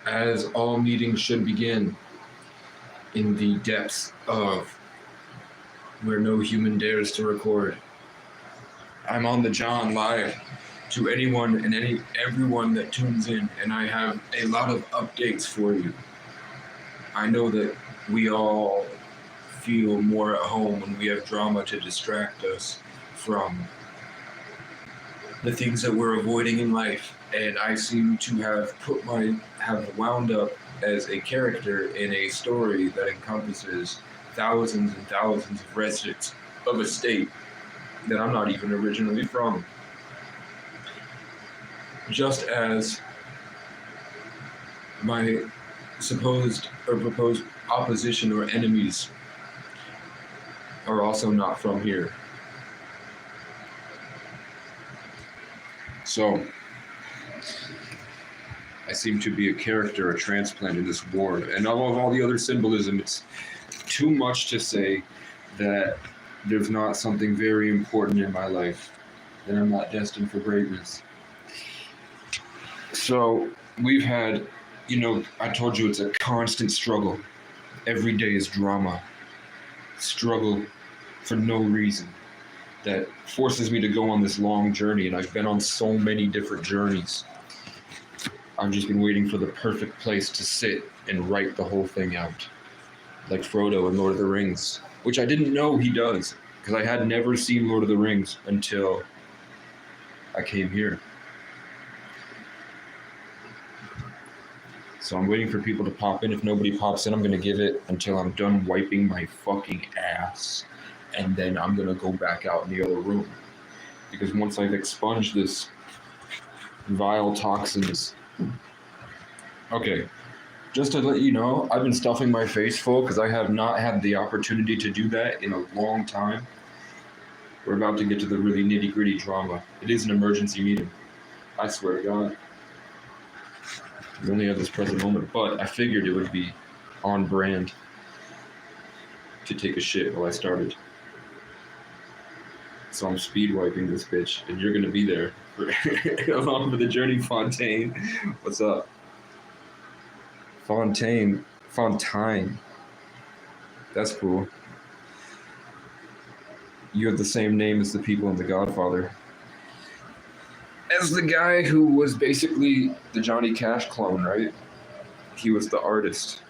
As all meetings should begin, in the depths of where no human dares to record, I'm on the John live to anyone and everyone that tunes in, and I have a lot of updates for you. I know that we all feel more at home when we have drama to distract us from the things that we're avoiding in life, and I seem to have wound up as a character in a story that encompasses thousands and thousands of residents of a state that I'm not even originally from. Just as my supposed or proposed opposition or enemies are also not from here. So, I seem to be a character, a transplant in this ward. And of all the other symbolism, it's too much to say that there's not something very important in my life, that I'm not destined for greatness. So, we've had, I told you it's a constant struggle. Every day is drama. Struggle for no reason. That forces me to go on this long journey, and I've been on so many different journeys. I've just been waiting for the perfect place to sit and write the whole thing out. Like Frodo in Lord of the Rings, which I didn't know he does, because I had never seen Lord of the Rings until I came here. So I'm waiting for people to pop in. If nobody pops in, I'm going to give it until I'm done wiping my fucking ass. And then I'm going to go back out in the other room. Because once I've expunged this vile toxins... Okay, just to let you know, I've been stuffing my face full because I have not had the opportunity to do that in a long time. We're about to get to the really nitty-gritty drama. It is an emergency meeting. I swear to God. We only have this present moment, but I figured it would be on brand to take a shit while I started. So I'm speed wiping this bitch, and you're gonna be there along with the journey, Fontaine. What's up? Fontaine. That's cool. You have the same name as the people in The Godfather. As the guy who was basically the Johnny Cash clone, right? He was the artist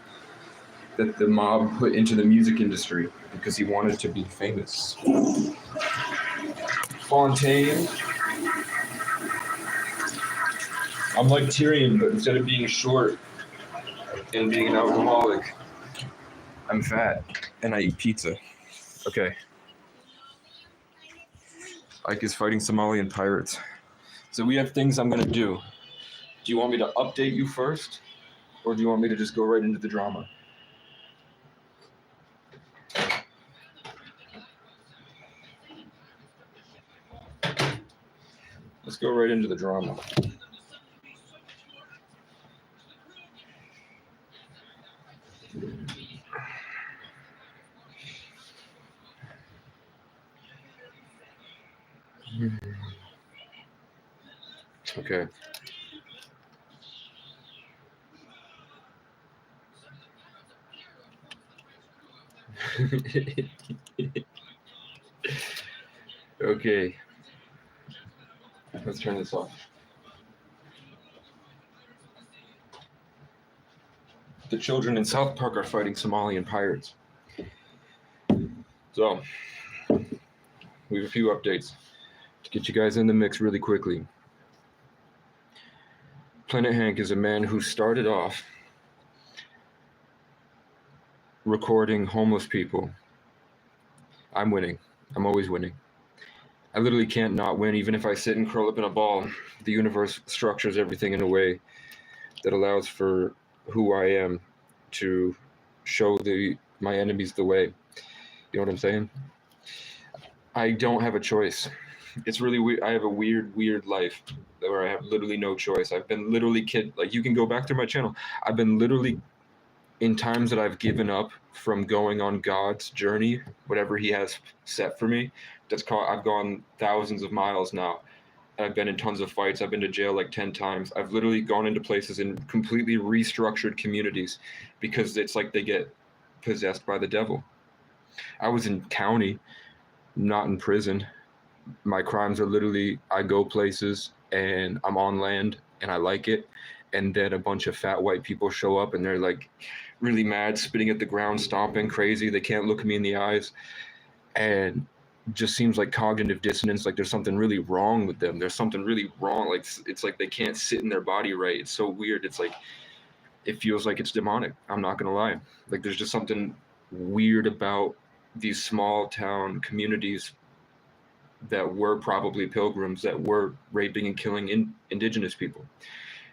that the mob put into the music industry because he wanted to be famous. Fontaine. I'm like Tyrion, but instead of being short and being an alcoholic, I'm fat and I eat pizza. Okay. Ike is fighting Somalian pirates. So we have things I'm going to do. Do you want me to update you first? Or do you want me to just go right into the drama? Let's go right into the drama. Okay. Okay. Let's turn this off. The children in South Park are fighting Somalian pirates. So, we have a few updates to get you guys in the mix really quickly. Planet Hank is a man who started off recording homeless people. I'm winning. I'm always winning. I literally can't not win, even if I sit and curl up in a ball. The universe structures everything in a way that allows for who I am to show my enemies the way. You know what I'm saying? I don't have a choice. It's really weird. I have a weird life where I have literally no choice. I've been literally like you can go back to my channel. I've been literally in times that I've given up from going on God's journey, whatever he has set for me. I've gone thousands of miles now, I've been in tons of fights. I've been to jail like 10 times. I've literally gone into places in completely restructured communities because it's like they get possessed by the devil. I was in county, not in prison. My crimes are literally, I go places and I'm on land and I like it. And then a bunch of fat white people show up and they're like really mad, spitting at the ground, stomping crazy. They can't look me in the eyes. And just seems like cognitive dissonance, like there's something really wrong with them. There's something really wrong. Like it's like they can't sit in their body right. It's so weird. It's like it feels like it's demonic. I'm not gonna lie. Like there's just something weird about these small town communities that were probably pilgrims that were raping and killing indigenous people.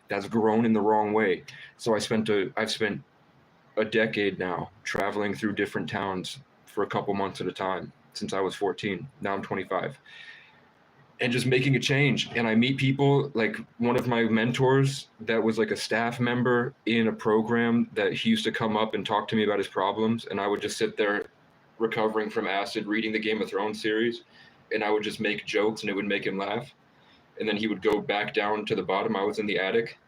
That's grown in the wrong way. So I've spent a decade now traveling through different towns for a couple months at a time since I was 14. Now I'm 25. And just making a change. And I meet people, like one of my mentors that was like a staff member in a program that he used to come up and talk to me about his problems. And I would just sit there recovering from acid, reading the Game of Thrones series. And I would just make jokes and it would make him laugh. And then he would go back down to the bottom. I was in the attic.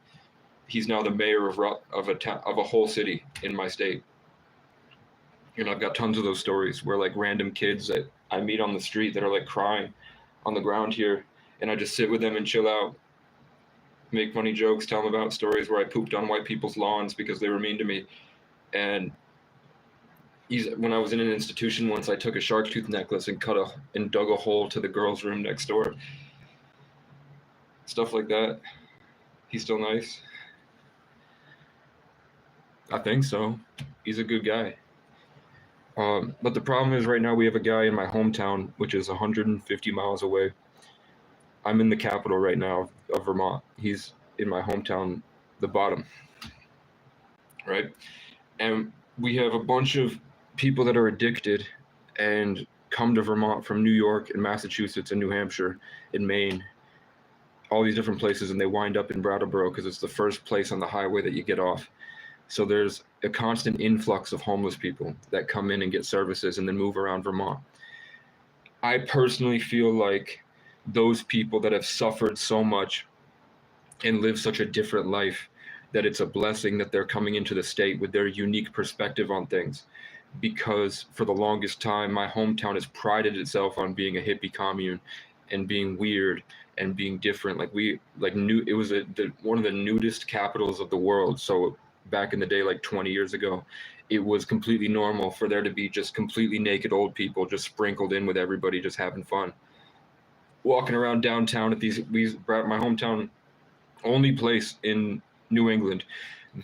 He's now the mayor of a whole city in my state. And I've got tons of those stories where like random kids that I meet on the street that are like crying on the ground here, and I just sit with them and chill out, make funny jokes, tell them about stories where I pooped on white people's lawns because they were mean to me. And when I was in an institution once, I took a shark tooth necklace and dug a hole to the girls' room next door. Stuff like that. He's still nice. I think so. He's a good guy. But the problem is right now we have a guy in my hometown, which is 150 miles away. I'm in the capital right now of Vermont. He's in my hometown, the bottom, right? And we have a bunch of people that are addicted and come to Vermont from New York and Massachusetts and New Hampshire and Maine, all these different places, and they wind up in Brattleboro because it's the first place on the highway that you get off. So there's a constant influx of homeless people that come in and get services and then move around Vermont. I personally feel like those people that have suffered so much and live such a different life, that it's a blessing that they're coming into the state with their unique perspective on things. Because for the longest time, my hometown has prided itself on being a hippie commune and being weird and being different. It was one of the nudist capitals of the world. So back in the day, like 20 years ago, it was completely normal for there to be just completely naked old people just sprinkled in with everybody just having fun. Walking around downtown at my hometown, only place in New England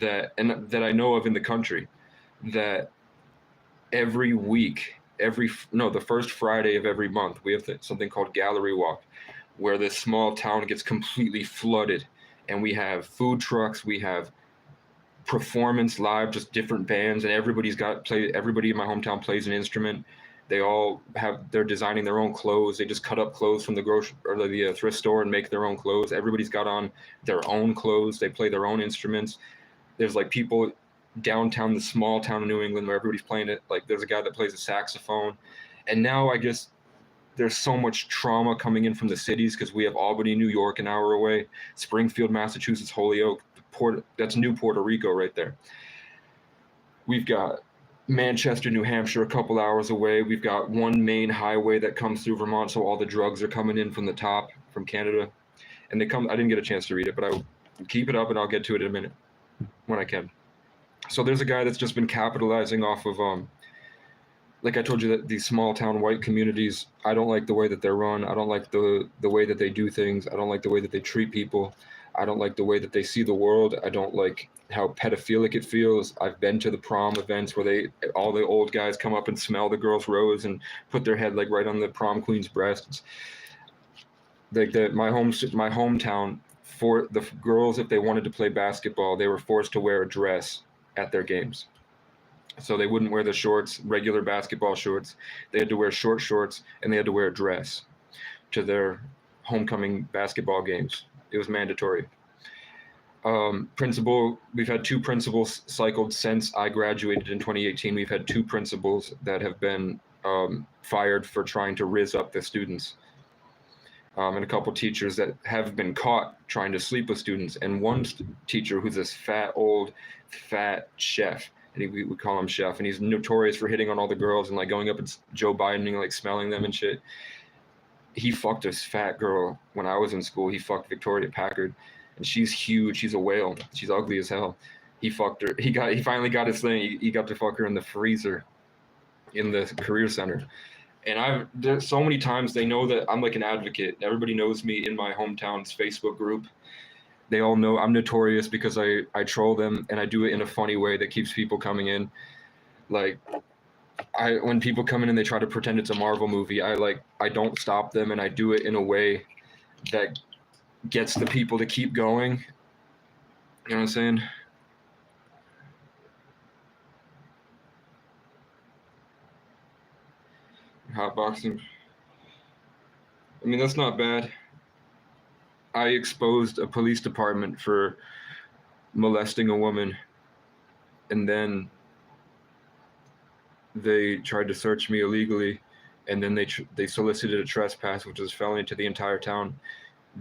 that I know of in the country, that every week, the first Friday of every month, we have something called Gallery Walk, where this small town gets completely flooded, and we have food trucks, we have performance live, just different bands, and everybody in my hometown plays an instrument. They're designing their own clothes. They just cut up clothes from the grocery or the thrift store and make their own clothes. Everybody's got on their own clothes. They play their own instruments. There's like people downtown, the small town of New England, where everybody's playing it. Like there's a guy that plays a saxophone. And now I guess there's so much trauma coming in from the cities because we have Albany, New York, an hour away, Springfield, Massachusetts, Holyoke, that's New Puerto Rico right there. We've got Manchester, New Hampshire, a couple hours away. We've got one main highway that comes through Vermont, so all the drugs are coming in from the top, from Canada. And I didn't get a chance to read it, but I'll keep it up and I'll get to it in a minute when I can. So there's a guy that's just been capitalizing off of, like I told you, that these small town white communities, I don't like the way that they're run. I don't like the way that they do things. I don't like the way that they treat people. I don't like the way that they see the world. I don't like how pedophilic it feels. I've been to the prom events where all the old guys come up and smell the girl's rose and put their head like right on the prom queen's breast. It's like my hometown, for the girls, if they wanted to play basketball, they were forced to wear a dress at their games. So they wouldn't wear the shorts, regular basketball shorts. They had to wear short shorts and they had to wear a dress to their homecoming basketball games. It was mandatory. We've had 2 principals cycled since I graduated in 2018. We've had 2 principals that have been fired for trying to rizz up the students. and a couple teachers that have been caught trying to sleep with students. And one teacher who's this fat chef, and we call him Chef, and he's notorious for hitting on all the girls and like going up and Joe Biden and like smelling them and shit. He fucked this fat girl when I was in school. He fucked Victoria Packard, and she's huge. She's a whale. She's ugly as hell. He fucked her. He finally got his thing. He got to fuck her in the freezer in the career center. And there's so many times they know that I'm like an advocate. Everybody knows me in my hometown's Facebook group. They all know I'm notorious because I troll them, and I do it in a funny way that keeps people coming in. Like when people come in and they try to pretend it's a Marvel movie, I don't stop them, and I do it in a way that gets the people to keep going. You know what I'm saying? Hotboxing. I mean, that's not bad. I exposed a police department for molesting a woman, and then they tried to search me illegally, and then they solicited a trespass, which was a felony to the entire town.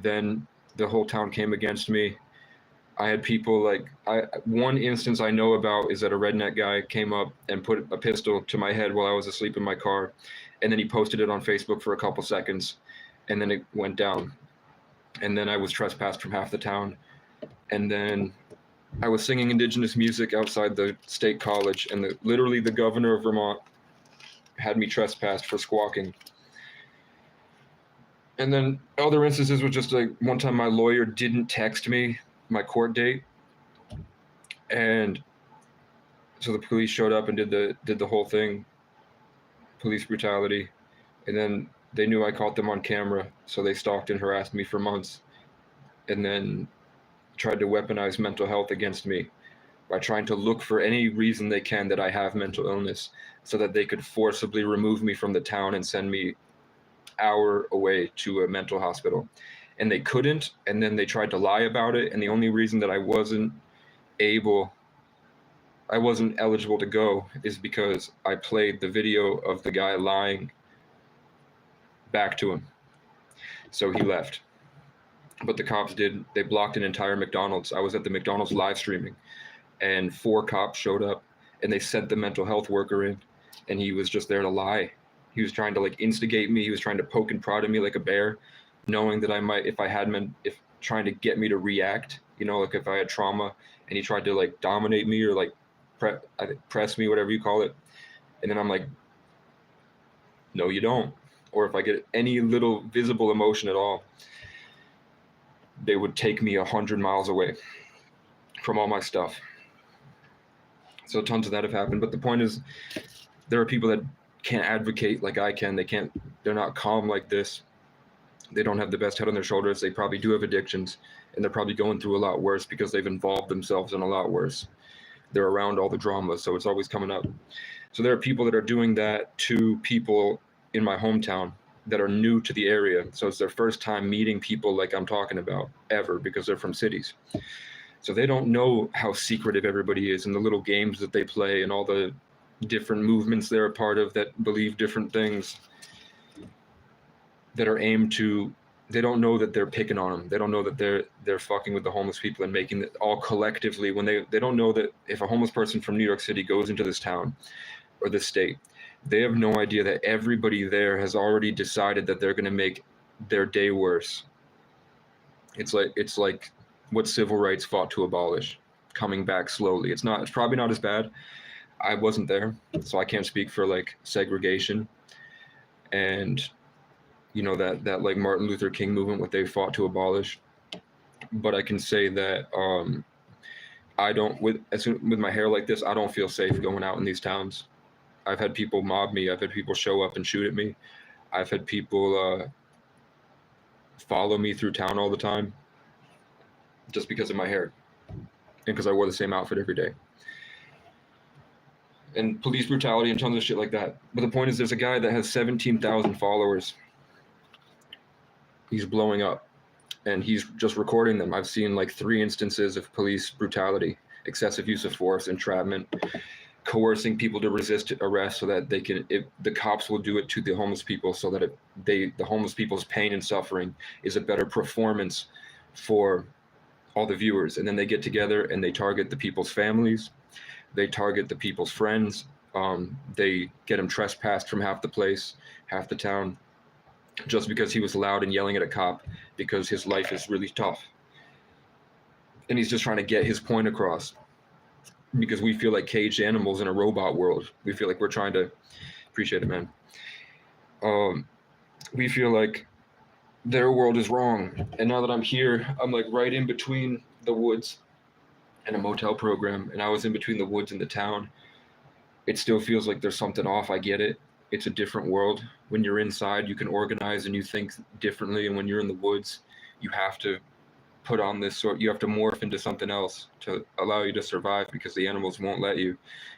Then the whole town came against me. I had people one instance I know about is that a redneck guy came up and put a pistol to my head while I was asleep in my car, and then he posted it on Facebook for a couple seconds, and then it went down. And then I was trespassed from half the town. And then I was singing indigenous music outside the state college, and literally the governor of Vermont had me trespassed for squawking. And then other instances was just like one time my lawyer didn't text me my court date, and so the police showed up and did the whole thing, police brutality, and then they knew I caught them on camera, so they stalked and harassed me for months, and then tried to weaponize mental health against me by trying to look for any reason they can that I have mental illness so that they could forcibly remove me from the town and send me an hour away to a mental hospital. And they couldn't, and then they tried to lie about it, and the only reason that I wasn't eligible to go is because I played the video of the guy lying back to him. So he left. But the cops they blocked an entire McDonald's. I was at the McDonald's live streaming, and 4 cops showed up, and they sent the mental health worker in, and he was just there to lie. He was trying to instigate me. He was trying to poke and prod at me like a bear, knowing that I might, if trying to get me to react, if I had trauma, and he tried to dominate me or press me, whatever you call it. And then I'm like, no, you don't. Or if I get any little visible emotion at all, they would take me 100 miles away from all my stuff. So tons of that have happened. But the point is, there are people that can't advocate like I can. They're not calm like this. They don't have the best head on their shoulders. They probably do have addictions, and they're probably going through a lot worse because they've involved themselves in a lot worse. They're around all the drama, so it's always coming up. So there are people that are doing that to people in my hometown that are new to the area. So it's their first time meeting people like I'm talking about ever, because they're from cities. So they don't know how secretive everybody is and the little games that they play and all the different movements they're a part of that believe different things that are aimed to, they don't know that they're picking on them. They don't know that they're fucking with the homeless people and making it all collectively, when they don't know that if a homeless person from New York City goes into this town or this state, they have no idea that everybody there has already decided that they're going to make their day worse. It's like what civil rights fought to abolish, coming back slowly. It's probably not as bad. I wasn't there, so I can't speak for segregation and that Martin Luther King movement, what they fought to abolish. But I can say that I don't, with my hair like this, I don't feel safe going out in these towns. I've had people mob me. I've had people show up and shoot at me. I've had people follow me through town all the time just because of my hair and because I wore the same outfit every day. And police brutality and tons of shit like that. But the point is, there's a guy that has 17,000 followers. He's blowing up, and he's just recording them. I've seen 3 instances of police brutality, excessive use of force, entrapment, coercing people to resist arrest so that the cops will do it to the homeless people, so that the homeless people's pain and suffering is a better performance for all the viewers. And then they get together and they target the people's families, they target the people's friends, they get him trespassed from half the place, half the town, just because he was loud and yelling at a cop because his life is really tough. And he's just trying to get his point across, because we feel like caged animals in a robot world. We feel like we're trying to, appreciate it, man. We feel like their world is wrong. And now that I'm here, I'm like right in between the woods and a motel program. And I was in between the woods and the town. It still feels like there's something off. I get it. It's a different world. When you're inside, you can organize and you think differently. And when you're in the woods, you have to put on this you have to morph into something else to allow you to survive, because the animals won't let you.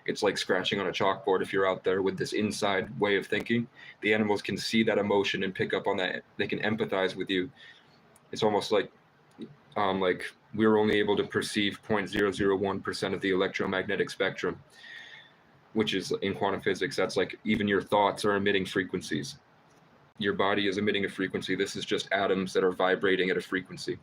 It's like scratching on a chalkboard. If you're out there with this inside way of thinking, the animals can see that emotion and pick up on that. They can empathize with you. It's almost like we're only able to perceive 0.001% of the electromagnetic spectrum, which is in quantum physics, that's like even your thoughts are emitting frequencies. Your body is emitting a frequency. This is just atoms that are vibrating at a frequency.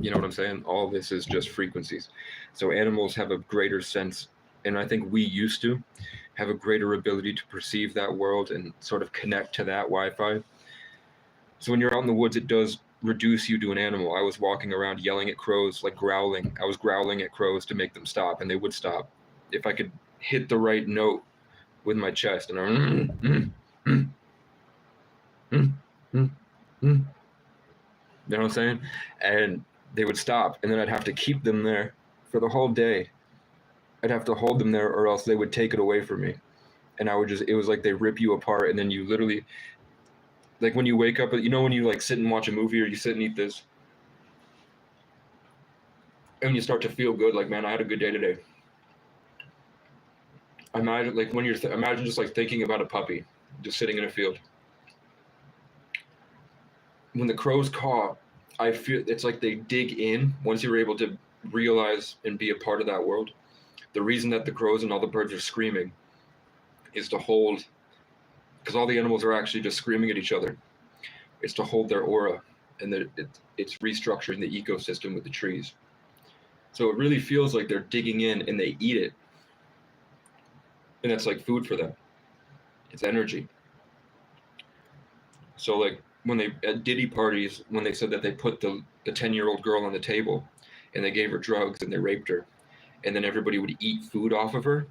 You know what I'm saying? All this is just frequencies. So animals have a greater sense, and I think we used to have a greater ability to perceive that world and sort of connect to that Wi-Fi. So when you're out in the woods, it does reduce you to an animal. I was walking around yelling at crows, like growling. I was growling at crows to make them stop, and they would stop. If I could hit the right note with my chest, and you know what I'm saying? And they would stop, and then I'd have to keep them there for the whole day. I'd have to hold them there, or else they would take it away from me. And I would it was like they rip you apart, and then you literally, like when you wake up, you know when you like sit and watch a movie, or you sit and eat this, and you start to feel good, like, man, I had a good day today. Imagine, like when imagine just like thinking about a puppy, just sitting in a field. When the crows caw, I feel it's like they dig in. Once you're able to realize and be a part of that world, the reason that the crows and all the birds are screaming is to hold, because all the animals are actually just screaming at each other. It's to hold their aura, and it's restructuring the ecosystem with the trees. So it really feels like they're digging in, and they eat it. And that's like food for them. It's energy. So like, when they at Diddy parties, when they said that they put the 10-year-old girl on the table and they gave her drugs and they raped her, and then everybody would eat food off of her,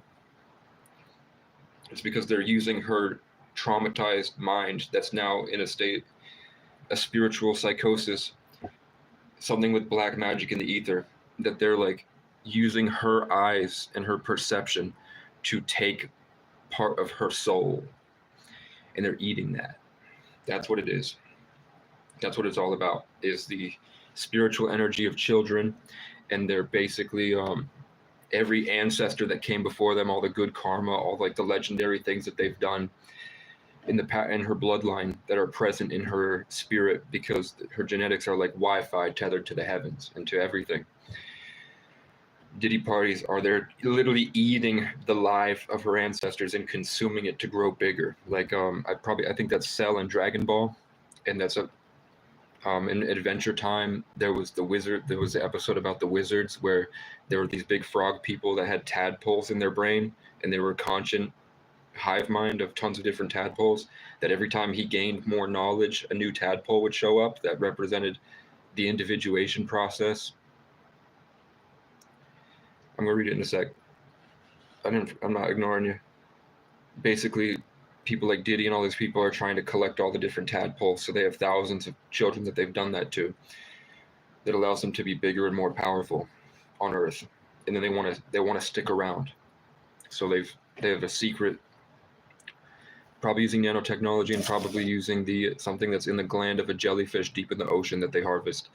it's because they're using her traumatized mind that's now in a spiritual psychosis, something with black magic in the ether, that they're like using her eyes and her perception to take part of her soul, and they're eating that. That's what it is. That's what it's all about, is the spiritual energy of children. And they're basically every ancestor that came before them, all the good karma, all like the legendary things that they've done in her bloodline that are present in her spirit, because her genetics are like Wi-Fi tethered to the heavens and to everything. Diddy parties are there literally eating the life of her ancestors and consuming it to grow bigger. Like I think that's Cell in Dragon Ball, and that's in Adventure Time, there was the episode about the wizards where there were these big frog people that had tadpoles in their brain, and they were a conscient hive mind of tons of different tadpoles, that every time he gained more knowledge, a new tadpole would show up that represented the individuation process. I'm gonna read it in a sec. I'm not ignoring you. Basically, people like Diddy and all these people are trying to collect all the different tadpoles, so they have thousands of children that they've done that to. That allows them to be bigger and more powerful on Earth, and then they want to stick around. So they have a secret, probably using nanotechnology and probably using something that's in the gland of a jellyfish deep in the ocean that they harvest,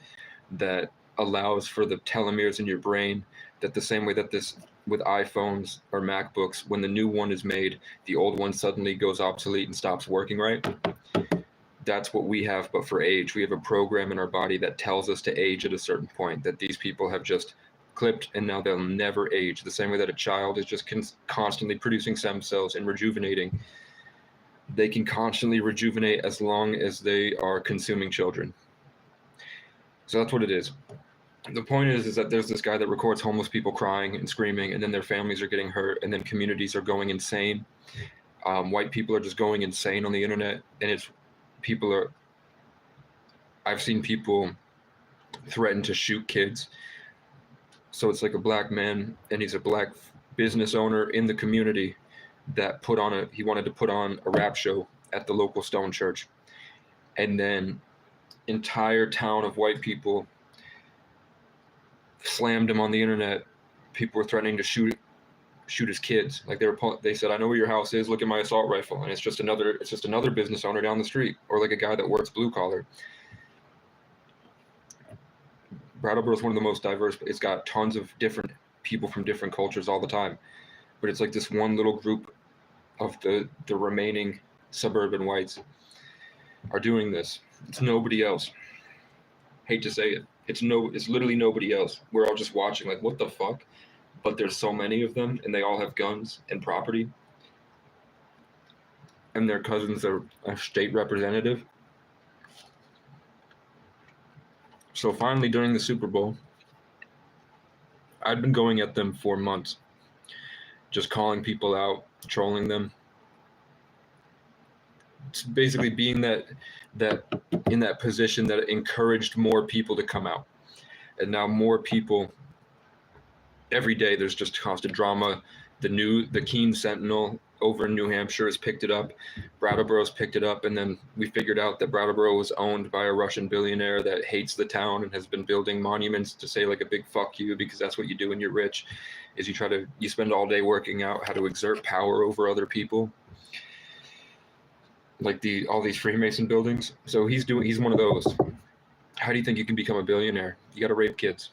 that allows for the telomeres in your brain, that the same way that this with iPhones or MacBooks, when the new one is made, the old one suddenly goes obsolete and stops working right. That's what we have, but for age. We have a program in our body that tells us to age at a certain point, that these people have just clipped, and now they'll never age. The same way that a child is just constantly producing stem cells and rejuvenating, they can constantly rejuvenate as long as they are consuming children. So that's what it is. The point is that there's this guy that records homeless people crying and screaming, and then their families are getting hurt, and then communities are going insane. White people are just going insane on the internet, and I've seen people threaten to shoot kids. So it's like a black man, and he's a black business owner in the community that he wanted to put on a rap show at the local Stone Church. And then entire town of white people slammed him on the internet. People were threatening to shoot his kids. Like they said, I know where your house is, look at my assault rifle. And it's just another business owner down the street, or like a guy that works blue collar. Brattleboro is one of the most diverse. It's got tons of different people from different cultures all the time, but it's like this one little group of the remaining suburban whites are doing this. It's nobody else. Hate to say it. It's literally nobody else. We're all just watching like, what the fuck? But there's so many of them, and they all have guns and property, and their cousins are a state representative. So finally, during the Super Bowl, I'd been going at them for months, just calling people out, trolling them. It's basically being that in that position that encouraged more people to come out. And now more people, every day there's just constant drama. The Keene Sentinel over in New Hampshire has picked it up. Brattleboro's picked it up, and then we figured out that Brattleboro was owned by a Russian billionaire that hates the town and has been building monuments to say like a big fuck you, because that's what you do when you're rich, is you spend all day working out how to exert power over other people, like all these Freemason buildings. So he's one of those. How do you think you can become a billionaire? You got to rape kids.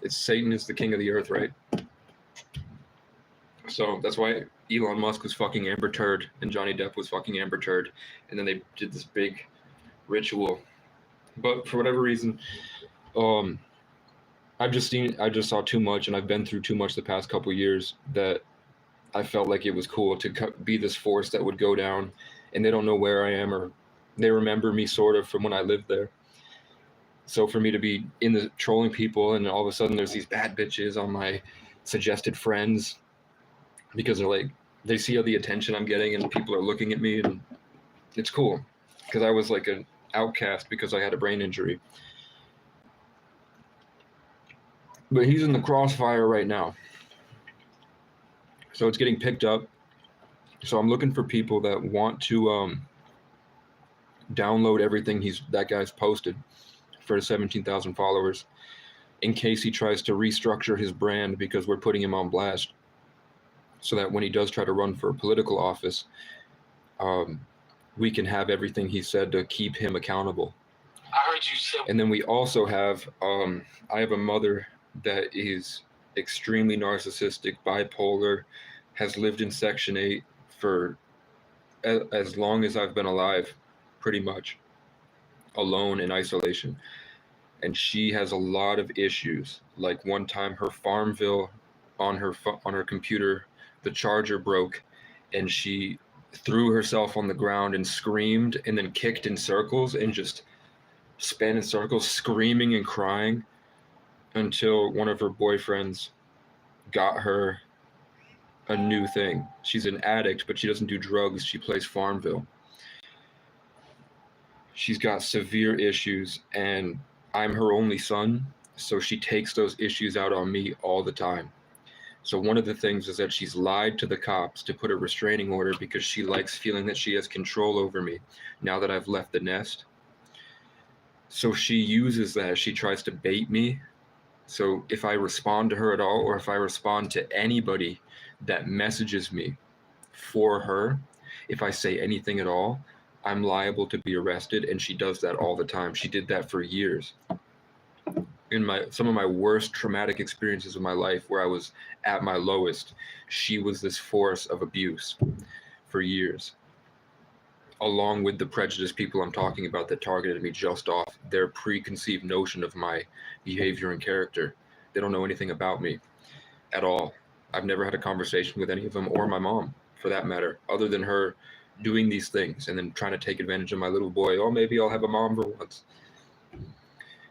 Satan is the king of the earth, right? So that's why Elon Musk was fucking Amber Turd and Johnny Depp was fucking Amber Turd, and then they did this big ritual. But for whatever reason, I just saw too much, and I've been through too much the past couple of years that I felt like it was cool to be this force that would go down, and they don't know where I am, or they remember me sort of from when I lived there. So for me to be in the trolling people, and all of a sudden there's these bad bitches on my suggested friends, because they see all the attention I'm getting and people are looking at me, and it's cool because I was like an outcast because I had a brain injury. But he's in the crossfire right now. So it's getting picked up. So I'm looking for people that want to download everything that guy's posted for his 17,000 followers, in case he tries to restructure his brand, because we're putting him on blast, so that when he does try to run for a political office, we can have everything he said to keep him accountable. I heard you say. And then we also have, I have a mother that is extremely narcissistic, bipolar, has lived in Section 8 for as long as I've been alive, pretty much, alone in isolation. And she has a lot of issues. Like one time her Farmville on her computer, the charger broke, and she threw herself on the ground and screamed, and then kicked in circles and just span in circles, screaming and crying, until one of her boyfriends got her a new thing. She's an addict, but she doesn't do drugs. She plays Farmville. She's got severe issues, and I'm her only son, so she takes those issues out on me all the time. So one of the things is that she's lied to the cops to put a restraining order because she likes feeling that she has control over me now that I've left the nest. So she uses that. She tries to bait me. So if I respond to her at all, or if I respond to anybody that messages me for her, if I say anything at all, I'm liable to be arrested, and she does that all the time. She did that for years. In some of my worst traumatic experiences of my life, where I was at my lowest, she was this force of abuse for years, along with the prejudiced people I'm talking about that targeted me just off their preconceived notion of my behavior and character. They don't know anything about me at all. I've never had a conversation with any of them, or my mom for that matter, other than her doing these things and then trying to take advantage of my little boy. Oh, maybe I'll have a mom for once.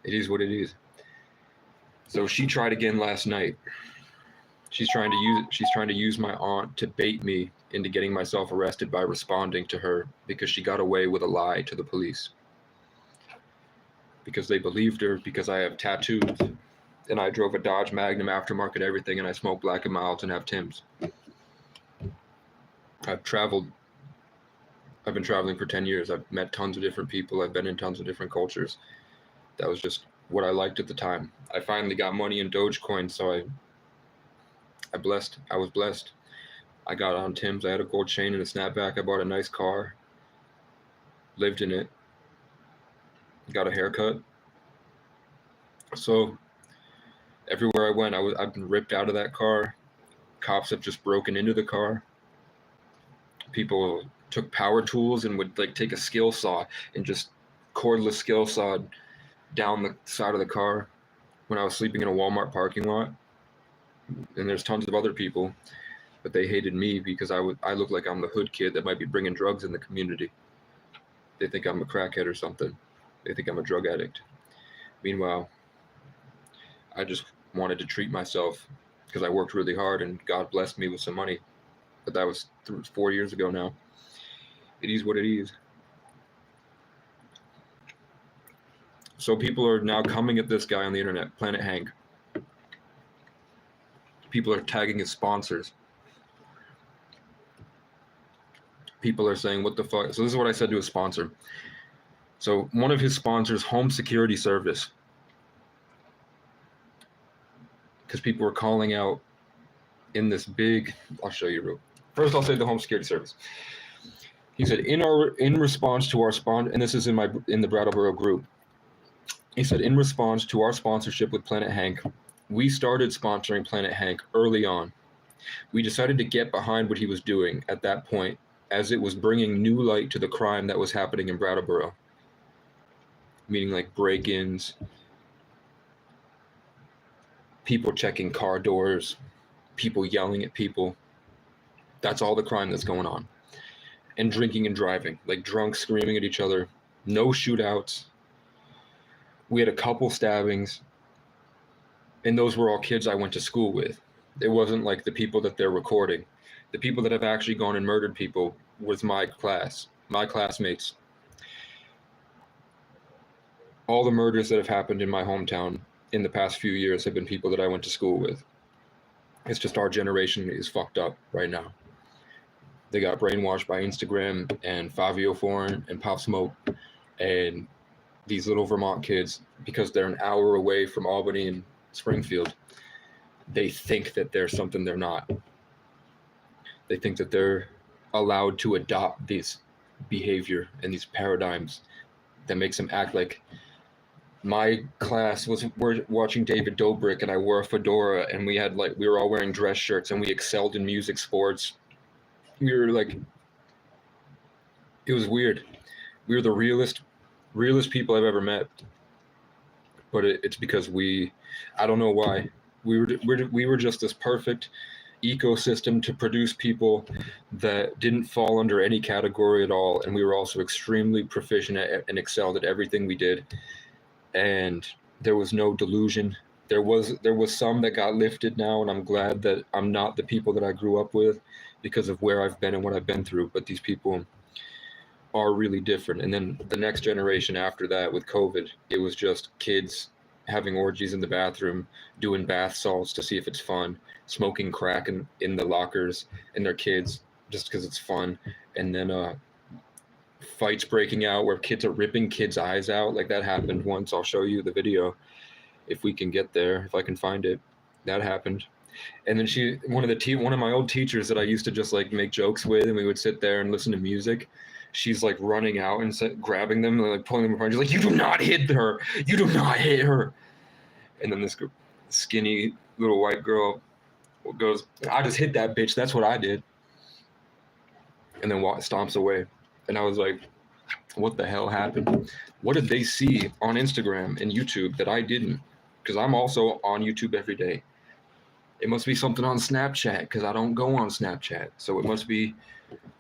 It is what it is. So she tried again last night. She's trying to use my aunt to bait me into getting myself arrested by responding to her because she got away with a lie to the police. Because they believed her, because I have tattoos and I drove a Dodge Magnum aftermarket everything, and I smoke Black and Milds and have Timbs. I've been traveling for 10 years. I've met tons of different people. I've been in tons of different cultures. That was just what I liked at the time. I finally got money in Dogecoin, so I was blessed. I got on Tim's. I had a gold chain and a snapback. I bought a nice car, lived in it, got a haircut. So everywhere I went, I've been ripped out of that car. Cops have just broken into the car. People took power tools and would like take a skill saw and just cordless skill saw down the side of the car when I was sleeping in a Walmart parking lot. And there's tons of other people, but they hated me because I look like I'm the hood kid that might be bringing drugs in the community. They think I'm a crackhead or something. They think I'm a drug addict. Meanwhile, I just wanted to treat myself because I worked really hard and God blessed me with some money. But that was 4 years ago now. It is what it is. So people are now coming at this guy on the internet, Planet Hank. People are tagging his sponsors. People are saying, what the fuck? So this is what I said to his sponsor. So one of his sponsors, Home Security Service, because people were calling out in this big, I'll show you. First, I'll say the Home Security Service. He said, in response to our sponsor, and this is in the Brattleboro group. He said, in response to our sponsorship with Planet Hank, we started sponsoring Planet Hank early on. We decided to get behind what he was doing at that point, as it was bringing new light to the crime that was happening in Brattleboro. Meaning like break-ins, people checking car doors, people yelling at people. That's all the crime that's going on. And drinking and driving, like drunk screaming at each other. No shootouts. We had a couple stabbings. And those were all kids I went to school with. It wasn't like the people that they're recording. The people that have actually gone and murdered people was my class, my classmates. All the murders that have happened in my hometown in the past few years have been people that I went to school with. It's just our generation is fucked up right now. They got brainwashed by Instagram and Fabio Foreign and Pop Smoke and these little Vermont kids, because they're an hour away from Albany and Springfield. They think that they're something they're not. They think that they're allowed to adopt this behavior and these paradigms that makes them act like. My class we're watching David Dobrik and I wore a fedora and we were all wearing dress shirts and we excelled in music, sports. We were like, it was weird. We were the realest people I've ever met. But it's because I don't know why. We were just this perfect ecosystem to produce people that didn't fall under any category at all, and we were also extremely proficient at and excelled at everything we did. And there was no delusion. There was some that got lifted now, and I'm glad that I'm not the people that I grew up with because of where I've been and what I've been through. But these people are really different. And then the next generation after that with COVID, it was just kids having orgies in the bathroom, doing bath salts to see if it's fun, smoking crack in the lockers and their kids just because it's fun. And then fights breaking out where kids are ripping kids' eyes out. Like that happened once. I'll show you the video if we can get there, if I can find it. That happened. And then one of my old teachers that I used to just like make jokes with, and we would sit there and listen to music. She's like running out and grabbing them and like pulling them apart. She's like, "You do not hit her. You do not hit her." And then this skinny little white girl goes, "I just hit that bitch. That's what I did." And then stomps away. And I was like, what the hell happened? What did they see on Instagram and YouTube that I didn't? because I'm also on YouTube every day. It must be something on Snapchat because I don't go on Snapchat. So it must be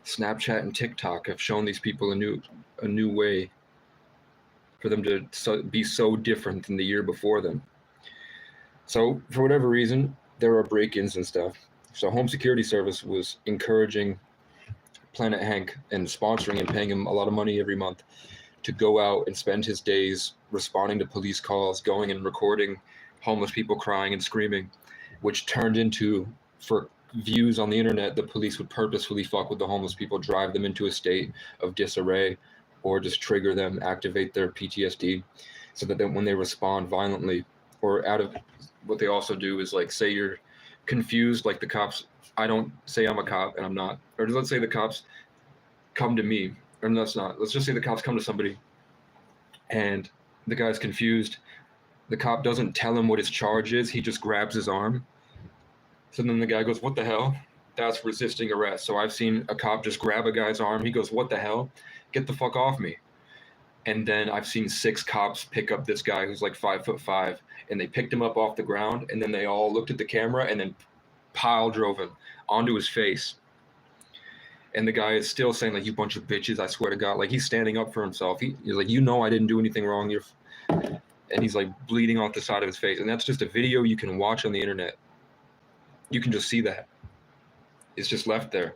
Snapchat and TikTok have shown these people a new way for them to be so different than the year before them. So for whatever reason, there are break-ins and stuff. So Home Security Service was encouraging Planet Hank and sponsoring and paying him a lot of money every month to go out and spend his days responding to police calls, going and recording homeless people crying and screaming, which turned into, for views on the internet, the police would purposefully fuck with the homeless people, drive them into a state of disarray, or just trigger them, activate their PTSD, so that then when they respond violently, or out of what they also do is like, say you're confused, like the cops, I don't say I'm a cop and I'm not, or let's say the cops come to me, or let's just say the cops come to somebody and the guy's confused. The cop doesn't tell him what his charge is, he just grabs his arm. So then the guy goes, what the hell? That's resisting arrest. So I've seen a cop just grab a guy's arm. He goes, what the hell? Get the fuck off me. And then I've seen 6 cops pick up this guy who's like 5'5", and they picked him up off the ground, and then they all looked at the camera and then pile drove him onto his face. And the guy is still saying, like, you bunch of bitches, I swear to God. Like, he's standing up for himself. He's like, you know I didn't do anything wrong. And he's like bleeding off the side of his face. And that's just a video you can watch on the internet. You can just see that. It's just left there.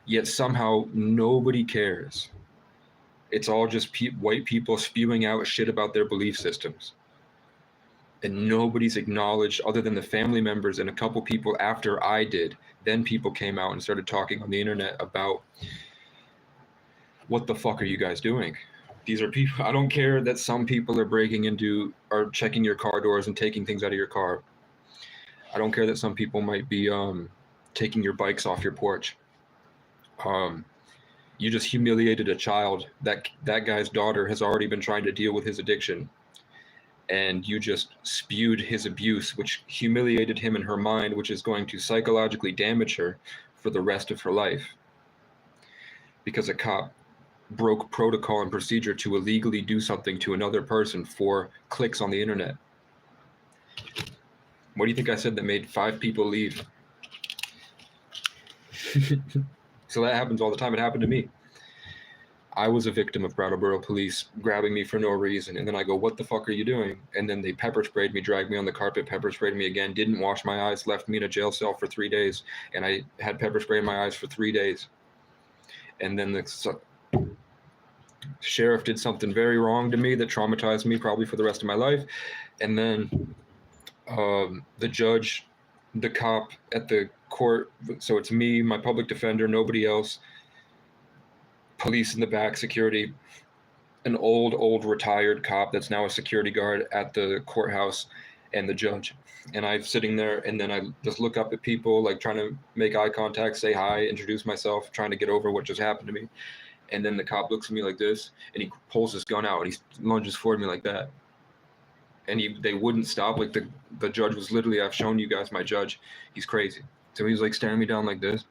Yet somehow nobody cares. It's all just white people spewing out shit about their belief systems. And nobody's acknowledged, other than the family members and a couple people after I did. Then people came out and started talking on the internet about, what the fuck are you guys doing? These are people, I don't care that some people are breaking into, or checking your car doors and taking things out of your car. I don't care that some people might be taking your bikes off your porch. You just humiliated a child. That guy's daughter has already been trying to deal with his addiction. And you just spewed his abuse, which humiliated him in her mind, which is going to psychologically damage her for the rest of her life. Because a cop broke protocol and procedure to illegally do something to another person for clicks on the internet. What do you think I said that made 5 people leave? So that happens all the time. It happened to me. I was a victim of Brattleboro police grabbing me for no reason. And then I go, what the fuck are you doing? And then they pepper sprayed me, dragged me on the carpet, pepper sprayed me again, didn't wash my eyes, left me in a jail cell for 3 days. And I had pepper spray in my eyes for 3 days. And then the sheriff did something very wrong to me that traumatized me probably for the rest of my life. And then the judge, the cop at the court, so it's me, my public defender, nobody else, police in the back, security, an old retired cop that's now a security guard at the courthouse, and the judge. And I'm sitting there, and then I just look up at people, like trying to make eye contact, say hi, introduce myself, trying to get over what just happened to me. And then the cop looks at me like this, and he pulls his gun out, and he lunges forward me like that. And they wouldn't stop. Like the judge was literally, I've shown you guys my judge. He's crazy. So he was like staring me down like this.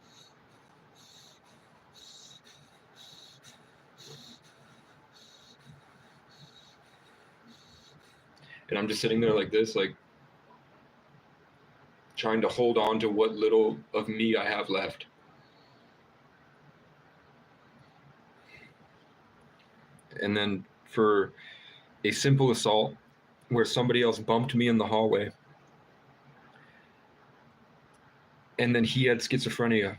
And I'm just sitting there like this, like trying to hold on to what little of me I have left. And then for a simple assault where somebody else bumped me in the hallway, and then he had schizophrenia,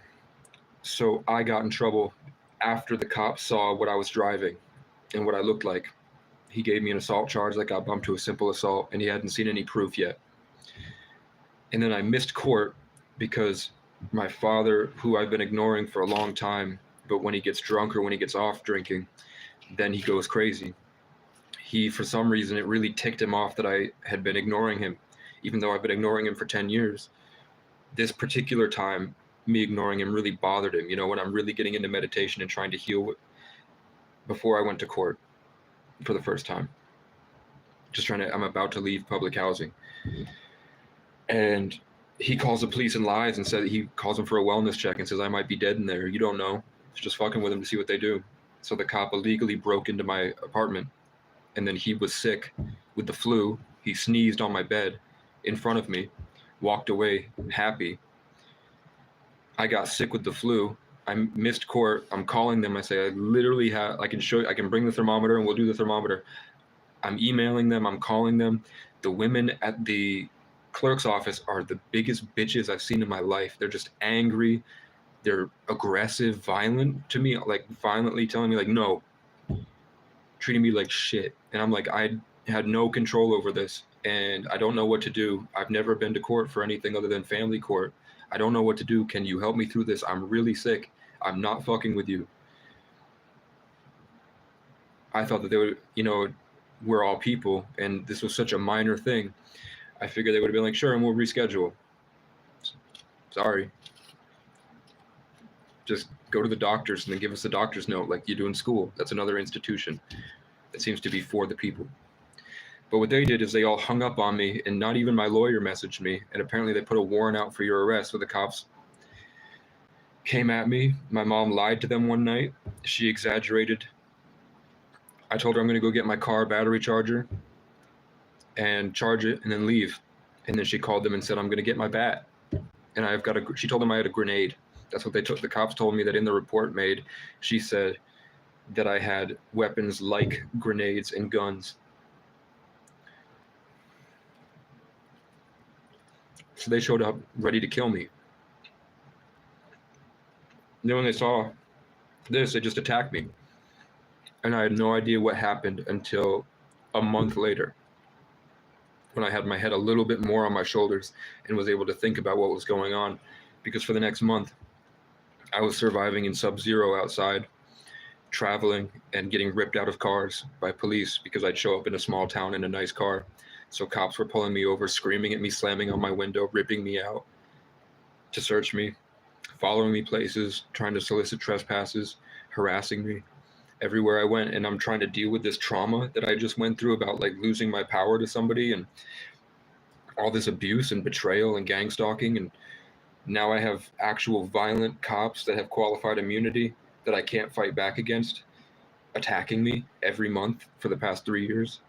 so I got in trouble after the cops saw what I was driving and what I looked like. He gave me an assault charge that got bumped to a simple assault, and he hadn't seen any proof yet. And then I missed court because my father, who I've been ignoring for a long time, but when he gets drunk or when he gets off drinking, then he goes crazy. For some reason, it really ticked him off that I had been ignoring him, even though I've been ignoring him for 10 years. This particular time, me ignoring him really bothered him, when I'm really getting into meditation and trying to heal before I went to court for the first time. I'm about to leave public housing. And he calls the police and lies and said he calls him for a wellness check and says I might be dead in there. You don't know. It's just fucking with him to see what they do. So the cop illegally broke into my apartment, and then he was sick with the flu. He sneezed on my bed in front of me, walked away happy. I got sick with the flu. I missed court. I'm calling them. I say, I literally have, I can show you, I can bring the thermometer and we'll do the thermometer. I'm emailing them. I'm calling them. The women at the clerk's office are the biggest bitches I've seen in my life. They're just angry. They're aggressive, violent to me, like violently telling me like, no, treating me like shit. And I'm like, I had no control over this and I don't know what to do. I've never been to court for anything other than family court. I don't know what to do. Can you help me through this? I'm really sick. I'm not fucking with you. I thought that they would, we're all people and this was such a minor thing. I figured they would have been like, sure, and we'll reschedule. Sorry. Just go to the doctors and then give us a doctor's note like you do in school. That's another institution that seems to be for the people. But what they did is they all hung up on me and not even my lawyer messaged me. And apparently they put a warrant out for your arrest. So the cops came at me. My mom lied to them one night. She exaggerated. I told her I'm going to go get my car battery charger and charge it and then leave. And then she called them and said, I'm going to get my bat. And she told them I had a grenade. That's what they took. The cops told me that in the report made, she said that I had weapons like grenades and guns. So they showed up ready to kill me. And then when they saw this, they just attacked me. And I had no idea what happened until a month later, when I had my head a little bit more on my shoulders and was able to think about what was going on. Because for the next month, I was surviving in sub-zero outside, traveling and getting ripped out of cars by police because I'd show up in a small town in a nice car. So cops were pulling me over, screaming at me, slamming on my window, ripping me out to search me, following me places, trying to solicit trespasses, harassing me everywhere I went. And I'm trying to deal with this trauma that I just went through about like losing my power to somebody and all this abuse and betrayal and gang stalking. And now I have actual violent cops that have qualified immunity that I can't fight back against, attacking me every month for the past 3 years.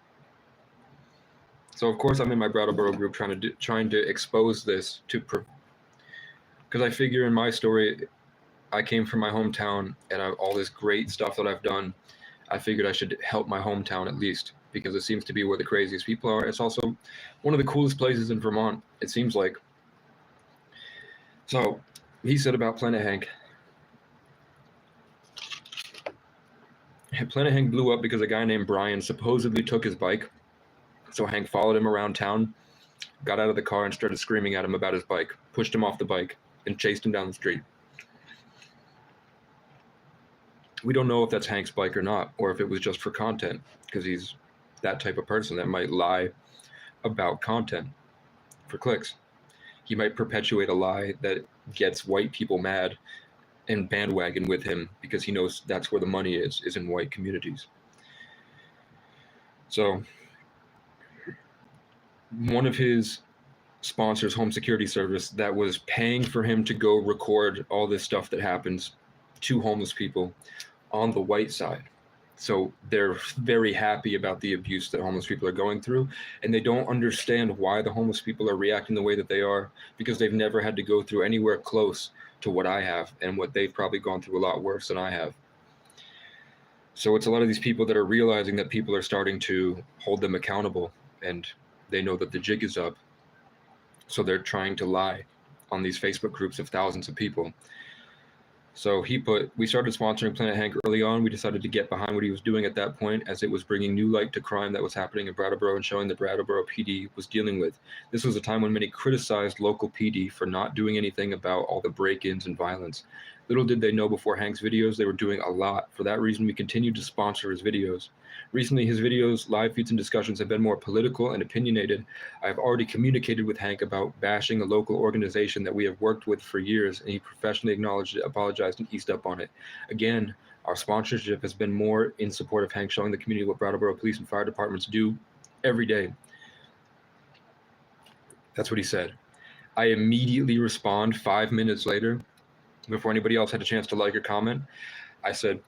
So of course I'm in my Brattleboro group trying to expose this because I figure in my story, I came from my hometown and all this great stuff that I've done. I figured I should help my hometown at least because it seems to be where the craziest people are. It's also one of the coolest places in Vermont, it seems like. So he said about Planet Hank. Planet Hank blew up because a guy named Brian supposedly took his bike. So Hank followed him around town, got out of the car and started screaming at him about his bike, pushed him off the bike and chased him down the street. We don't know if that's Hank's bike or not, or if it was just for content, because he's that type of person that might lie about content for clicks. He might perpetuate a lie that gets white people mad and bandwagon with him because he knows that's where the money is in white communities. So one of his sponsors, Home Security Service, that was paying for him to go record all this stuff that happens to homeless people on the white side. So they're very happy about the abuse that homeless people are going through, and they don't understand why the homeless people are reacting the way that they are because they've never had to go through anywhere close to what I have and what they've probably gone through a lot worse than I have. So it's a lot of these people that are realizing that people are starting to hold them accountable and they know that the jig is up. So they're trying to lie on these Facebook groups of thousands of people. So we started sponsoring Planet Hank early on. We decided to get behind what he was doing at that point as it was bringing new light to crime that was happening in Brattleboro and showing that Brattleboro PD was dealing with. This was a time when many criticized local PD for not doing anything about all the break-ins and violence. Little did they know before Hank's videos, they were doing a lot. For that reason, we continued to sponsor his videos. Recently, his videos, live feeds, and discussions have been more political and opinionated. I've already communicated with Hank about bashing a local organization that we have worked with for years, and he professionally acknowledged it, apologized, and eased up on it. Again, our sponsorship has been more in support of Hank showing the community what Brattleboro police and fire departments do every day. That's what he said. I immediately respond 5 minutes later, before anybody else had a chance to like or comment. I said,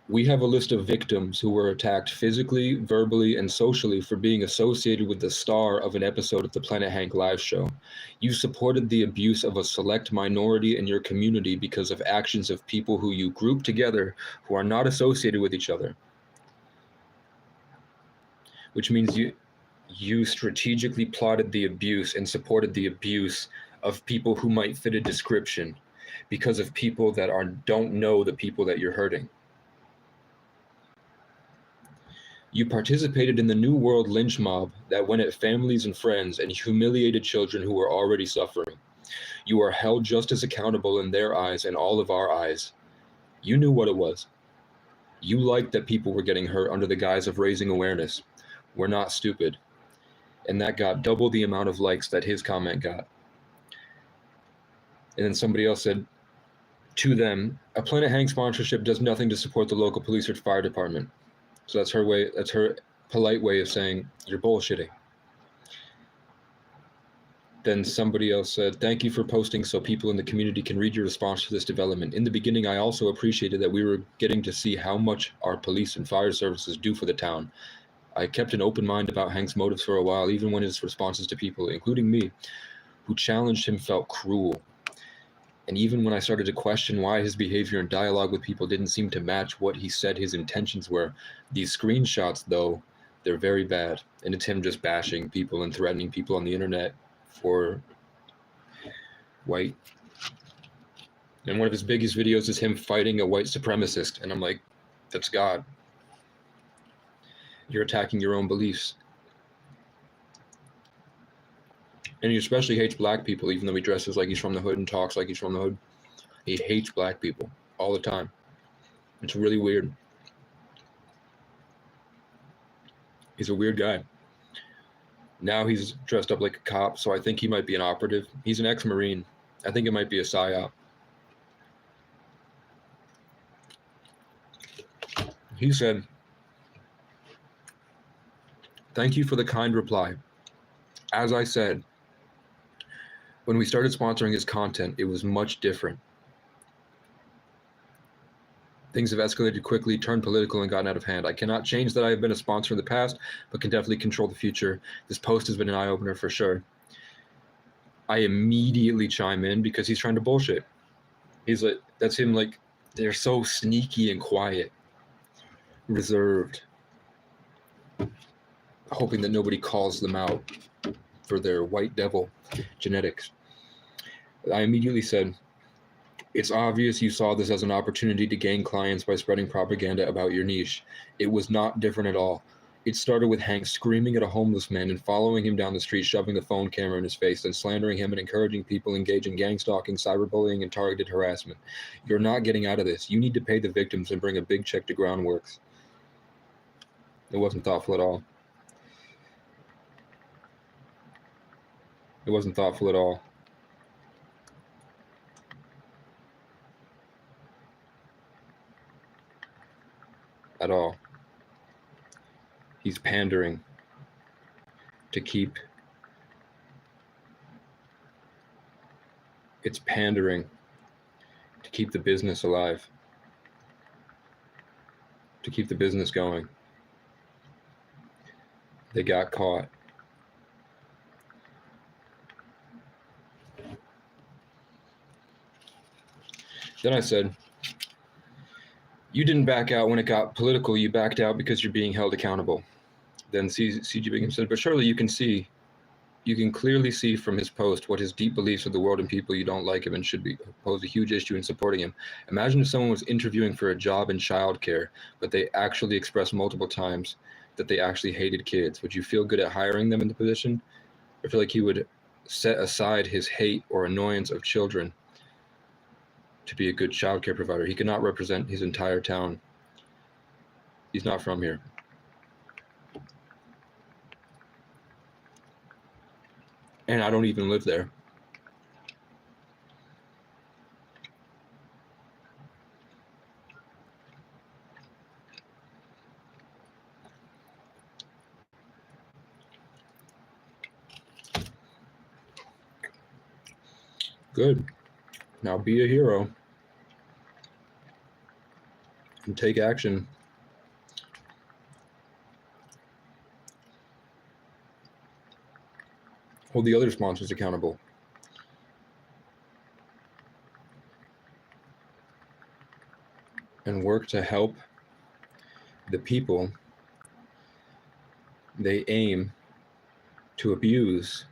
We have a list of victims who were attacked physically, verbally, and socially for being associated with the star of an episode of the Planet Hank live show. You supported the abuse of a select minority in your community because of actions of people who you group together who are not associated with each other. Which means you strategically plotted the abuse and supported the abuse of people who might fit a description because of people that don't know the people that you're hurting. You participated in the New World lynch mob that went at families and friends and humiliated children who were already suffering. You are held just as accountable in their eyes and all of our eyes. You knew what it was. You liked that people were getting hurt under the guise of raising awareness. We're not stupid. And that got double the amount of likes that his comment got. And then somebody else said to them, a Planet Hank sponsorship does nothing to support the local police or fire department. So that's her polite way of saying you're bullshitting. Then somebody else said, thank you for posting so people in the community can read your response to this development. In the beginning, I also appreciated that we were getting to see how much our police and fire services do for the town. I kept an open mind about Hank's motives for a while, even when his responses to people, including me, who challenged him, felt cruel. And even when I started to question why his behavior and dialogue with people didn't seem to match what he said his intentions were, these screenshots, though, they're very bad. And it's him just bashing people and threatening people on the internet for white. And one of his biggest videos is him fighting a white supremacist. And I'm like, that's God. You're attacking your own beliefs. And he especially hates black people, even though he dresses like he's from the hood and talks like he's from the hood. He hates black people all the time. It's really weird. He's a weird guy. Now he's dressed up like a cop, so I think he might be an operative. He's an ex-Marine. I think it might be a PSYOP. He said, thank you for the kind reply. As I said, when we started sponsoring his content, it was much different. Things have escalated quickly, turned political, and gotten out of hand. I cannot change that I have been a sponsor in the past, but can definitely control the future. This post has been an eye-opener for sure. I immediately chime in because he's trying to bullshit. He's like, that's him, like, they're so sneaky and quiet, reserved, hoping that nobody calls them out for their white devil genetics. I immediately said, it's obvious you saw this as an opportunity to gain clients by spreading propaganda about your niche. It was not different at all. It started with Hank screaming at a homeless man and following him down the street, shoving a phone camera in his face, then slandering him and encouraging people engage in gang stalking, cyberbullying, and targeted harassment. You're not getting out of this. You need to pay the victims and bring a big check to Groundworks. It wasn't thoughtful at all. It wasn't thoughtful at all. At all. He's pandering to keep. It's pandering to keep the business alive, to keep the business going. They got caught. Then I said, you didn't back out when it got political. You backed out because you're being held accountable. Then C.G. Bingham said, but surely you can clearly see from his post what his deep beliefs of the world and people you don't like him and should pose a huge issue in supporting him. Imagine if someone was interviewing for a job in childcare, but they actually expressed multiple times that they actually hated kids. Would you feel good at hiring them in the position? I feel like he would set aside his hate or annoyance of children to be a good childcare provider. He cannot represent his entire town. He's not from here. And I don't even live there. Good. Now be a hero. and take action. Hold the other sponsors accountable. And work to help the people they aim to abuse.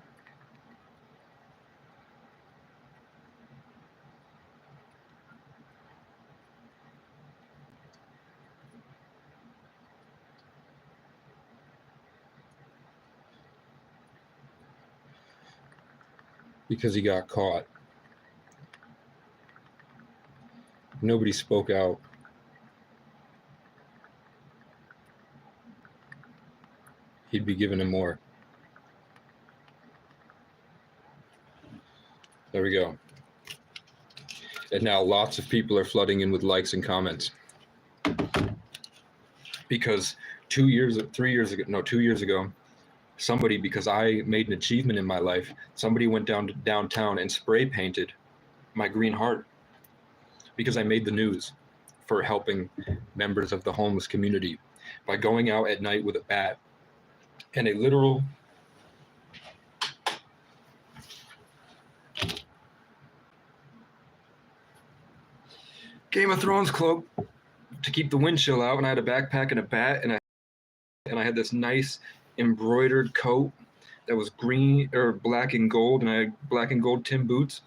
Because he got caught. Nobody spoke out. He'd be giving him more. There we go. And now lots of people are flooding in with likes and comments. Because 2 years ago, somebody, because I made an achievement in my life, somebody went down to downtown and spray painted my green heart because I made the news for helping members of the homeless community by going out at night with a bat and a literal Game of Thrones cloak to keep the wind chill out, and I had a backpack and a bat, and I had this nice embroidered coat that was green or black and gold, and I had black and gold Tim boots.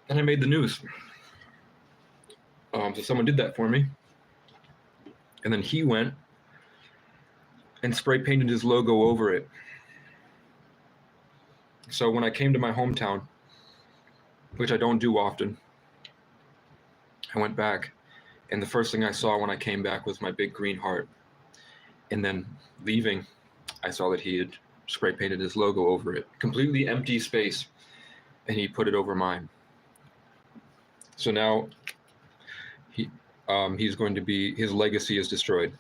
And I made the news. So someone did that for me. And then he went and spray painted his logo over it. So when I came to my hometown, which I don't do often, I went back, and the first thing I saw when I came back was my big green heart. And then leaving, I saw that he had spray painted his logo over it. Completely empty space, and he put it over mine. So now he's going to be, his legacy is destroyed.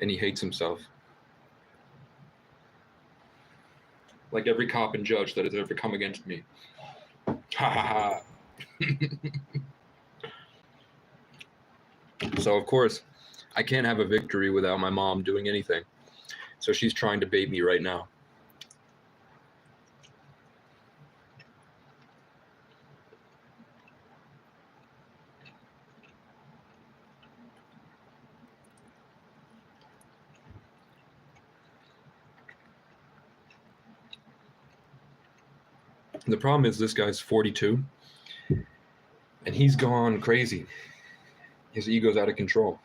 And he hates himself. Like every cop and judge that has ever come against me. Ha ha ha. So of course, I can't have a victory without my mom doing anything. So she's trying to bait me right now. The problem is this guy's 42 and he's gone crazy. His ego's out of control.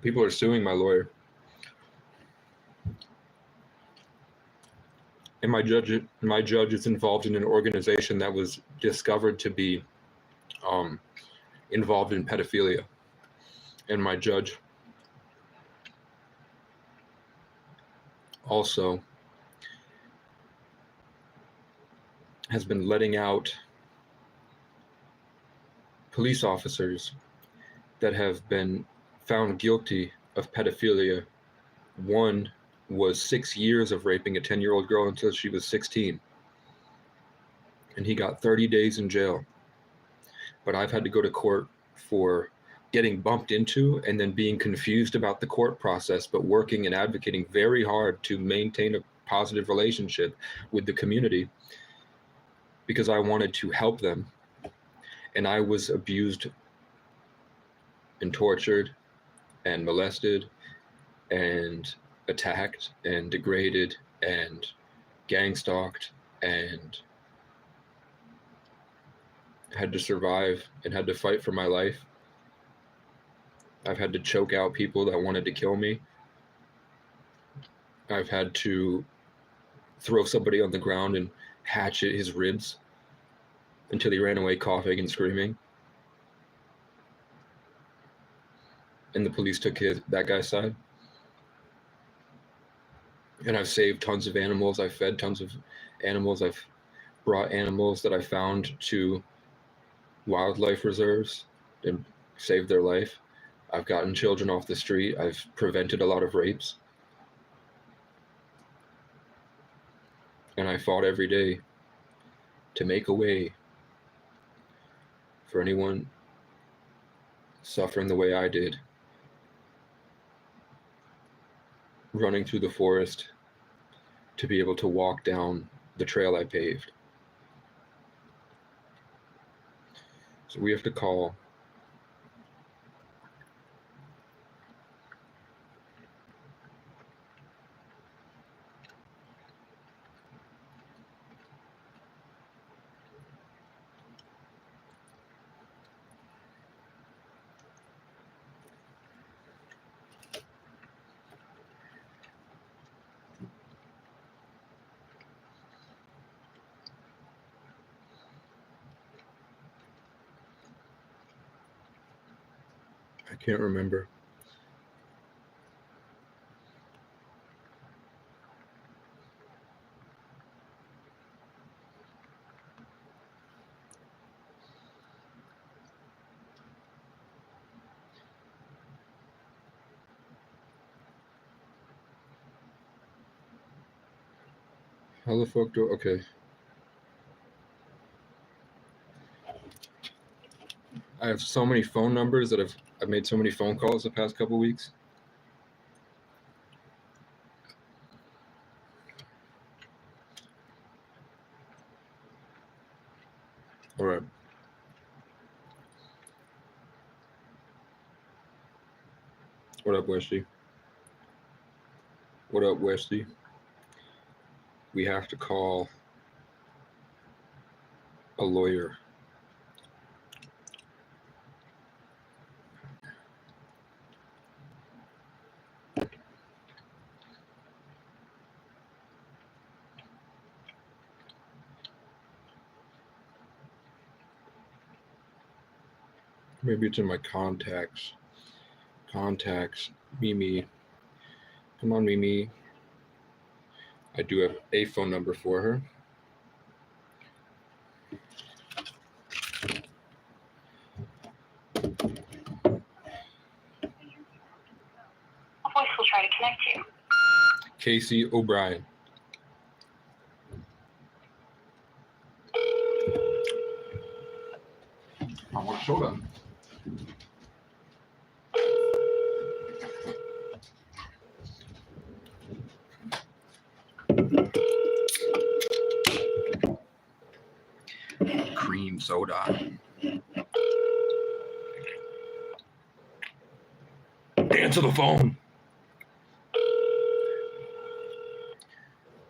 People are suing my lawyer. And my judge is involved in an organization that was discovered to be involved in pedophilia. And my judge also has been letting out police officers that have been found guilty of pedophilia. One was 6 years of raping a 10-year-old girl until she was 16. And he got 30 days in jail. But I've had to go to court for getting bumped into and then being confused about the court process, but working and advocating very hard to maintain a positive relationship with the community because I wanted to help them. And I was abused and tortured and molested and attacked and degraded and gang stalked and had to survive and had to fight for my life. I've had to choke out people that wanted to kill me. I've had to throw somebody on the ground and hatchet his ribs until he ran away coughing and screaming. And the police took that guy's side. And I've saved tons of animals. I've fed tons of animals. I've brought animals that I found to wildlife reserves and saved their life. I've gotten children off the street. I've prevented a lot of rapes. And I fought every day to make a way for anyone suffering the way I did, running through the forest to be able to walk down the trail I paved. So we have to call I can't remember. How the fuck do okay. I have so many phone numbers that I've made so many phone calls the past couple weeks. All right. What up, Westy? What up, Westy? We have to call a lawyer. Maybe it's in my contacts. Contacts. Mimi. Come on, Mimi. I do have a phone number for her. A voice will try to connect you. Casey O'Brien. I want to show them. Cream soda. Answer the phone.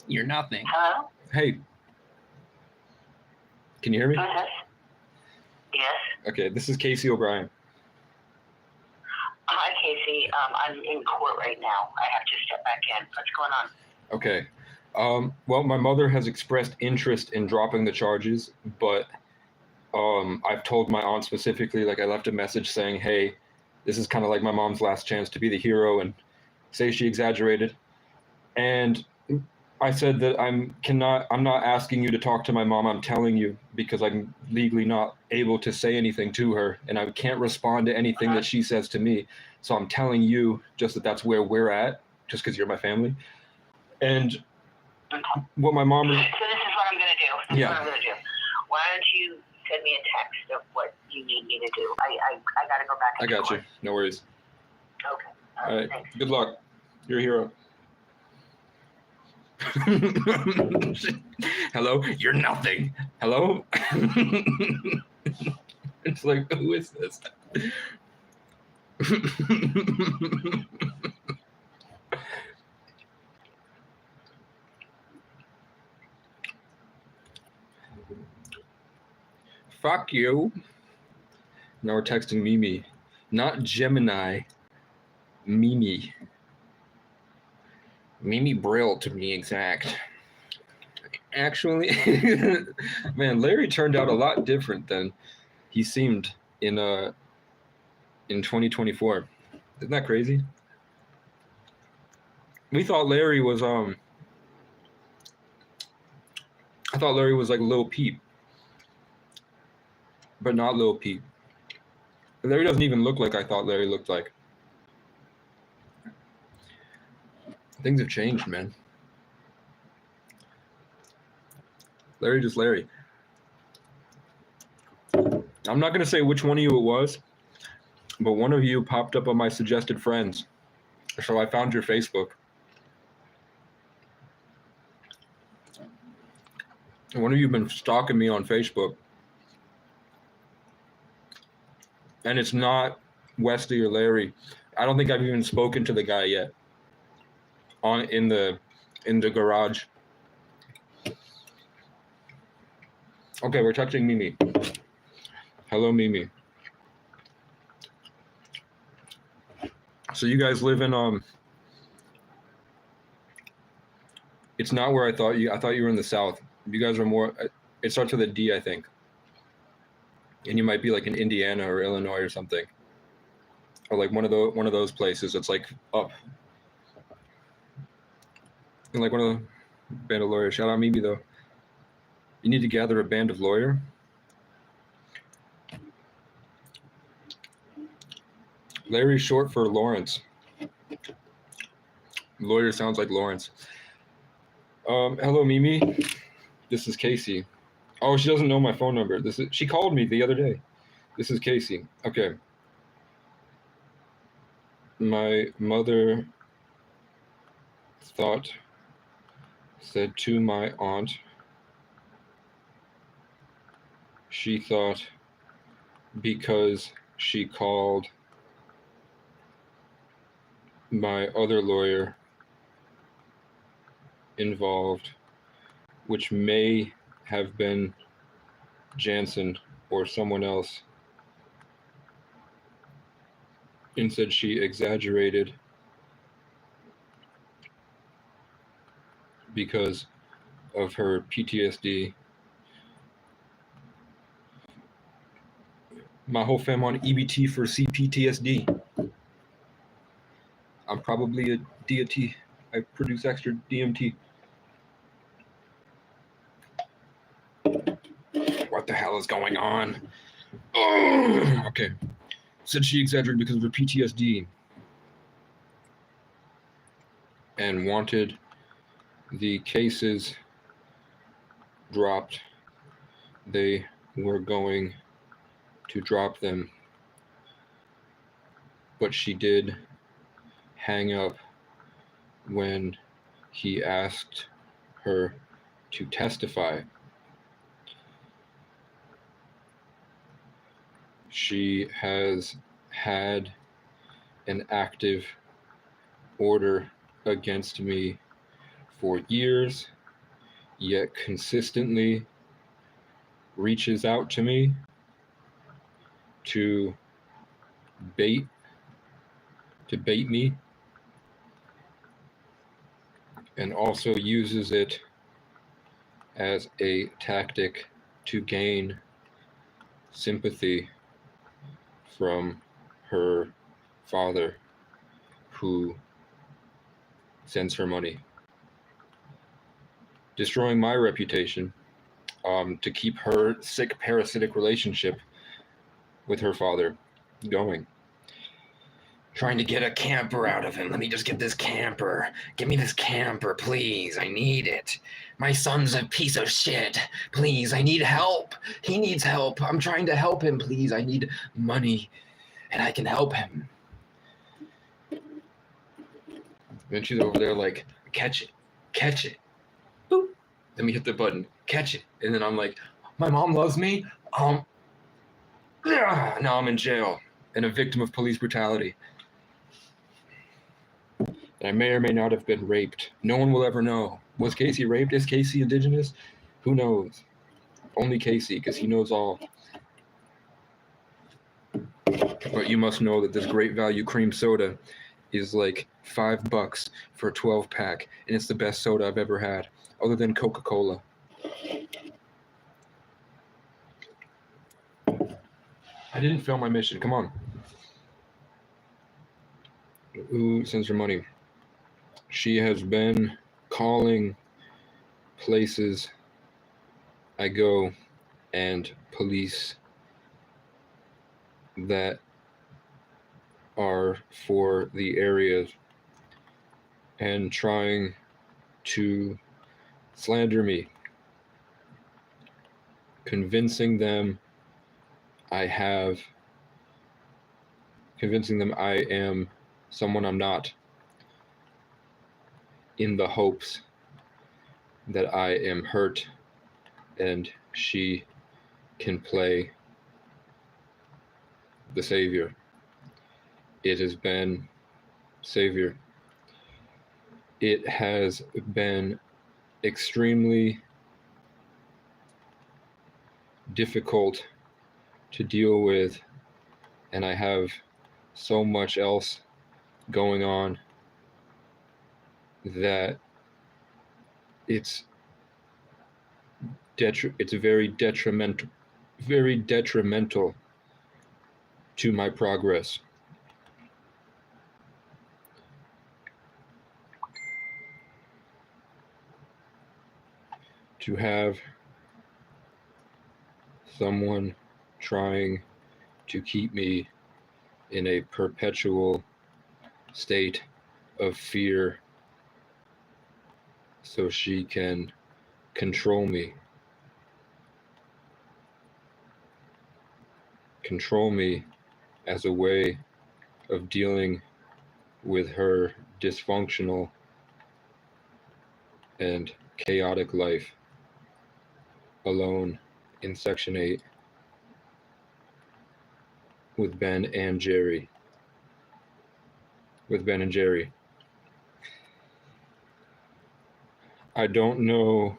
You're nothing. Hello? Hey. Can you hear me? Who is this? Yes. Okay, this is Casey O'Brien. Hi, Casey. I'm in court right now. I have to step back in. What's going on? Okay. Well, my mother has expressed interest in dropping the charges, but I've told my aunt specifically, like I left a message saying, hey, this is kind of like my mom's last chance to be the hero and say she exaggerated. And I said that I'm not asking you to talk to my mom. I'm telling you because I'm legally not able to say anything to her and I can't respond to anything that she says to me. So I'm telling you just that that's where we're at, just because you're my family. And what my mom... So this is what I'm going to do. This is Yeah. what I'm going to do. Why don't you send me a text of what you need me to do? I got to go back. I got you. No worries. Okay. All right. Thanks. Good luck. You're a hero. Hello? You're nothing. Hello? It's like, who is this? Fuck you. Now we're texting Mimi. Not Gemini. Mimi. Mimi Brill, to be exact. Actually, man, Larry turned out a lot different than he seemed in 2024. Isn't that crazy? We thought Larry was I thought Larry was like Lil Peep, but not Lil Peep. Larry doesn't even look like I thought Larry looked like. Things have changed, man. Larry just Larry. I'm not going to say which one of you it was, but one of you popped up on my suggested friends. So I found your Facebook. And one of you have been stalking me on Facebook. And it's not Wesley or Larry. I don't think I've even spoken to the guy yet. In the garage. Okay, we're touching Mimi. Hello, Mimi. So you guys live in it's not where I thought you were in the South. You guys are more, it starts with a D, I think. And you might be like in Indiana or Illinois or something. Or like one of those places that's like up. And like one of the band of lawyers. Shout out Mimi though. You need to gather a band of lawyer. Larry's short for Lawrence. Lawyer sounds like Lawrence. Hello, Mimi. This is Casey. Oh, she doesn't know my phone number. She called me the other day. This is Casey. Okay. My mother said to my aunt, she thought because she called my other lawyer involved, which may have been Jansen or someone else, and said she exaggerated because of her PTSD. My whole fam on EBT for CPTSD. I'm probably a deity. I produce extra DMT. What the hell is going on? Oh, okay. Said she exaggerated because of her PTSD and wanted the cases dropped. They were going to drop them, but she did hang up when he asked her to testify. She has had an active order against me for years, yet consistently reaches out to me to bait me, and also uses it as a tactic to gain sympathy from her father, who sends her money, destroying my reputation, to keep her sick parasitic relationship with her father going. Trying to get a camper out of him. Let me just get this camper. Give me this camper, please. I need it. My son's a piece of shit. Please, I need help. He needs help. I'm trying to help him, please. I need money, and I can help him. Then she's over there like, catch it. Boop. Let me hit the button. Catch it. And then I'm like, my mom loves me. Now I'm in jail and a victim of police brutality. I may or may not have been raped. No one will ever know. Was Casey raped? Is Casey indigenous? Who knows? Only Casey, because he knows all. But you must know that this great value cream soda is like $5 for a 12-pack, and it's the best soda I've ever had, other than Coca-Cola. I didn't fail my mission. Come on. Who sends her money? She has been calling places I go and police that are for the areas and trying to slander me, convincing them I am someone I'm not, in the hopes that I am hurt and she can play the savior. It has been savior. It has been extremely difficult to deal with, and I have so much else going on that it's very detrimental to my progress. To have someone trying to keep me in a perpetual state of fear so she can control me. Control me as a way of dealing with her dysfunctional and chaotic life alone in Section 8 with Ben and Jerry. I don't know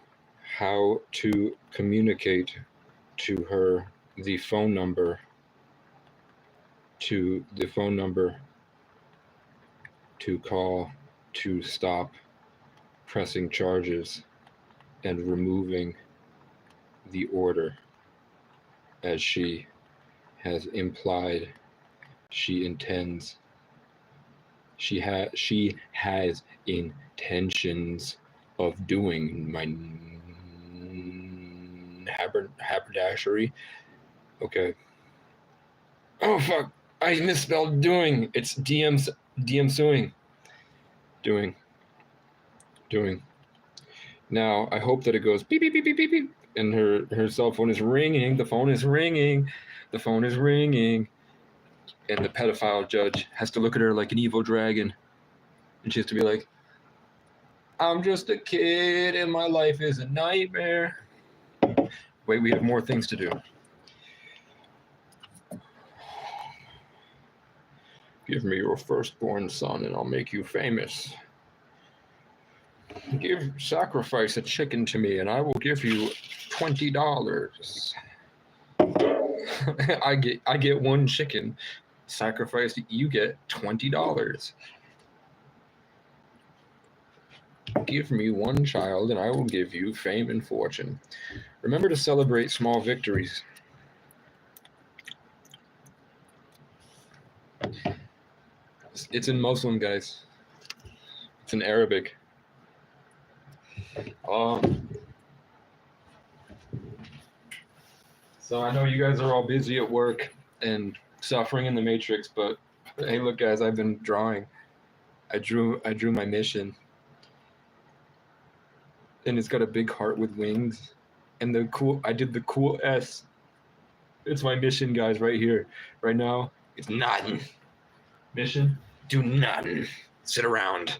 how to communicate to her the phone number to call to stop pressing charges and removing the order, as she has implied she intends. She has intentions of doing. My haberdashery. Okay. Oh fuck! I misspelled doing. It's DM suing. Doing. Now I hope that it goes beep beep beep beep beep beep, and her cell phone is ringing. The phone is ringing, and the pedophile judge has to look at her like an evil dragon, and she has to be like, "I'm just a kid, and my life is a nightmare." Wait, we have more things to do. Give me your firstborn son, and I'll make you famous. Sacrifice a chicken to me, and I will give you $20. I get one chicken. Sacrifice, you get $20. Give me one child, and I will give you fame and fortune. Remember to celebrate small victories. It's in Muslim, guys. It's in Arabic. So I know you guys are all busy at work and suffering in the Matrix, but hey, look, guys, I've been drawing. I drew my mission, and it's got a big heart with wings, and I did the cool S. It's my mission, guys, right here, right now. It's nothing. Mission: do nothing. Sit around.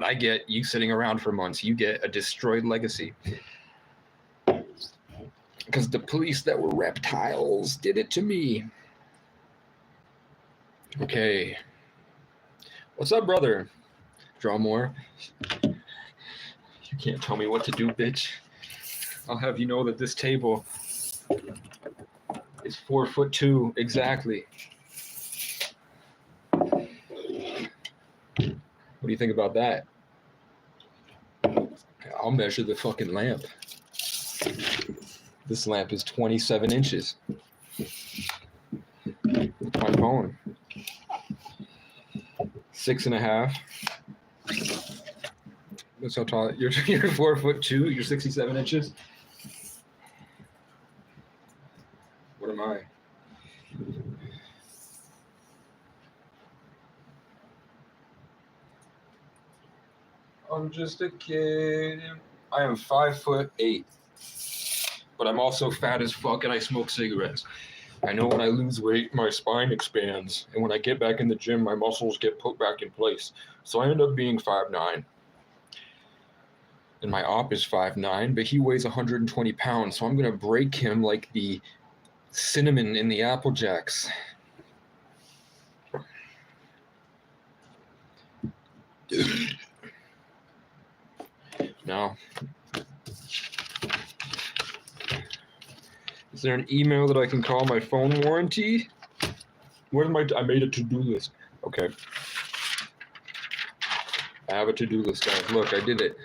I get you sitting around for months. You get a destroyed legacy. Because the police that were reptiles did it to me. Okay. What's up, brother? Draw more. You can't tell me what to do, bitch. I'll have you know that this table is 4'2" exactly. What do you think about that? I'll measure the fucking lamp. This lamp is 27 inches. With my phone. 6.5. That's how tall. You're 4'2". You're 67 inches. I'm just a kid. I am 5'8", but I'm also fat as fuck and I smoke cigarettes. I know when I lose weight, my spine expands, and when I get back in the gym, my muscles get put back in place. So I end up being 5'9". And my op is 5'9", but he weighs 120 pounds, so I'm gonna break him like the cinnamon in the Apple Jacks. Now, is there an email that I can call my phone warranty? Where's my, I made a to-do list. Okay. I have a to-do list, guys. Look, I did it.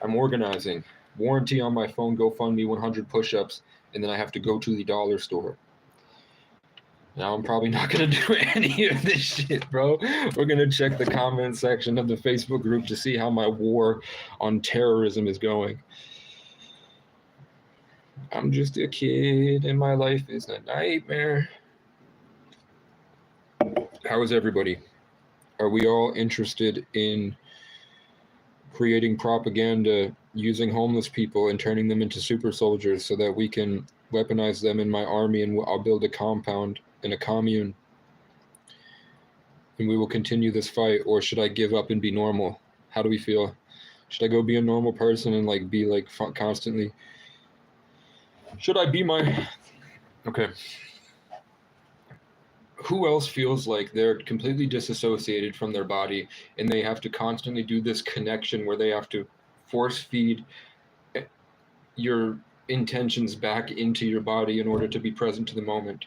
I'm organizing. Warranty on my phone, GoFundMe 100 push-ups, and then I have to go to the dollar store. Now I'm probably not going to do any of this shit, bro. We're going to check the comment section of the Facebook group to see how my war on terrorism is going. I'm just a kid and my life is a nightmare. How is everybody? Are we all interested in creating propaganda using homeless people and turning them into super soldiers so that we can weaponize them in my army and I'll build a compound in a commune and we will continue this fight? Or should I give up and be normal? How do we feel? Should I go be a normal person and like be like constantly? Should I be my... Okay. Who else feels like they're completely disassociated from their body and they have to constantly do this connection where they have to force feed your intentions back into your body in order to be present to the moment?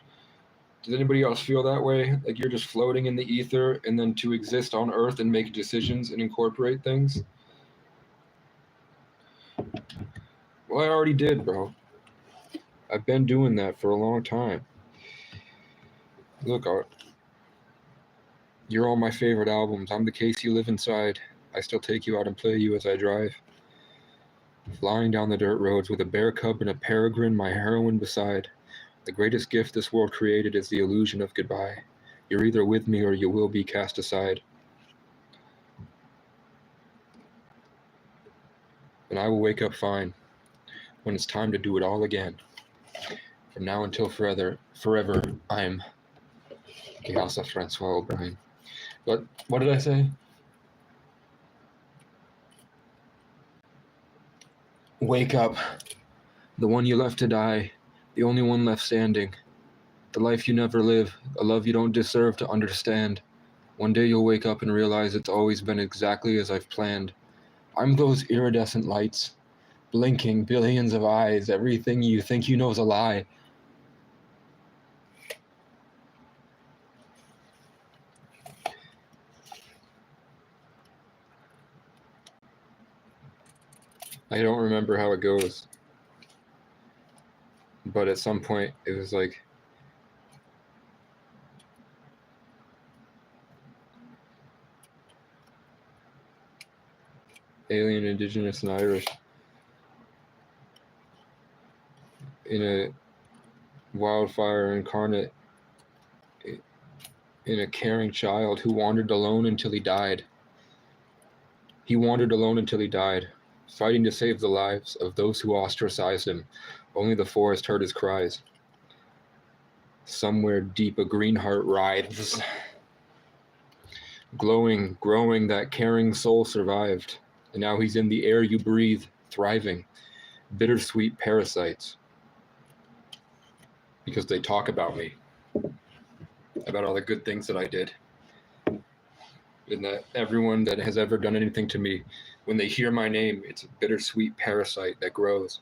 Does anybody else feel that way? Like you're just floating in the ether and then to exist on Earth and make decisions and incorporate things? Well, I already did, bro. I've been doing that for a long time. Look, you're all my favorite albums. I'm the case you live inside. I still take you out and play you as I drive. Flying down the dirt roads with a bear cub and a peregrine, my heroine beside. The greatest gift this world created is the illusion of goodbye. You're either with me or you will be cast aside. And I will wake up fine when it's time to do it all again. From now until forever, I'm Kehasa Francois O'Brien. What did I say? Wake up. The one you left to die. The only one left standing. The life you never live. A love you don't deserve to understand. One day you'll wake up and realize it's always been exactly as I've planned. I'm those iridescent lights. Blinking billions of eyes. Everything you think you know is a lie. I don't remember how it goes. But at some point, it was like... Alien, Indigenous, and Irish. In a wildfire incarnate. In a caring child who wandered alone until he died. He wandered alone until he died, fighting to save the lives of those who ostracized him. Only the forest heard his cries. Somewhere deep a green heart writhes. Glowing, growing, that caring soul survived. And now he's in the air you breathe, thriving. Bittersweet parasites. Because they talk about me. About all the good things that I did. And that everyone that has ever done anything to me, when they hear my name, it's a bittersweet parasite that grows.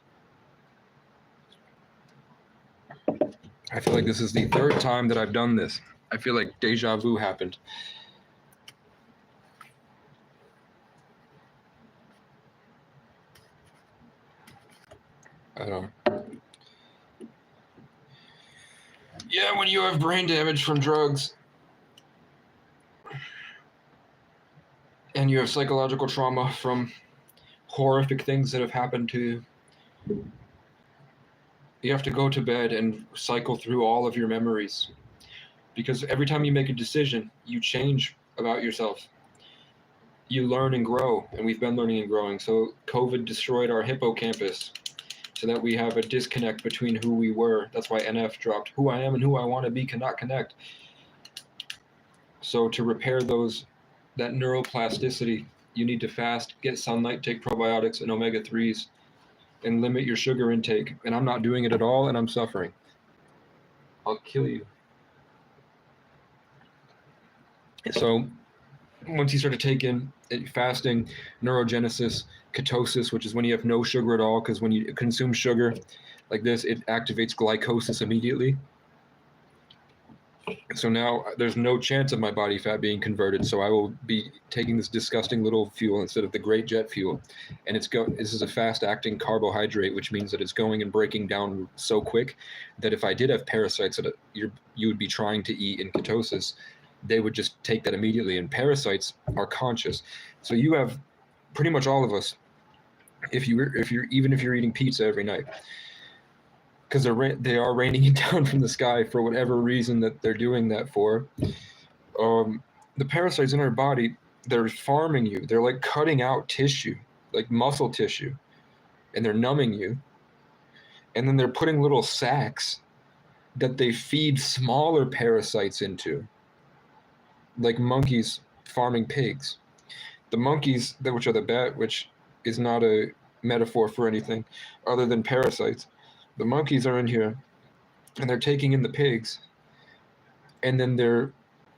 I feel like this is the third time that I've done this. I feel like deja vu happened. I don't know. Yeah, when you have brain damage from drugs and you have psychological trauma from horrific things that have happened to you, you have to go to bed and cycle through all of your memories. Because every time you make a decision, you change about yourself. you learn and grow, and we've been learning and growing. So COVID destroyed our hippocampus so that we have a disconnect between who we were. That's why NF dropped. Who I am and who I want to be cannot connect. So to repair that neuroplasticity, you need to fast, get sunlight, take probiotics and omega-3s, and limit your sugar intake. And I'm not doing it at all, and I'm suffering. I'll kill you. So once you start to take in fasting, neurogenesis, ketosis, which is when you have no sugar at all, because when you consume sugar like this, it activates glycosis immediately. So now there's no chance of my body fat being converted. So I will be taking this disgusting little fuel instead of the great jet fuel. And this is a fast acting carbohydrate, which means that it's going and breaking down so quick that if I did have parasites that you would be trying to eat in ketosis, they would just take that immediately. And parasites are conscious. So you have pretty much all of us, even if you're eating pizza every night, because they are raining it down from the sky for whatever reason that they're doing that for. The parasites in our body, they're farming you. They're like cutting out tissue, like muscle tissue, and they're numbing you. And then they're putting little sacs that they feed smaller parasites into, like monkeys farming pigs. The monkeys, which are the bat, which is not a metaphor for anything other than parasites. The monkeys are in here, and they're taking in the pigs, and then they're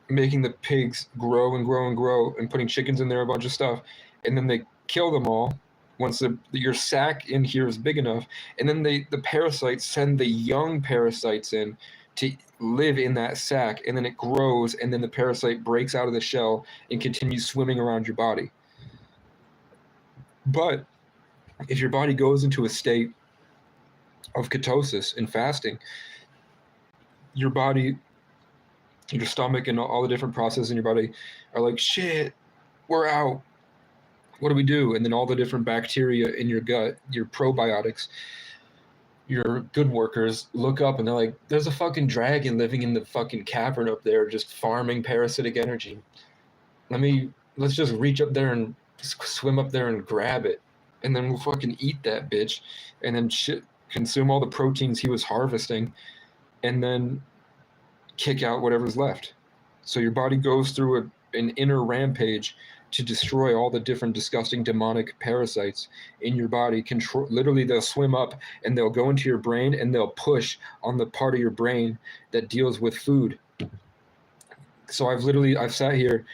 making the pigs grow and grow and grow, and putting chickens in there, a bunch of stuff, and then they kill them all once your sac in here is big enough, and then the parasites send the young parasites in to live in that sac, and then it grows, and then the parasite breaks out of the shell and continues swimming around your body. But if your body goes into a state of ketosis and fasting, your body, your stomach, and all the different processes in your body are like, shit, we're out. What do we do? And then all the different bacteria in your gut, your probiotics, your good workers look up and they're like, there's a fucking dragon living in the fucking cavern up there just farming parasitic energy. Let's just reach up there and swim up there and grab it. And then we'll fucking eat that bitch. And then consume all the proteins he was harvesting, and then kick out whatever's left. So your body goes through an inner rampage to destroy all the different disgusting demonic parasites in your body. Literally, they'll swim up and they'll go into your brain and they'll push on the part of your brain that deals with food. So I've sat here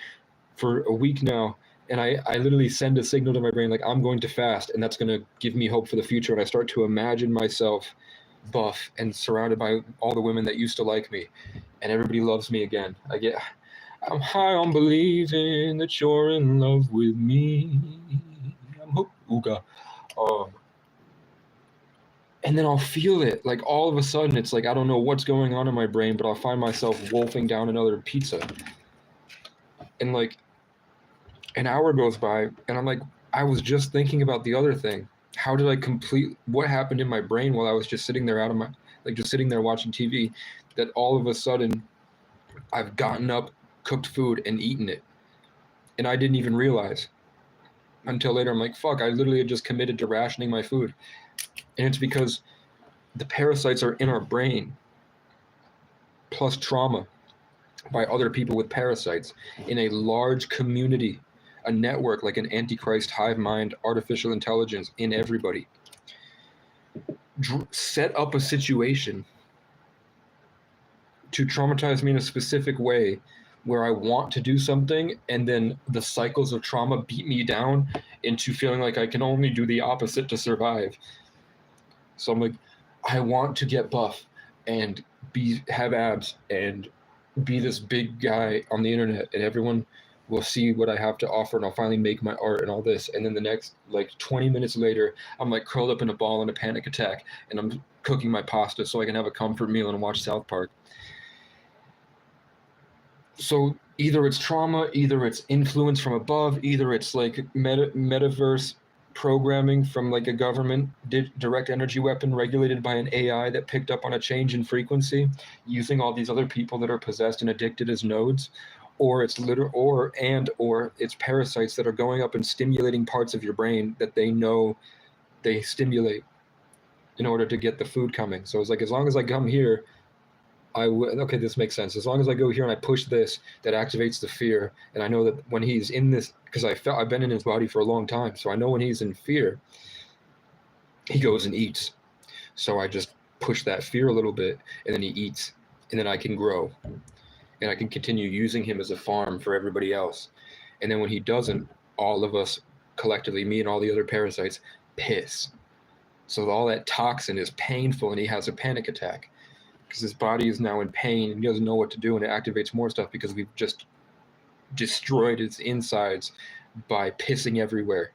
for a week now, and I literally send a signal to my brain like, I'm going to fast, and that's going to give me hope for the future. And I start to imagine myself buff and surrounded by all the women that used to like me, and everybody loves me again. I'm high on believing that you're in love with me. I'm hooked. Ooga. And then I'll feel it. Like all of a sudden, it's like, I don't know what's going on in my brain, but I'll find myself wolfing down another pizza. And like, an hour goes by, and I'm like, I was just thinking about the other thing. How did I what happened in my brain while I was just sitting there just sitting there watching TV, that all of a sudden I've gotten up, cooked food, and eaten it. And I didn't even realize until later. I'm like, fuck, I literally had just committed to rationing my food. And it's because the parasites are in our brain, plus trauma by other people with parasites in a large community, a network, like an antichrist hive mind, artificial intelligence in everybody. Set up a situation to traumatize me in a specific way where I want to do something, and then the cycles of trauma beat me down into feeling like I can only do the opposite to survive. So I'm like, I want to get buff and have abs and be this big guy on the internet, and everyone will see what I have to offer, and I'll finally make my art and all this. And then the next 20 minutes later, I'm like curled up in a ball in a panic attack, and I'm cooking my pasta so I can have a comfort meal and watch South Park. So either it's trauma, either it's influence from above, either it's like metaverse programming from like a government direct energy weapon regulated by an AI that picked up on a change in frequency using all these other people that are possessed and addicted as nodes, or it's or it's parasites that are going up and stimulating parts of your brain that they know they stimulate in order to get the food coming. So it's like, as long as I come here, okay, this makes sense. As long as I go here and I push this, that activates the fear. And I know that when he's in this, because I've been in his body for a long time, so I know when he's in fear, he goes and eats. So I just push that fear a little bit, and then he eats, and then I can grow, and I can continue using him as a farm for everybody else. And then when he doesn't, all of us collectively, me and all the other parasites, piss. So all that toxin is painful, and he has a panic attack because his body is now in pain and he doesn't know what to do, and it activates more stuff because we've just destroyed its insides by pissing everywhere.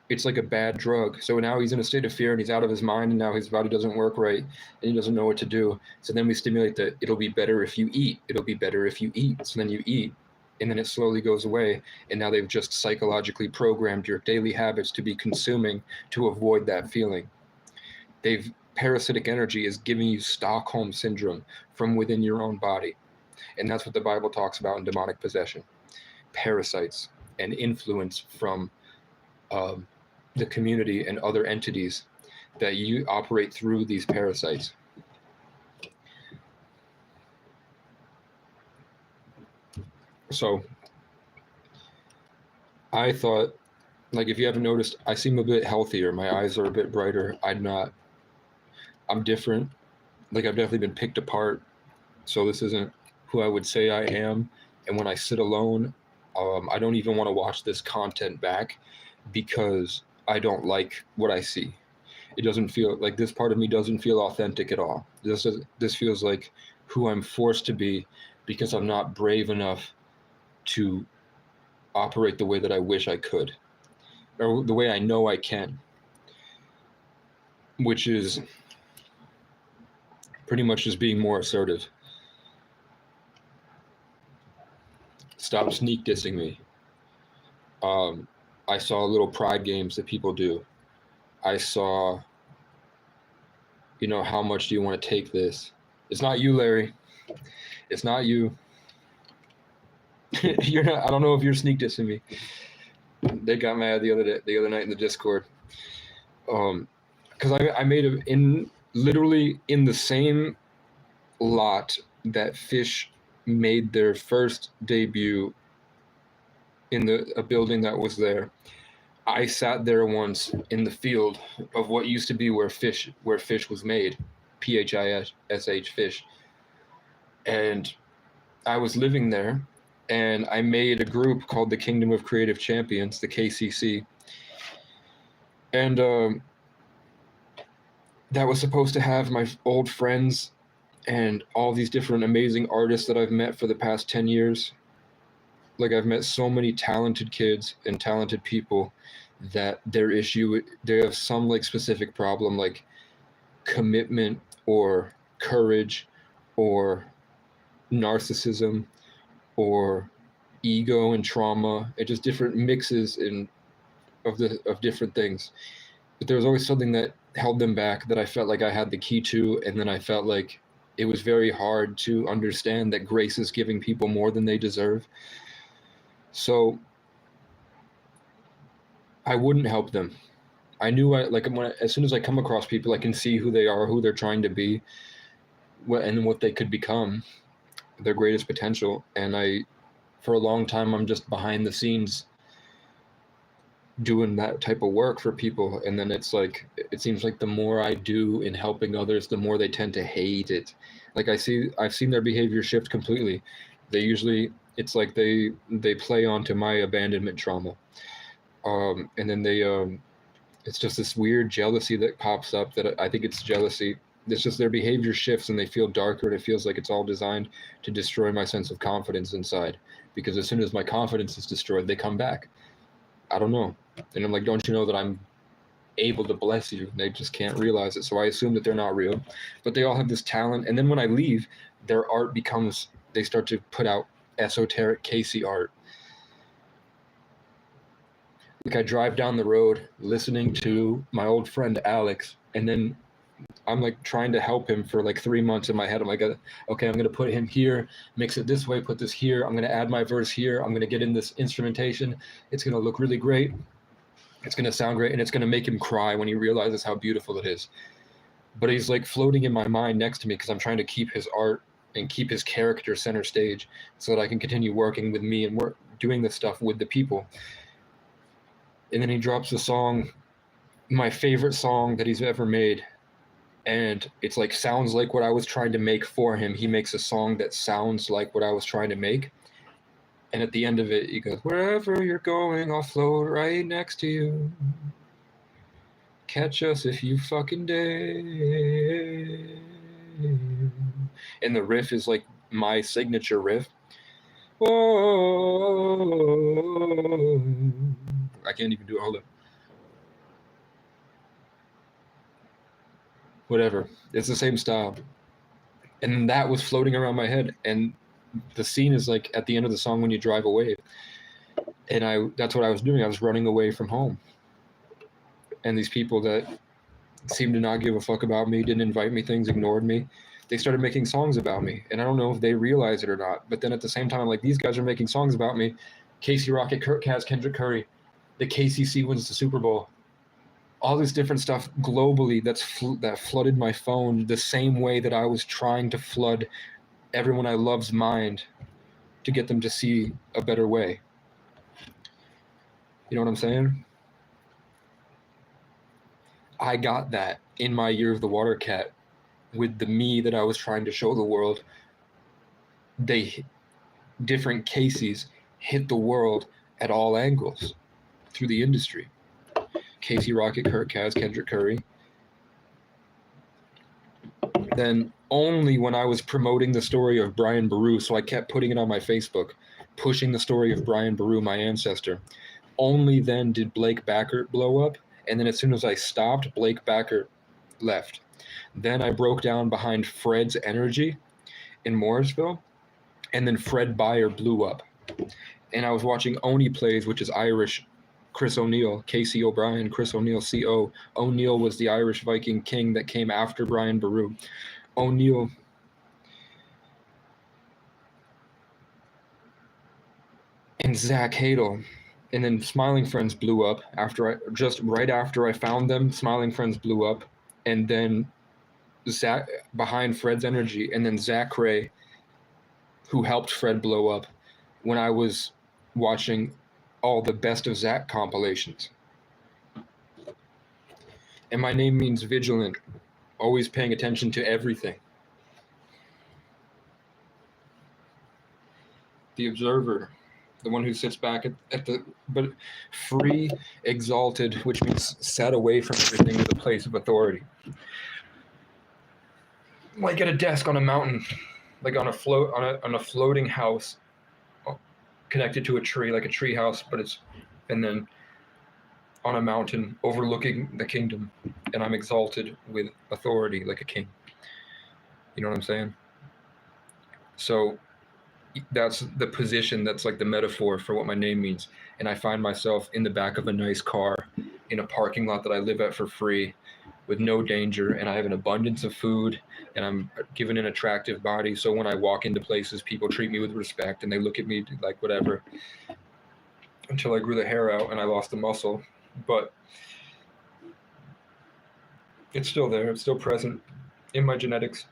It's like a bad drug. So now he's in a state of fear and he's out of his mind, and now his body doesn't work right and he doesn't know what to do. So then we stimulate that it'll be better if you eat. It'll be better if you eat. So then you eat, and then it slowly goes away. And now they've just psychologically programmed your daily habits to be consuming to avoid that feeling. Parasitic energy is giving you Stockholm syndrome from within your own body. And that's what the Bible talks about in demonic possession. Parasites and influence from the community and other entities that you operate through these parasites. So I thought, like, if you haven't noticed, I seem a bit healthier. My eyes are a bit brighter. I'm different. Like, I've definitely been picked apart. So this isn't who I would say I am. And when I sit alone, I don't even want to watch this content back because I don't like what I see. It doesn't feel like, this part of me doesn't feel authentic at all. This feels like who I'm forced to be because I'm not brave enough to operate the way that I wish I could, or the way I know I can, which is pretty much just being more assertive. Stop sneak dissing me. I saw little pride games that people do. I saw, how much do you want to take this? It's not you, Larry. It's not you. You're not. I don't know if you're sneak dissing me. They got mad the other night in the Discord, because I made literally in the same lot that Fish made their first debut in a building that was there. I sat there once in the field of what used to be where Fish was made, PHISH Fish, and I was living there, and I made a group called the Kingdom of Creative Champions, the KCC, and that was supposed to have my old friends and all these different amazing artists that I've met for the past 10 years. Like, I've met so many talented kids and talented people that they have some like specific problem, like commitment or courage or narcissism or ego and trauma, and just different mixes of different things. But there was always something that held them back that I felt like I had the key to, and then I felt like it was very hard to understand that grace is giving people more than they deserve. So I wouldn't help them. I knew as soon as I come across people, I can see who they are, who they're trying to be, and what they could become, their greatest potential. And for a long time, I'm just behind the scenes doing that type of work for people. And then it seems like the more I do in helping others, the more they tend to hate it. Like, I've seen their behavior shift completely. It's like they play onto my abandonment trauma. And then it's just this weird jealousy that pops up, that I think it's jealousy. It's just their behavior shifts and they feel darker, and it feels like it's all designed to destroy my sense of confidence inside. Because as soon as my confidence is destroyed, they come back. I don't know. And I'm like, don't you know that I'm able to bless you? They just can't realize it. So I assume that they're not real. But they all have this talent. And then when I leave, their art they start to put out esoteric Casey art. Like, I drive down the road listening to my old friend Alex, and then I'm like trying to help him for like 3 months in my head. I'm like, okay, I'm going to put him here, mix it this way, put this here. I'm going to add my verse here. I'm going to get in this instrumentation. It's going to look really great. It's going to sound great. And it's going to make him cry when he realizes how beautiful it is. But he's like floating in my mind next to me because I'm trying to keep his art and keep his character center stage so that I can continue working with me and doing this stuff with the people. And then he drops a song, my favorite song that he's ever made. And it's like, sounds like what I was trying to make for him. He makes a song that sounds like what I was trying to make. And at the end of it, he goes, wherever you're going, I'll float right next to you. Catch us if you fucking dare. And the riff is like my signature riff. Whoa. I can't even do it. Hold up. Whatever. It's the same style. And that was floating around my head. And the scene is like at the end of the song when you drive away. And that's what I was doing. I was running away from home. And these people that seemed to not give a fuck about me, didn't invite me things, ignored me, they started making songs about me. And I don't know if they realize it or not. But then at the same time, I'm like, these guys are making songs about me. Casey Rocket, Kaz, Kendrick Curry, the KCC wins the Super Bowl. All this different stuff globally that flooded my phone the same way that I was trying to flood everyone I love's mind to get them to see a better way. You know what I'm saying? I got that in my Year of the Water Cat with the me that I was trying to show the world. Different Caseys hit the world at all angles through the industry. Casey Rocket, Kurt Kaz, Kendrick Curry. Then only when I was promoting the story of Brian Boru, so I kept putting it on my Facebook, pushing the story of Brian Boru, my ancestor, only then did Blake Backert blow up. And then as soon as I stopped, Blake Backert left. Then I broke down behind Fred's Energy in Morrisville, and then Fred Beyer blew up. And I was watching Oni Plays, which is Irish Chris O'Neill, Casey O'Brien, Chris O'Neill, C.O. O'Neill was the Irish Viking king that came after Brian Boru. O'Neill and Zach Hadel. And then Smiling Friends blew up right after I found them. Smiling Friends blew up, and then Zach behind Fred's Energy, and then Zach Ray, who helped Fred blow up when I was watching all the Best of Zach compilations. And my name means vigilant, always paying attention to everything. The observer. The one who sits back but free, exalted, which means set away from everything with a place of authority. Like at a desk on a mountain, like on a floating house connected to a tree, like a tree house, and then on a mountain overlooking the kingdom, and I'm exalted with authority like a king. You know what I'm saying? So that's the position, that's like the metaphor for what my name means. And I find myself in the back of a nice car in a parking lot that I live at for free with no danger, and I have an abundance of food, and I'm given an attractive body, so when I walk into places, people treat me with respect, and they look at me like whatever, until I grew the hair out and I lost the muscle. But it's still there, it's still present in my genetics.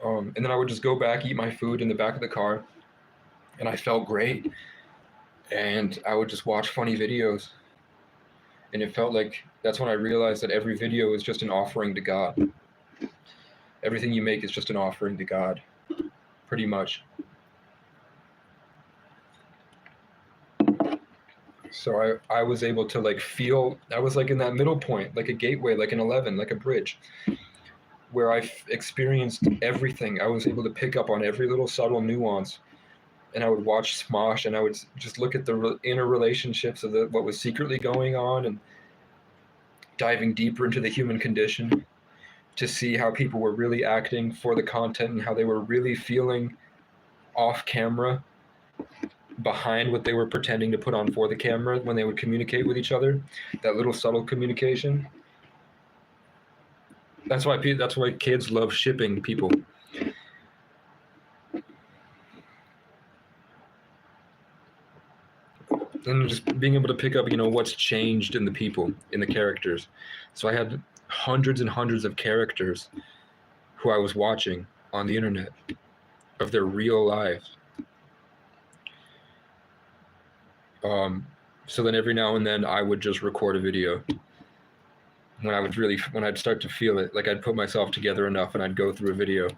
And then I would just go back, eat my food in the back of the car, and I felt great. And I would just watch funny videos. And it felt like that's when I realized that every video is just an offering to God. Everything you make is just an offering to God, pretty much. So I was able to like feel, I was like in that middle point, like a gateway, like an 11, like a bridge, where I experienced everything. I was able to pick up on every little subtle nuance, and I would watch Smosh, and I would just look at the inner relationships of what was secretly going on, and diving deeper into the human condition to see how people were really acting for the content and how they were really feeling off camera behind what they were pretending to put on for the camera when they would communicate with each other, that little subtle communication. That's why kids love shipping people. And just being able to pick up, what's changed in the people, in the characters. So I had hundreds and hundreds of characters who I was watching on the internet of their real lives. So then every now and then I would just record a video. When I'd start to feel it, like I'd put myself together enough and I'd go through a video.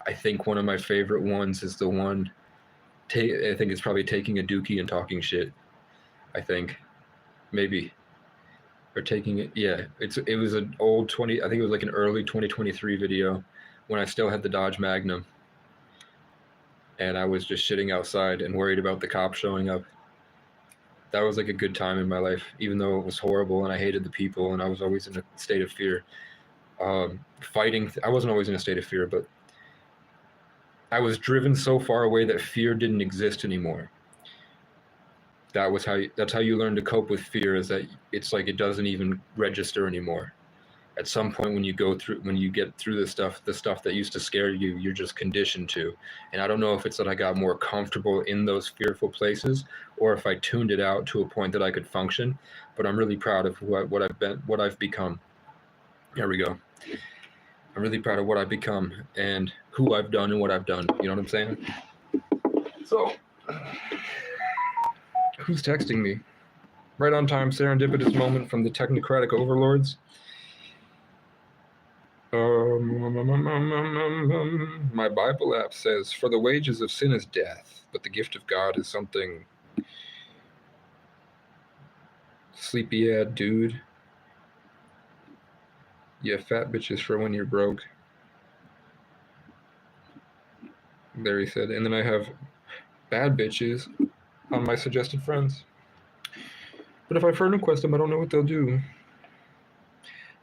I think one of my favorite ones is the one, I think it's probably taking a dookie and talking shit. I think, maybe, or taking it. Yeah, it was an old I think it was like an early 2023 video when I still had the Dodge Magnum, and I was just shitting outside and worried about the cops showing up. That was like a good time in my life, even though it was horrible and I hated the people and I was always in a state of fear. Fighting, I wasn't always in a state of fear, but I was driven so far away that fear didn't exist anymore. That's how you learn to cope with fear, is that it's like it doesn't even register anymore. At some point when you get through the stuff that used to scare you, you're just conditioned to. And I don't know if it's that I got more comfortable in those fearful places or if I tuned it out to a point that I could function, but I'm really proud of what I've become. There we go. I'm really proud of what I've become and who I've done and what I've done. You know what I'm saying? So, who's texting me? Right on time, serendipitous moment from the technocratic overlords. My Bible app says, "For the wages of sin is death, but the gift of God is something." Sleepyhead dude. Yeah, fat bitches for when you're broke. There he said. And then I have bad bitches on my suggested friends. But if I friend request them, I don't know what they'll do.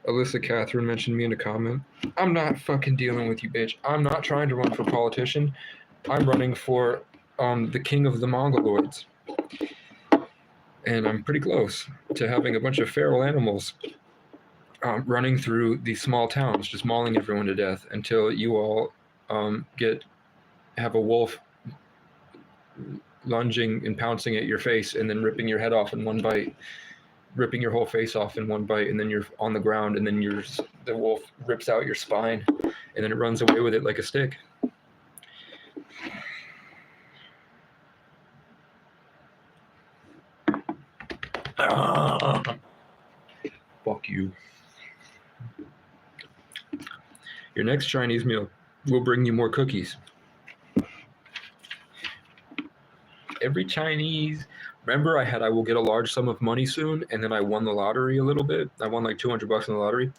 Alyssa Catherine mentioned me in a comment. I'm not fucking dealing with you, bitch. I'm not trying to run for politician. I'm running for the king of the Mongoloids. And I'm pretty close to having a bunch of feral animals running through these small towns, just mauling everyone to death until you all have a wolf lunging and pouncing at your face and then ripping your head off in one bite, ripping your whole face off in one bite, and then you're on the ground, and then the wolf rips out your spine, and then it runs away with it like a stick. Fuck you. Your next Chinese meal will bring you more cookies. Every Chinese, remember I will get a large sum of money soon, and then I won the lottery a little bit. I won like $200 in the lottery.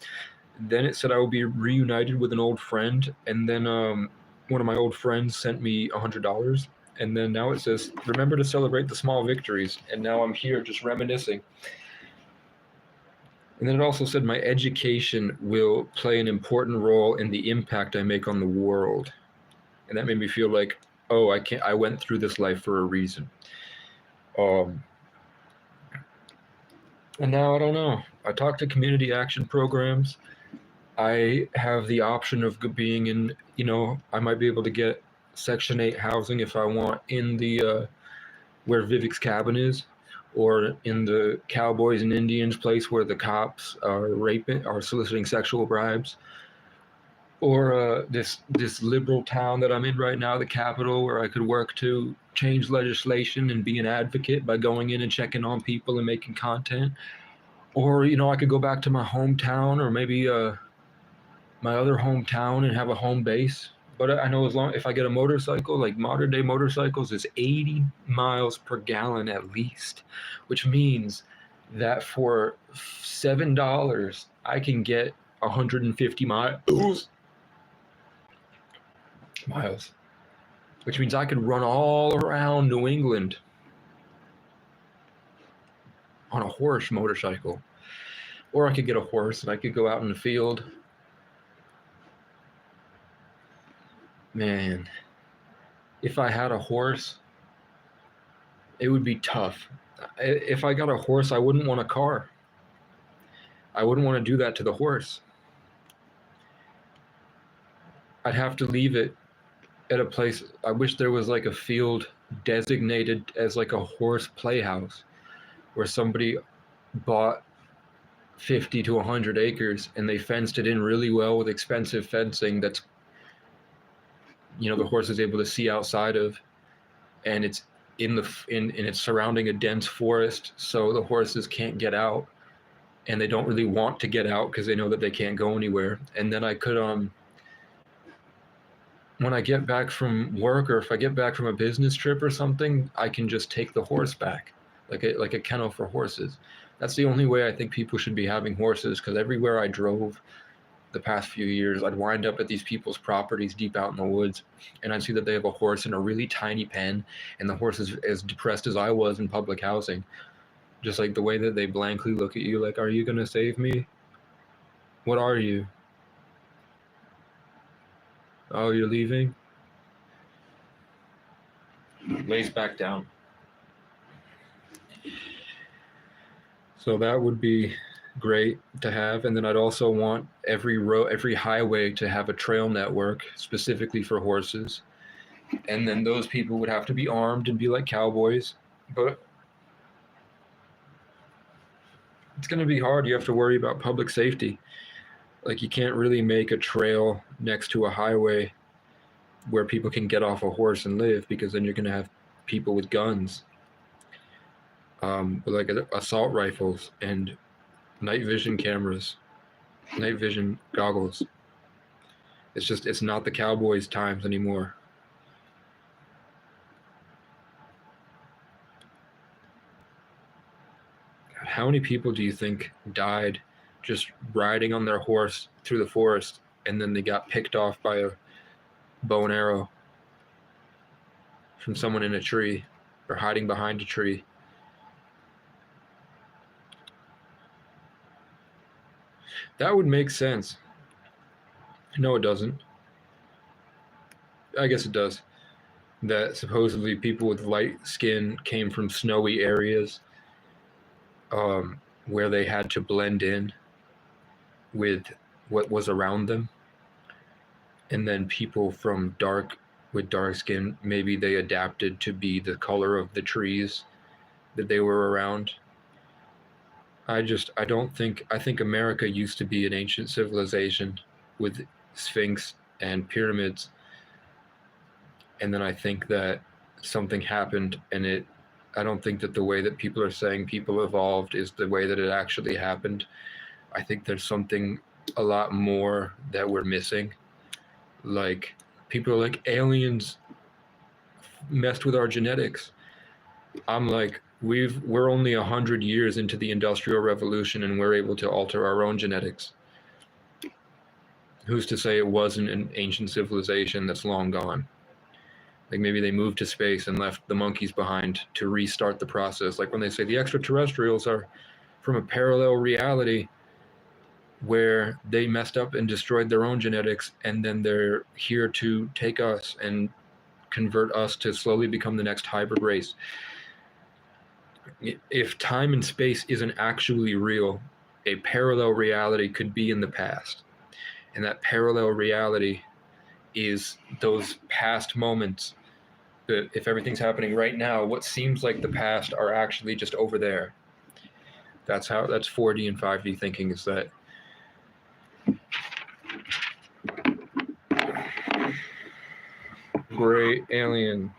Then it said I will be reunited with an old friend, and then one of my old friends sent me $100, and then now it says, remember to celebrate the small victories, and now I'm here just reminiscing. And then it also said my education will play an important role in the impact I make on the world. And that made me feel like, oh, I went through this life for a reason. And now I don't know. I talk to community action programs. I have the option of being in, I might be able to get Section 8 housing if I want in the where Vivek's cabin is, or in the Cowboys and Indians place where the cops are soliciting sexual bribes, or this liberal town that I'm in right now, the capital, where I could work to change legislation and be an advocate by going in and checking on people and making content. Or, I could go back to my hometown, or maybe my other hometown, and have a home base. But I know if I get a motorcycle, like modern day motorcycles, is 80 miles per gallon at least, which means that for $7, I can get 150 miles, which means I could run all around New England on a horse motorcycle. Or I could get a horse and I could go out in the field. Man, if I had a horse, it would be tough. If I got a horse, I wouldn't want a car. I wouldn't want to do that to the horse. I'd have to leave it at a place. I wish there was like a field designated as like a horse playhouse where somebody bought 50 to 100 acres and they fenced it in really well with expensive fencing that's, the horse is able to see outside of, and it's in it's surrounding a dense forest, so the horses can't get out, and they don't really want to get out because they know that they can't go anywhere. And then I could when I get back from work, or if I get back from a business trip or something, I can just take the horse back, like a kennel for horses. That's the only way I think people should be having horses, because everywhere I drove the past few years, I'd wind up at these people's properties deep out in the woods, and I'd see that they have a horse in a really tiny pen, and the horse is as depressed as I was in public housing. Just like the way that they blankly look at you like, are you going to save me? What are you? Oh, you're leaving? Lays back down. So that would be great to have. And then I'd also want every highway to have a trail network specifically for horses. And then those people would have to be armed and be like cowboys. But it's going to be hard. You have to worry about public safety. Like, you can't really make a trail next to a highway where people can get off a horse and live, because then you're going to have people with guns, with like assault rifles and night vision cameras, night vision goggles. It's not the cowboys' times anymore. God, how many people do you think died just riding on their horse through the forest, and then they got picked off by a bow and arrow from someone in a tree or hiding behind a tree? That would make sense. No, it doesn't. I guess it does. That supposedly people with light skin came from snowy areas, where they had to blend in with what was around them. And then people from with dark skin, maybe they adapted to be the color of the trees that they were around. I think America used to be an ancient civilization with Sphinx and pyramids. And then I think that something happened, and I don't think that the way that people are saying people evolved is the way that it actually happened. I think there's something a lot more that we're missing. Like, people are like, aliens messed with our genetics. I'm like, we're only 100 years into the Industrial Revolution, and we're able to alter our own genetics. Who's to say it wasn't an ancient civilization that's long gone? Like, maybe they moved to space and left the monkeys behind to restart the process. Like when they say the extraterrestrials are from a parallel reality where they messed up and destroyed their own genetics, and then they're here to take us and convert us to slowly become the next hybrid race. If time and space isn't actually real, a parallel reality could be in the past. And that parallel reality is those past moments. That if everything's happening right now, what seems like the past are actually just over there. That's 4D and 5D thinking, is that gray alien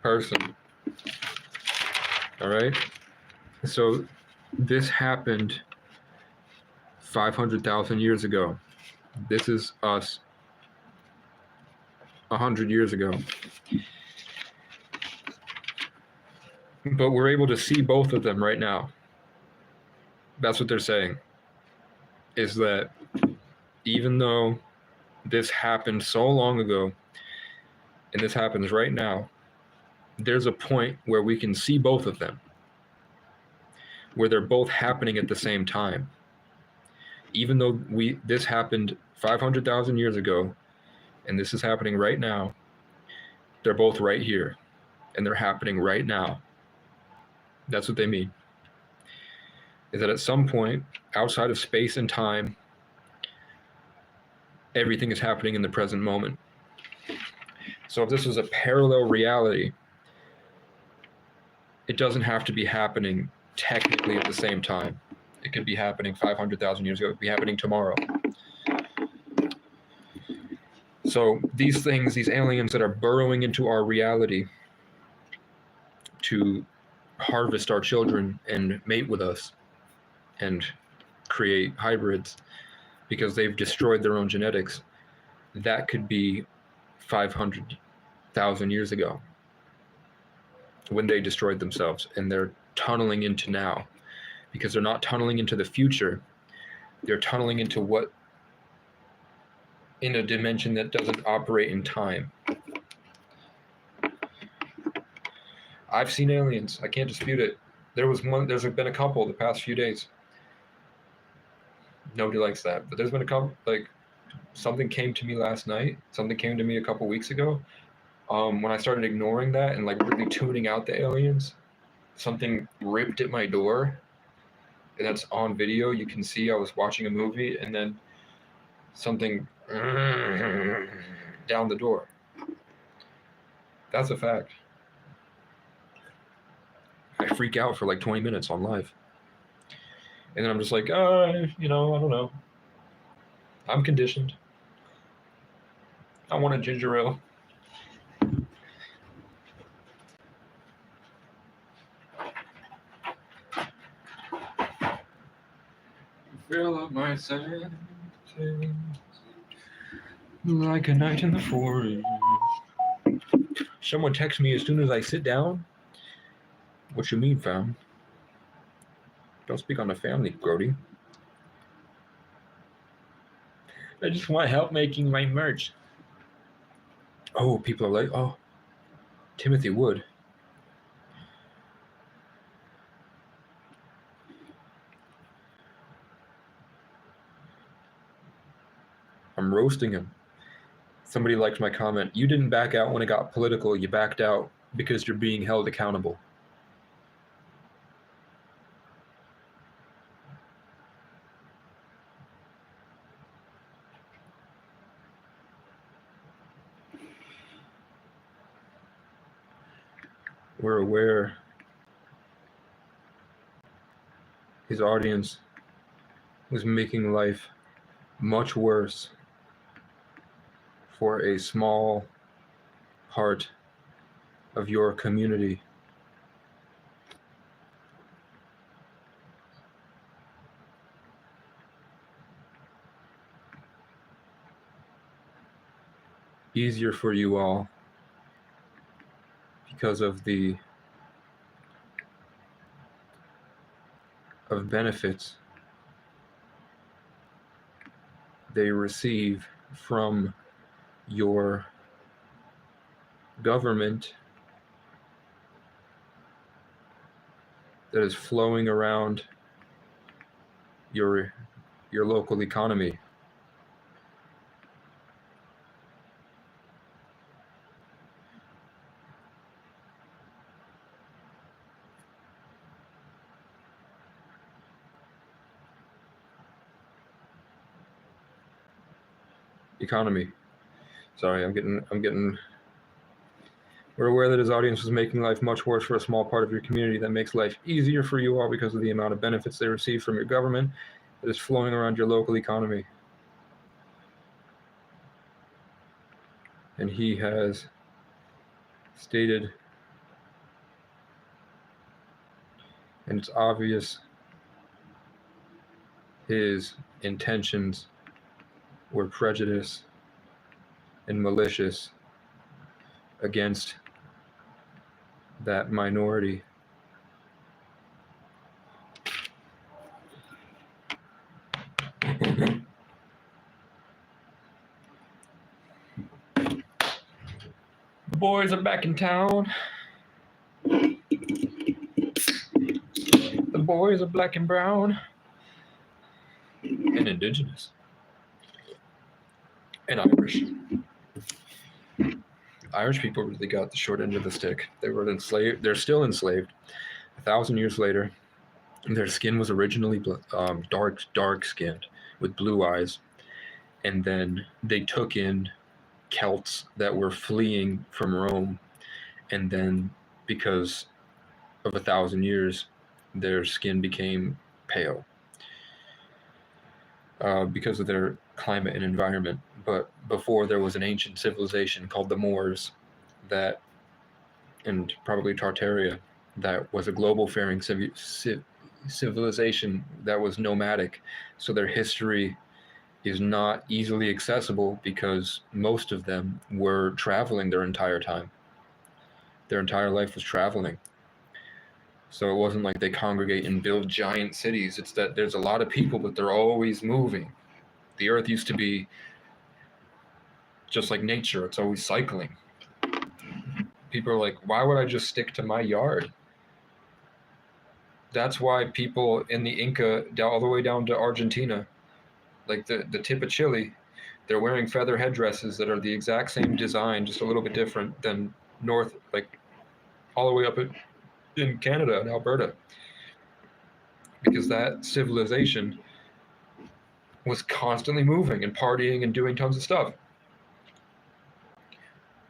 person. All right. So this happened 500,000 years ago. This is us 100 years ago. But we're able to see both of them right now. That's what they're saying. Is that even though this happened so long ago, and this happens right now, there's a point where we can see both of them, where they're both happening at the same time. Even though this happened 500,000 years ago, and this is happening right now, they're both right here, and they're happening right now. That's what they mean. Is that at some point, outside of space and time, everything is happening in the present moment. So if this was a parallel reality, it doesn't have to be happening technically at the same time. It could be happening 500,000 years ago. It could be happening tomorrow. So these things, these aliens that are burrowing into our reality to harvest our children and mate with us and create hybrids because they've destroyed their own genetics, that could be 500,000 years ago when they destroyed themselves, and they're tunneling into now because they're not tunneling into the future. They're tunneling into what, in a dimension that doesn't operate in time. I've seen aliens. I can't dispute it. There's been a couple the past few days. Nobody likes that, but there's been a couple. Like, something came to me last night. Something came to me a couple weeks ago. When I started ignoring that and like really tuning out the aliens, something ripped at my door, and that's on video. You can see I was watching a movie, and then something down the door. That's a fact. I freak out for like 20 minutes on live. And then I'm just like, I don't know. I'm conditioned. I want a ginger ale. Fill up my senses like a night in the forest. Someone texts me as soon as I sit down. What you mean, fam? Don't speak on the family, Grody. I just want help making my merch. Oh, people are like, oh, Timothy Wood. I'm roasting him. Somebody liked my comment. You didn't back out when it got political. You backed out because you're being held accountable. We're aware his audience was making life much worse for a small part of your community. Easier for you all because of the benefits they receive from your government that is flowing around your local economy. Economy. Sorry, I'm getting. We're aware that his audience is making life much worse for a small part of your community that makes life easier for you all because of the amount of benefits they receive from your government that is flowing around your local economy. And he has stated, and it's obvious his intentions were prejudice and malicious against that minority. The boys are back in town. The boys are black and brown and indigenous. And Irish. Irish people really got the short end of the stick. They were enslaved. They're still enslaved. 1,000 years later, their skin was originally dark skinned with blue eyes, and then they took in Celts that were fleeing from Rome, and then because of 1,000 years, their skin became pale because of their climate and environment. But before, there was an ancient civilization called the Moors, that, and probably Tartaria, that was a global faring civilization that was nomadic. So their history is not easily accessible because most of them were traveling their entire time. Their entire life was traveling. So it wasn't like they congregate and build giant cities. It's that there's a lot of people, but they're always moving. The earth used to be just like nature. It's always cycling. People are like, why would I just stick to my yard? That's why people in the Inca, all the way down to Argentina, like the tip of Chile, they're wearing feather headdresses that are the exact same design, just a little bit different than north, like all the way up in Canada and Alberta. Because that civilization was constantly moving and partying and doing tons of stuff.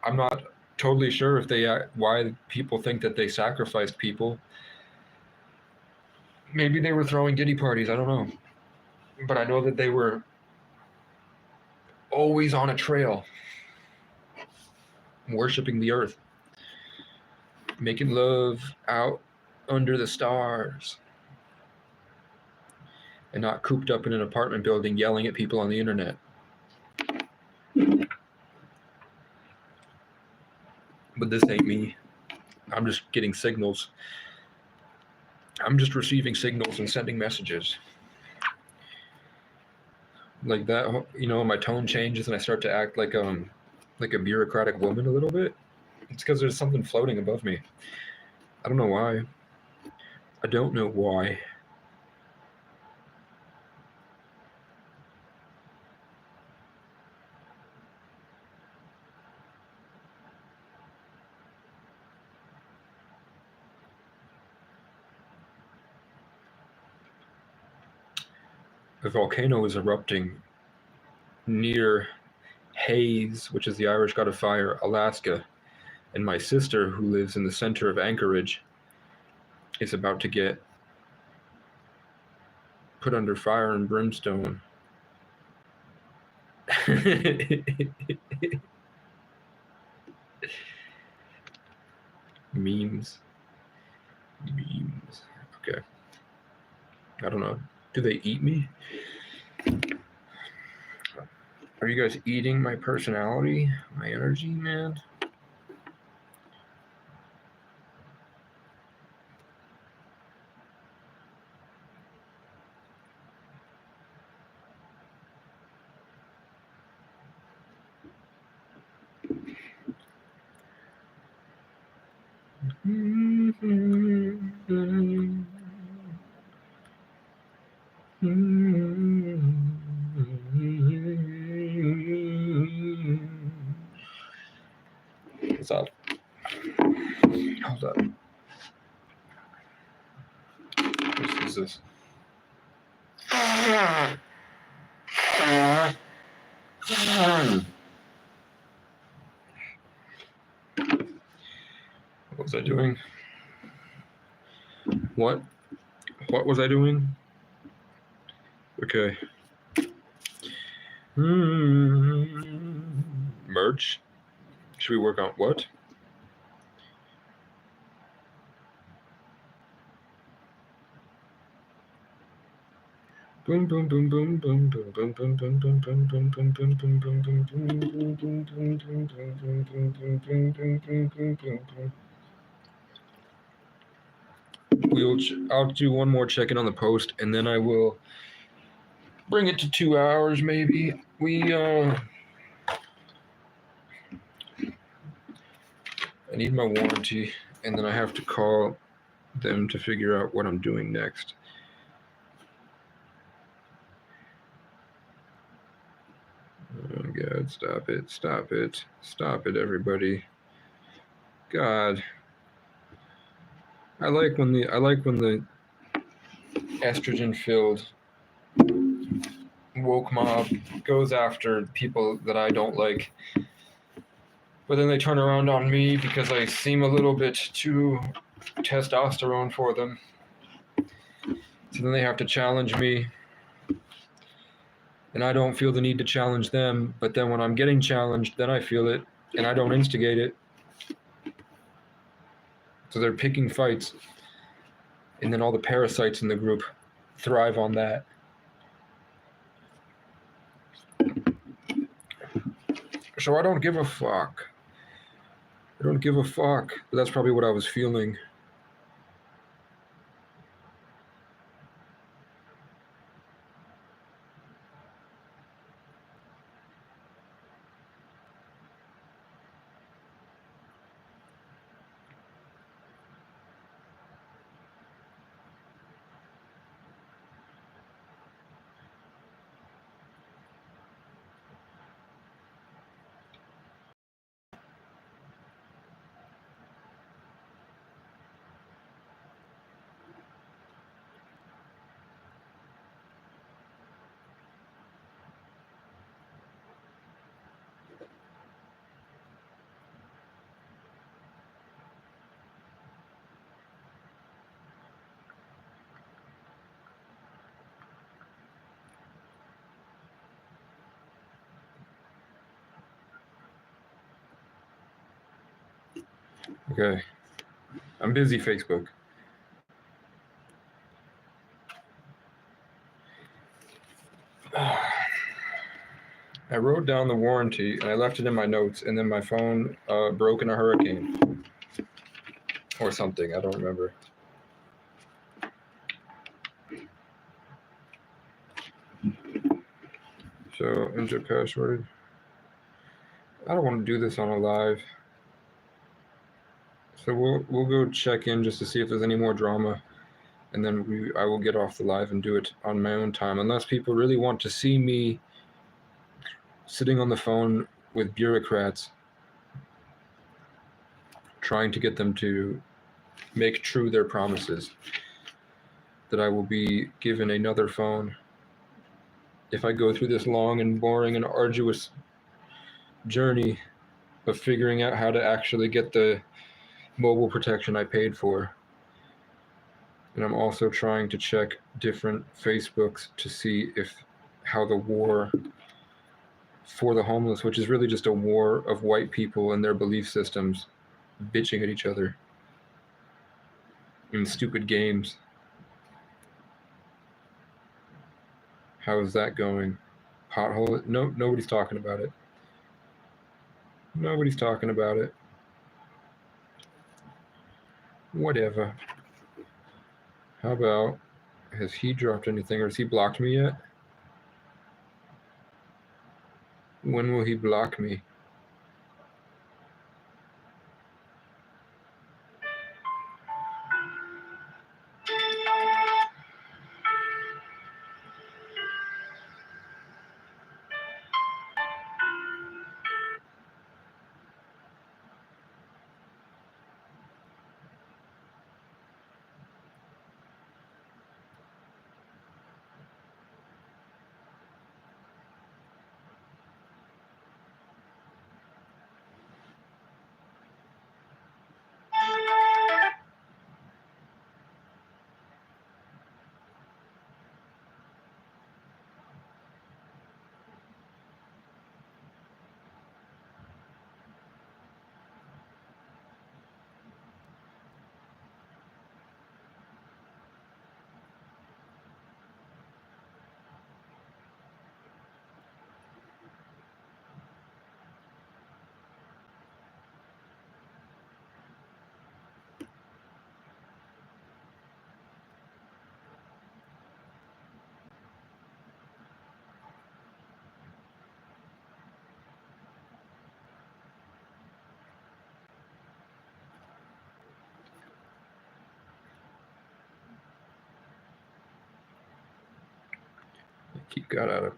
I'm not totally sure if why people think that they sacrificed people. Maybe they were throwing giddy parties, I don't know. But I know that they were always on a trail, worshiping the earth, making love out under the stars, and not cooped up in an apartment building yelling at people on the internet. But this ain't me. I'm just getting signals. I'm just receiving signals and sending messages. Like that, my tone changes and I start to act like a bureaucratic woman a little bit. It's because there's something floating above me. I don't know why. I don't know why. A volcano is erupting near Hayes, which is the Irish god of fire, Alaska. And my sister, who lives in the center of Anchorage, is about to get put under fire and brimstone. Memes. Okay. I don't know. Do they eat me? Are you guys eating my personality? My energy, man? What's up? Hold up. What is this? What was I doing? What was I doing? Okay. Merch? Should we work on what? Boom boom boom boom boom boom boom boom boom boom boom boom boom boom boom boom boom boom boom. I'll do one more check-in on the post, and then I will bring it to 2 hours, maybe. I need my warranty, and then I have to call them to figure out what I'm doing next. Oh God, stop it, everybody. God. I like when the estrogen filled woke mob goes after people that I don't like, but then they turn around on me because I seem a little bit too testosterone for them. So then they have to challenge me, and I don't feel the need to challenge them. But then when I'm getting challenged, then I feel it, and I don't instigate it. So they're picking fights, and then all the parasites in the group thrive on that. So I don't give a fuck. I don't give a fuck. But that's probably what I was feeling. Okay. I'm busy, Facebook. I wrote down the warranty and I left it in my notes, and then my phone broke in a hurricane or something. I don't remember. So enter password. I don't want to do this on a live. So we'll go check in just to see if there's any more drama, and then I will get off the live and do it on my own time, unless people really want to see me sitting on the phone with bureaucrats trying to get them to make true their promises that I will be given another phone if I go through this long and boring and arduous journey of figuring out how to actually get the mobile protection I paid for. And I'm also trying to check different Facebooks to see how the war for the homeless, which is really just a war of white people and their belief systems bitching at each other in stupid games. How is that going? Pothole? No, nobody's talking about it. Nobody's talking about it. Whatever. How about, has he dropped anything, or has he blocked me yet? When will he block me? He got out of.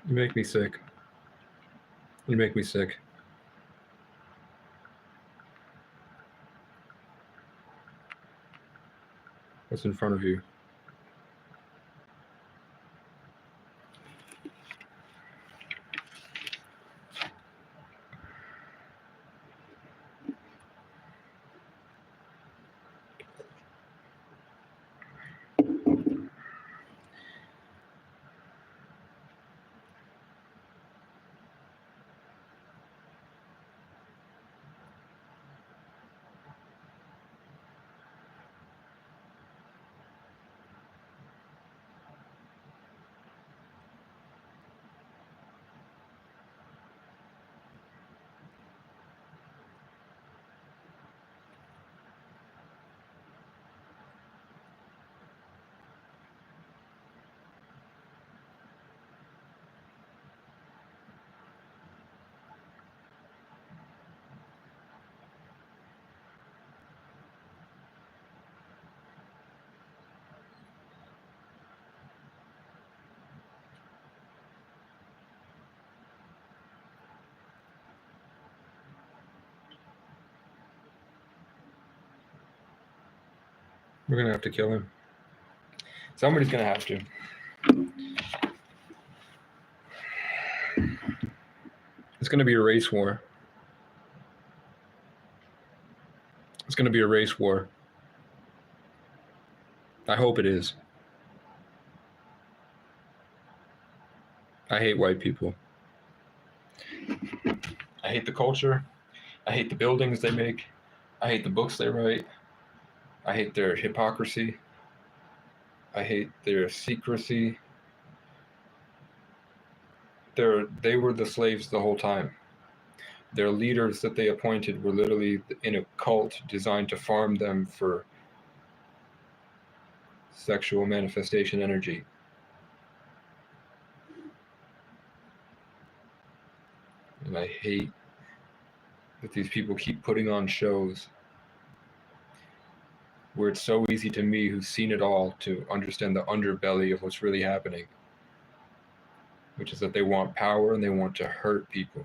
You make me sick. You make me sick. What's in front of you? We're gonna have to kill him. Somebody's gonna have to. It's gonna be a race war. It's gonna be a race war. I hope it is. I hate white people. I hate the culture. I hate the buildings they make. I hate the books they write. I hate their hypocrisy. I hate their secrecy. They were the slaves the whole time. Their leaders that they appointed were literally in a cult designed to farm them for sexual manifestation energy. And I hate that these people keep putting on shows where it's so easy to me, who's seen it all, to understand the underbelly of what's really happening, which is that they want power and they want to hurt people.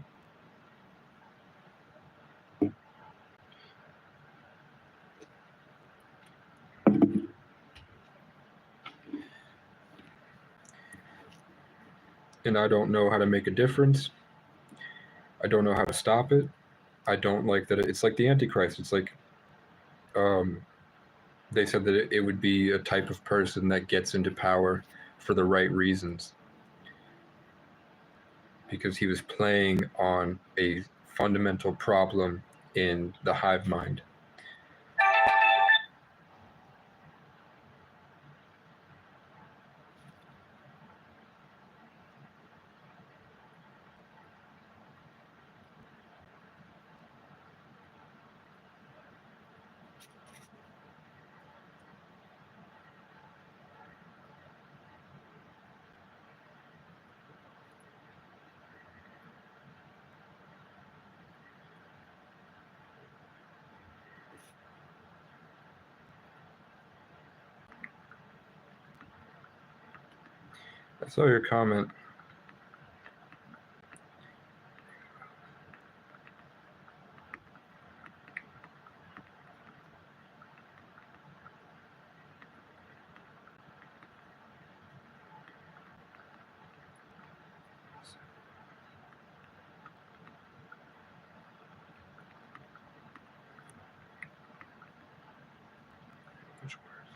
And I don't know how to make a difference. I don't know how to stop it. I don't like that it's like the Antichrist. It's like they said that it would be a type of person that gets into power for the right reasons, because he was playing on a fundamental problem in the hive mind. I saw your comment. Which words?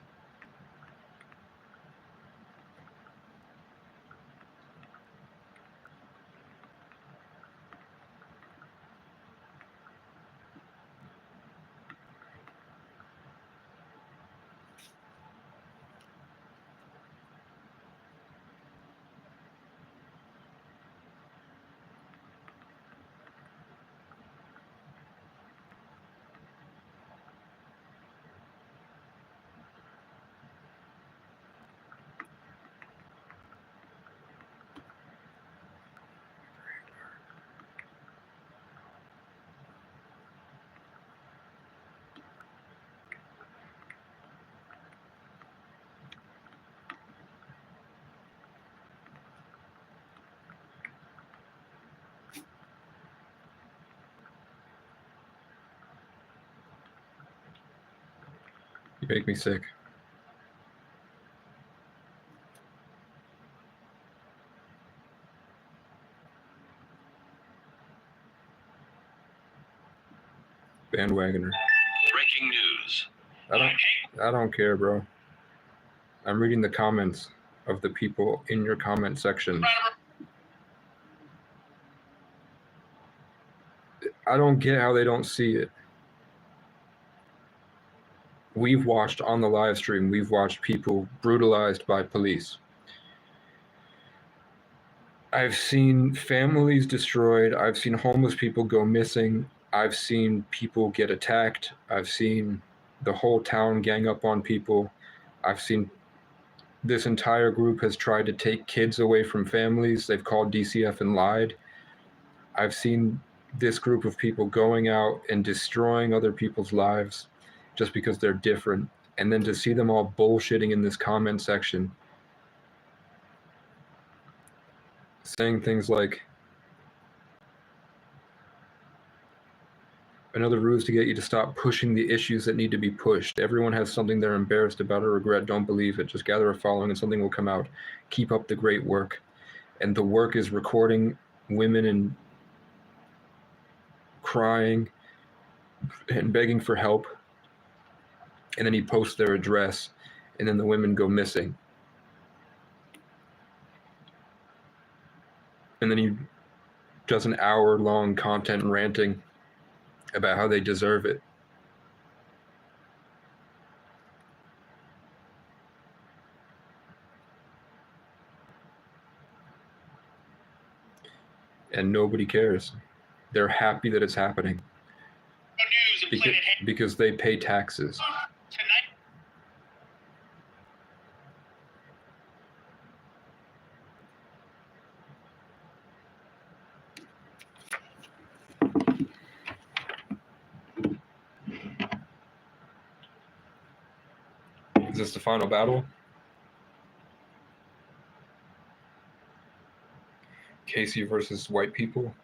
You make me sick. Bandwagoner. Breaking news. I don't care, bro. I'm reading the comments of the people in your comment section. I don't get how they don't see it. We've watched on the live stream, we've watched people brutalized by police. I've seen families destroyed. I've seen homeless people go missing. I've seen people get attacked. I've seen the whole town gang up on people. I've seen this entire group has tried to take kids away from families. They've called DCF and lied. I've seen this group of people going out and destroying other people's lives just because they're different. And then to see them all bullshitting in this comment section, saying things like, another ruse to get you to stop pushing the issues that need to be pushed. Everyone has something they're embarrassed about or regret. Don't believe it. Just gather a following and something will come out. Keep up the great work. And the work is recording women and crying and begging for help. And then he posts their address, and then the women go missing. And then he does an hour-long content ranting about how they deserve it. And nobody cares. They're happy that it's happening because they pay taxes. Is this the final battle? Casey versus white people?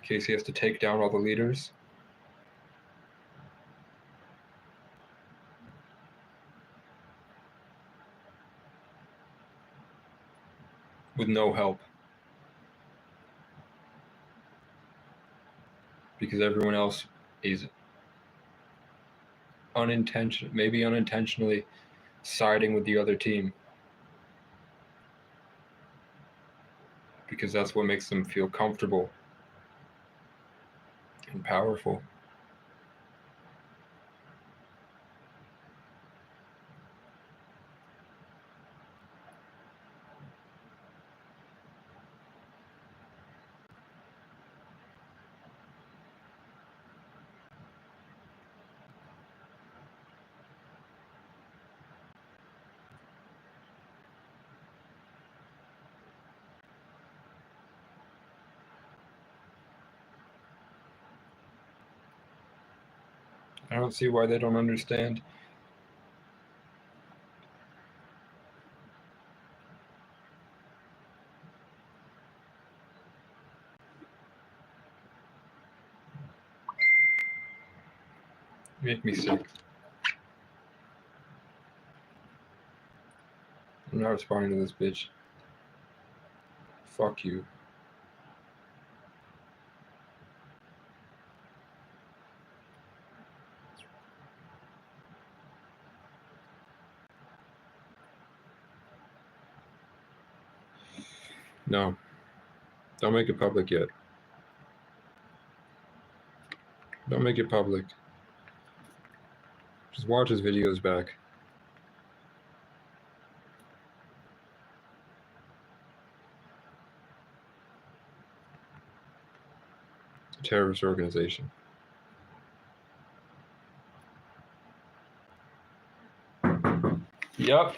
Casey has to take down all the leaders? With no help. Because everyone else is maybe unintentionally siding with the other team. Because that's what makes them feel comfortable and powerful. I don't see why they don't understand. You make me sick. I'm not responding to this bitch. Fuck you. No. Don't make it public yet. Don't make it public. Just watch his videos back. It's a terrorist organization. Yup.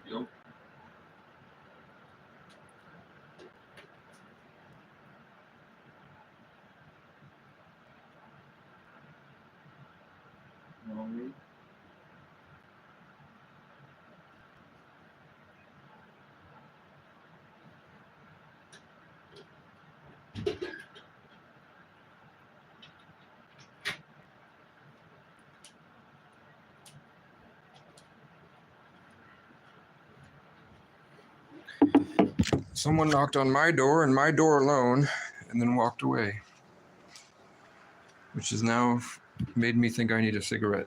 Yup. Someone knocked on my door and my door alone and then walked away, which has now made me think I need a cigarette.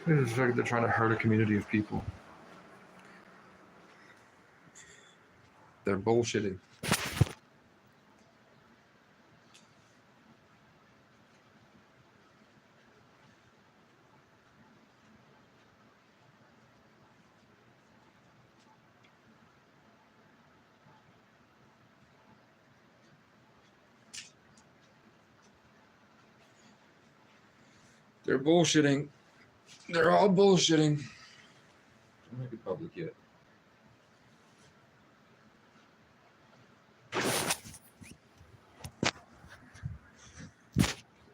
It's like they're trying to hurt a community of people. They're bullshitting. They're bullshitting. They're all bullshitting. Don't make it public yet.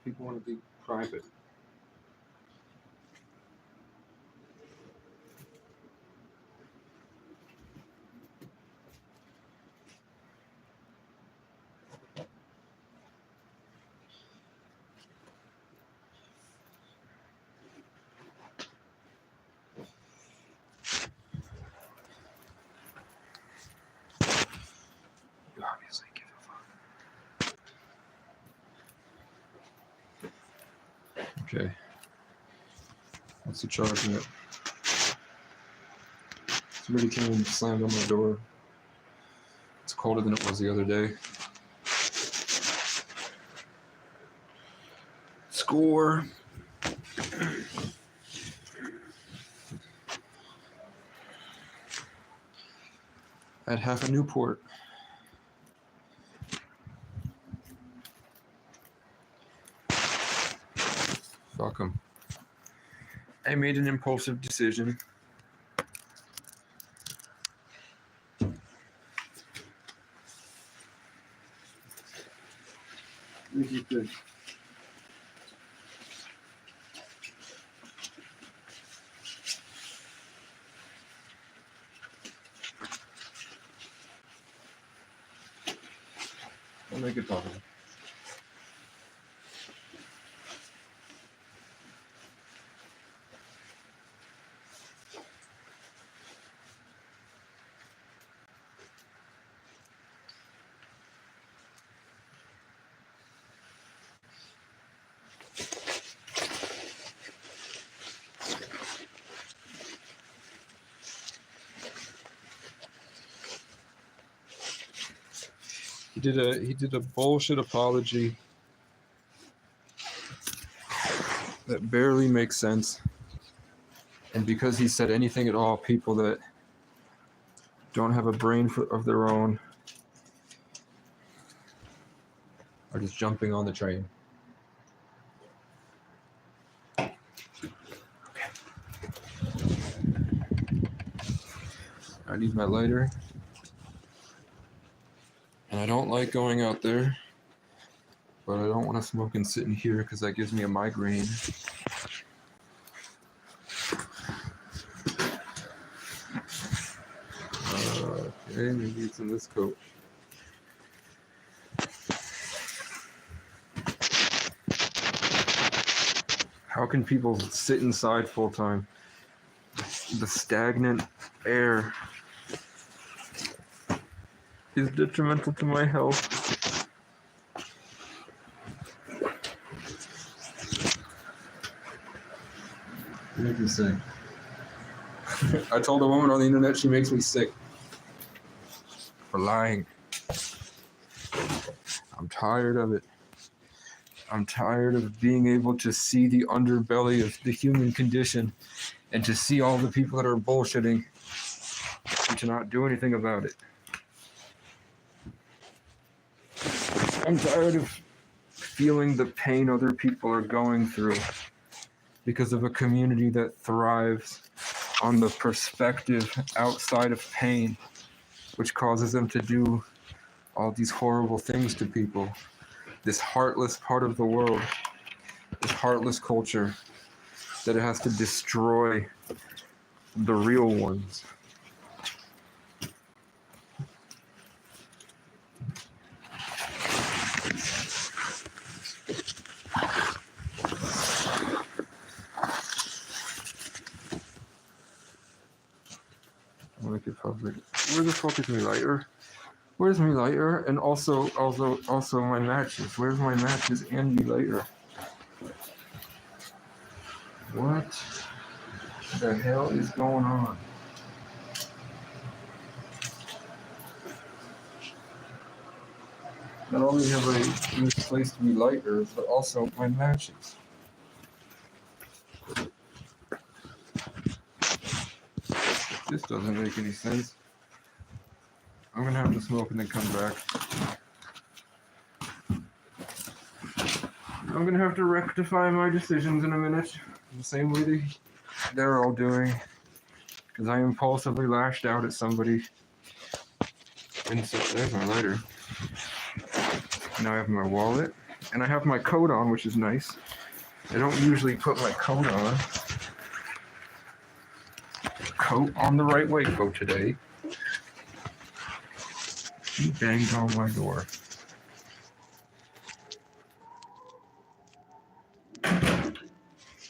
People want to be private. You obviously give a fuck. Okay. What's the charge in it? Somebody came and slammed on my door. It's colder than it was the other day. Score. I had half a Newport. Fuck 'em. I made an impulsive decision. This is good. I'll make it possible. He did a bullshit apology that barely makes sense. And because he said anything at all, people that don't have a brain of their own are just jumping on the train. I need my lighter. And I don't like going out there, but I don't want to smoke and sit in here because that gives me a migraine. Okay, maybe it's in this coat. How can people sit inside full time? The stagnant air is detrimental to my health. You make me sick. I told a woman on the internet she makes me sick for lying. I'm tired of it. I'm tired of being able to see the underbelly of the human condition and to see all the people that are bullshitting and to not do anything about it. I'm tired of feeling the pain other people are going through because of a community that thrives on the perspective outside of pain, which causes them to do all these horrible things to people. This heartless part of the world, this heartless culture that it has to destroy the real ones. I'll make it public. Where the fuck is my lighter? Where's my lighter? And also my matches. Where's my matches and the lighter? What the hell is going on? Not only have I misplaced my lighters, but also my matches. This doesn't make any sense. I'm gonna have to smoke and then come back. I'm gonna have to rectify my decisions in a minute, the same way they're all doing, because I impulsively lashed out at somebody. And so there's my lighter. Now I have my wallet, and I have my coat on, which is nice. I don't usually put my coat on. Coat on the right way coat today. He banged on my door.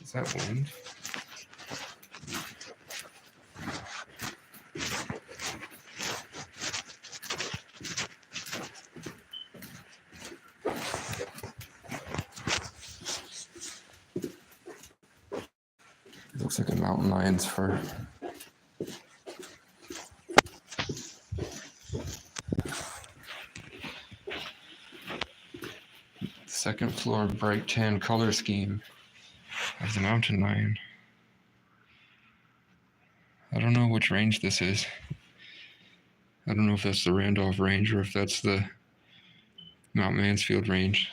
Is that wind? It looks like a mountain lion's fur. Second floor bright tan color scheme of the mountain lion. I don't know which range this is. I don't know if that's the Randolph range or if that's the Mount Mansfield range.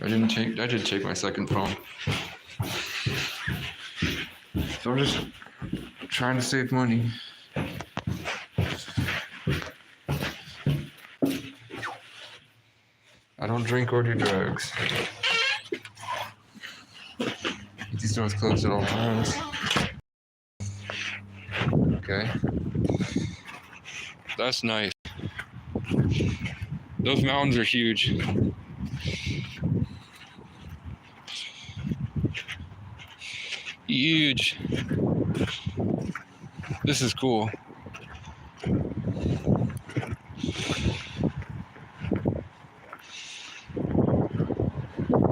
I did take my second phone. So I'm just trying to save money. I don't drink or do drugs. These doors closed at all times. Okay. That's nice. Those mountains are huge. Huge. This is cool.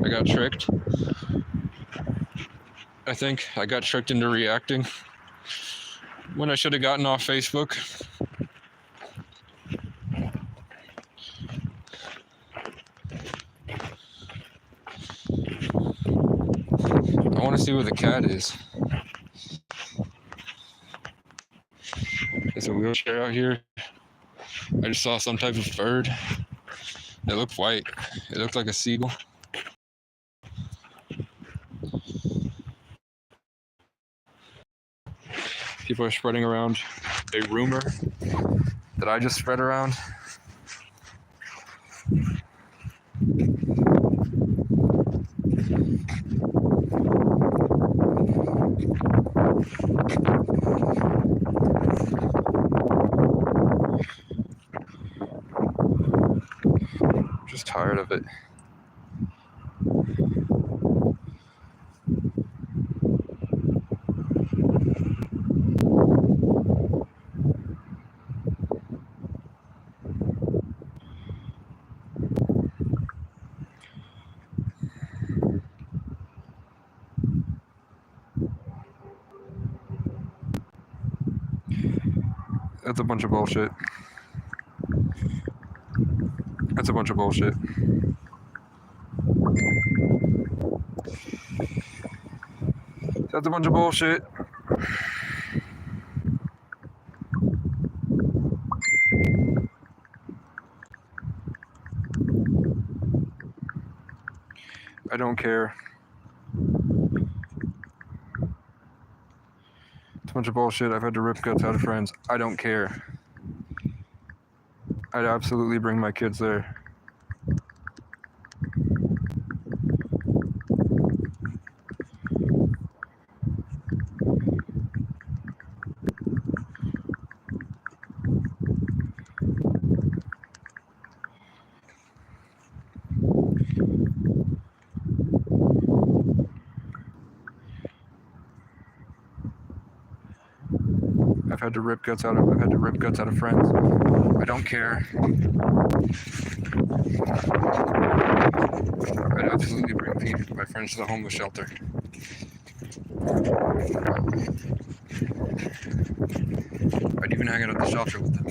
I got tricked. I think I got tricked into reacting when I should have gotten off Facebook. want to see where the cat is. There's a wheelchair out here. I just saw some type of bird. It looked white. It looked like a seagull. People are spreading around a rumor that I just spread around. Just tired of it. That's a bunch of bullshit. That's a bunch of bullshit. That's a bunch of bullshit. I don't care. It's a bunch of bullshit. I've had to rip guts out of friends. I don't care. I'd absolutely bring my kids there. I've had to rip guts out of friends. I don't care. I'd absolutely bring my friends to the homeless shelter. I'd even hang out at the shelter with them.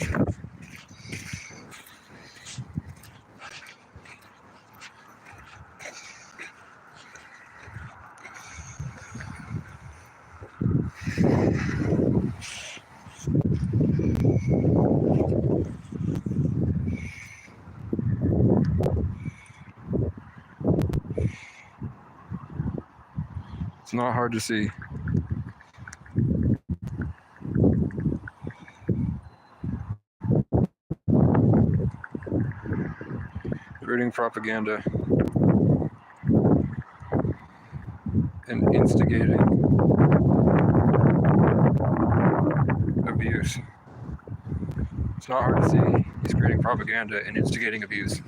It's not hard to see. Creating propaganda and instigating abuse. It's not hard to see. He's creating propaganda and instigating abuse.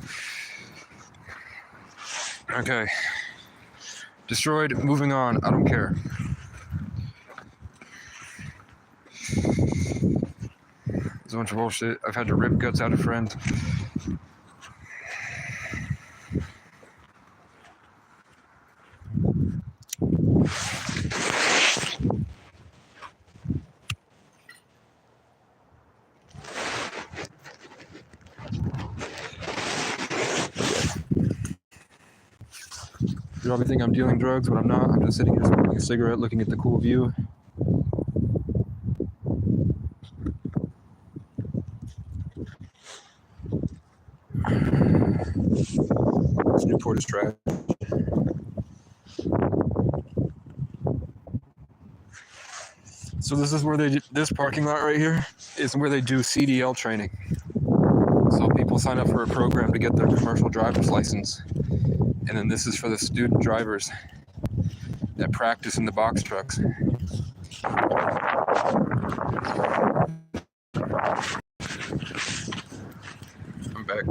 Okay. Destroyed, moving on. I don't care. It's a bunch of bullshit. I've had to rip guts out of friends. You probably think I'm dealing drugs, but I'm not. I'm just sitting here smoking a cigarette, looking at the cool view. This Newport is trash. So this is where this parking lot right here is where they do CDL training. So people sign up for a program to get their commercial driver's license. And then this is for the student drivers that practice in the box trucks. I'm back.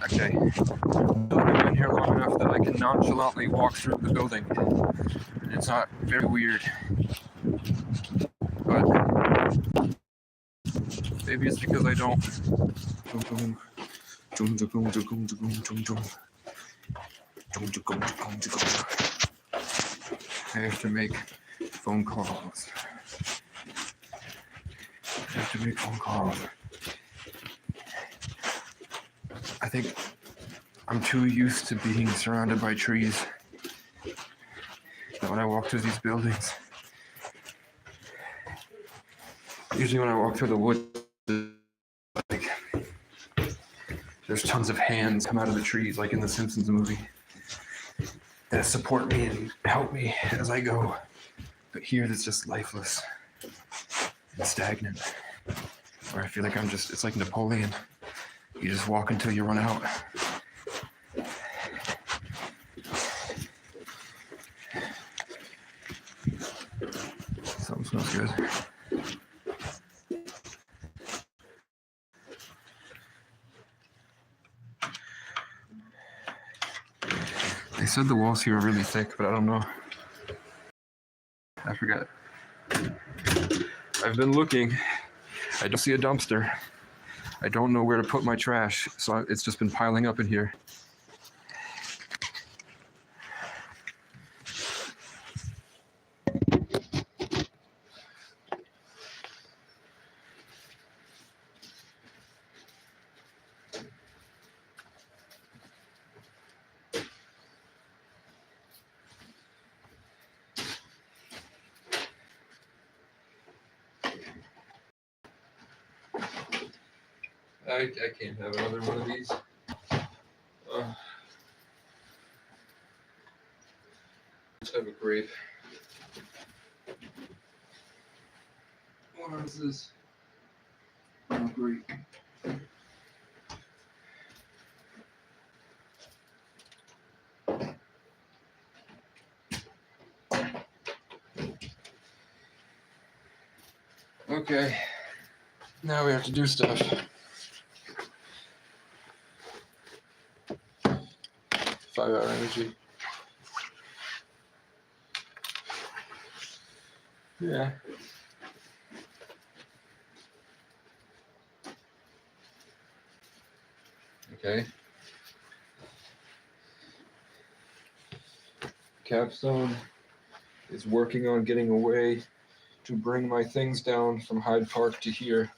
Okay. I've been here long enough that I can nonchalantly walk through the building. It's not very weird. But maybe it's because I don't. I have to make phone calls. I think I'm too used to being surrounded by trees that when I walk through these buildings, usually when I walk through the woods, like there's tons of hands come out of the trees, like in the Simpsons movie, that support me and help me as I go. But here, it's just lifeless and stagnant. Where I feel like it's like Napoleon. You just walk until you run out. Something smells good. They said the walls here are really thick, but I don't know. I forgot. I've been looking. I don't see a dumpster. I don't know where to put my trash, so it's just been piling up in here. I can't have another one of these. Let's have a grape. What is this? Oh, grape. Okay, now we have to do stuff. 5-hour energy. Yeah. Okay. Capstone is working on getting a way to bring my things down from Hyde Park to here.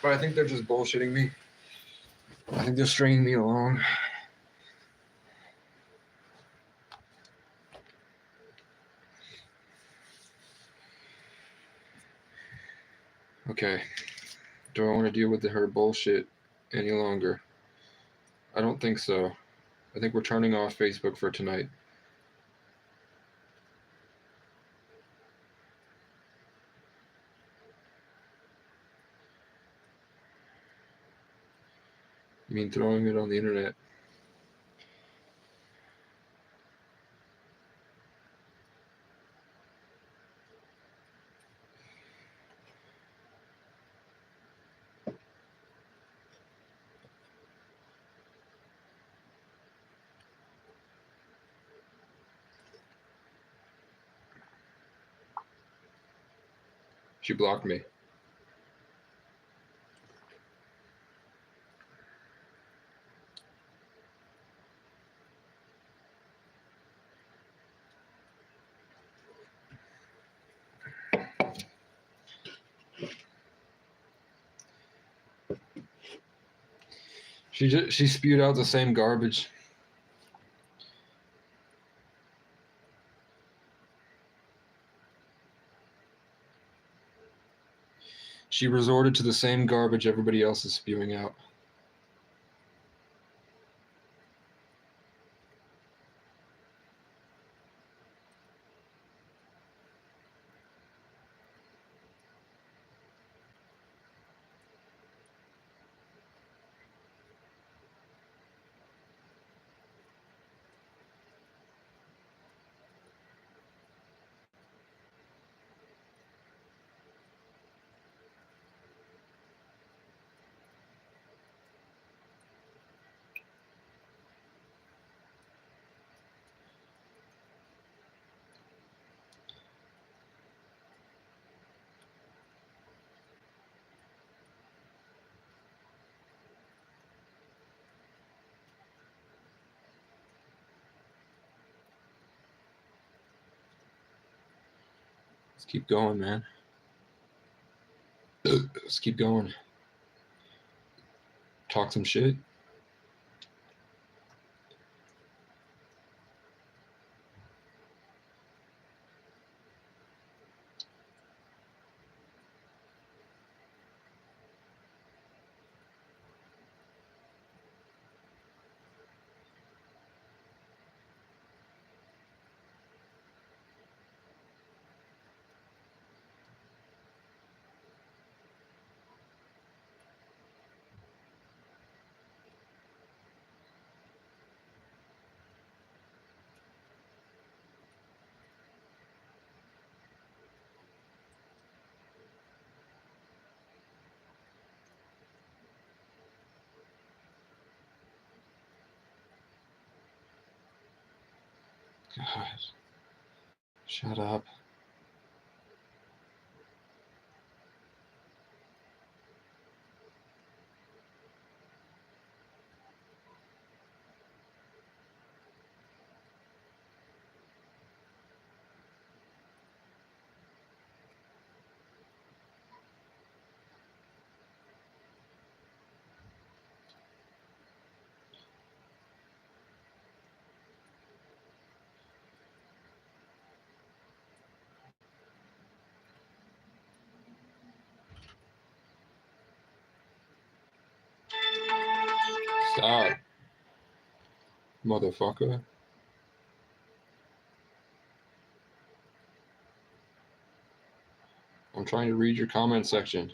But I think they're just bullshitting me. I think they're stringing me along. Okay. Do I want to deal with her bullshit any longer? I don't think so. I think we're turning off Facebook for tonight. You mean throwing it on the internet? She blocked me. She spewed out the same garbage. She resorted to the same garbage everybody else is spewing out. Let's keep going, man. Let's keep going. Talk some shit. God. Shut up. Stop. Motherfucker. I'm trying to read your comment section.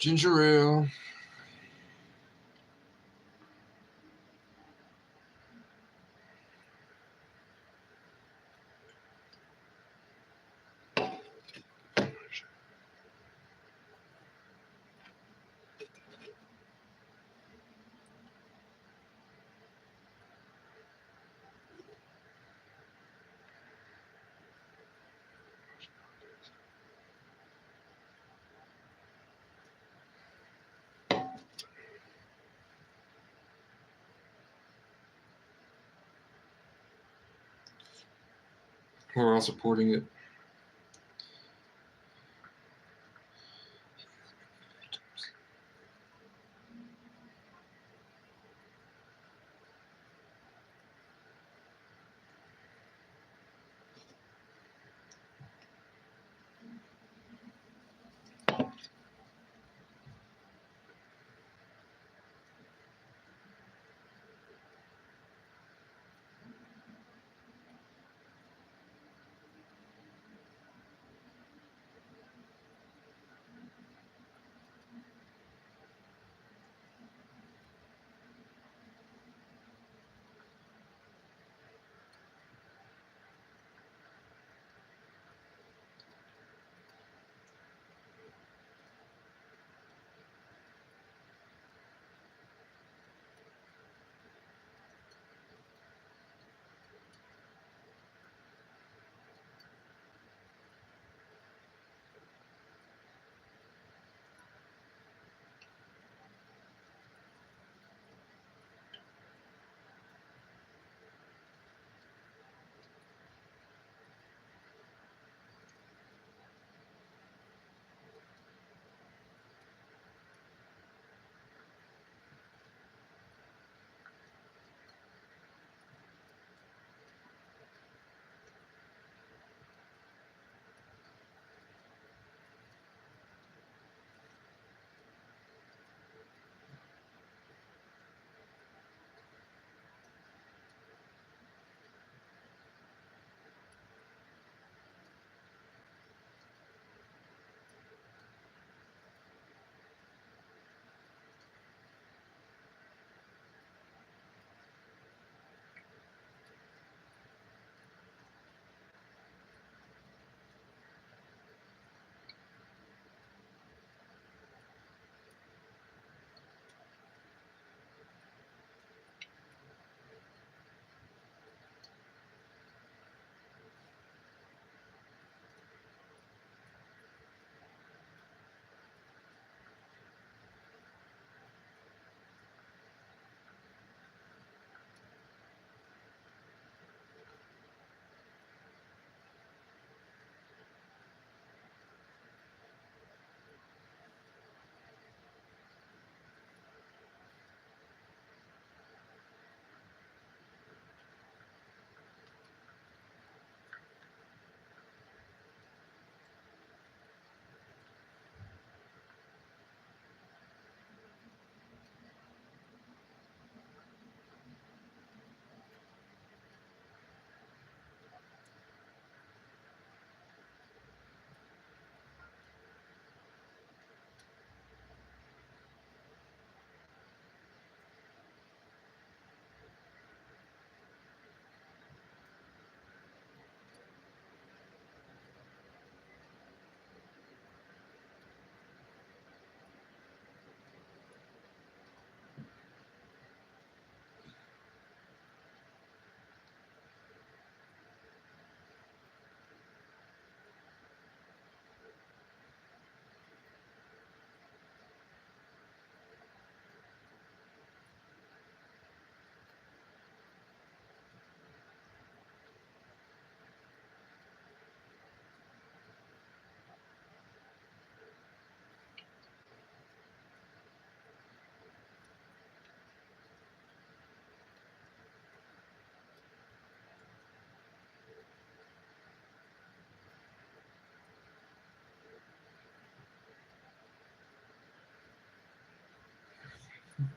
Ginger ale. We're all supporting it.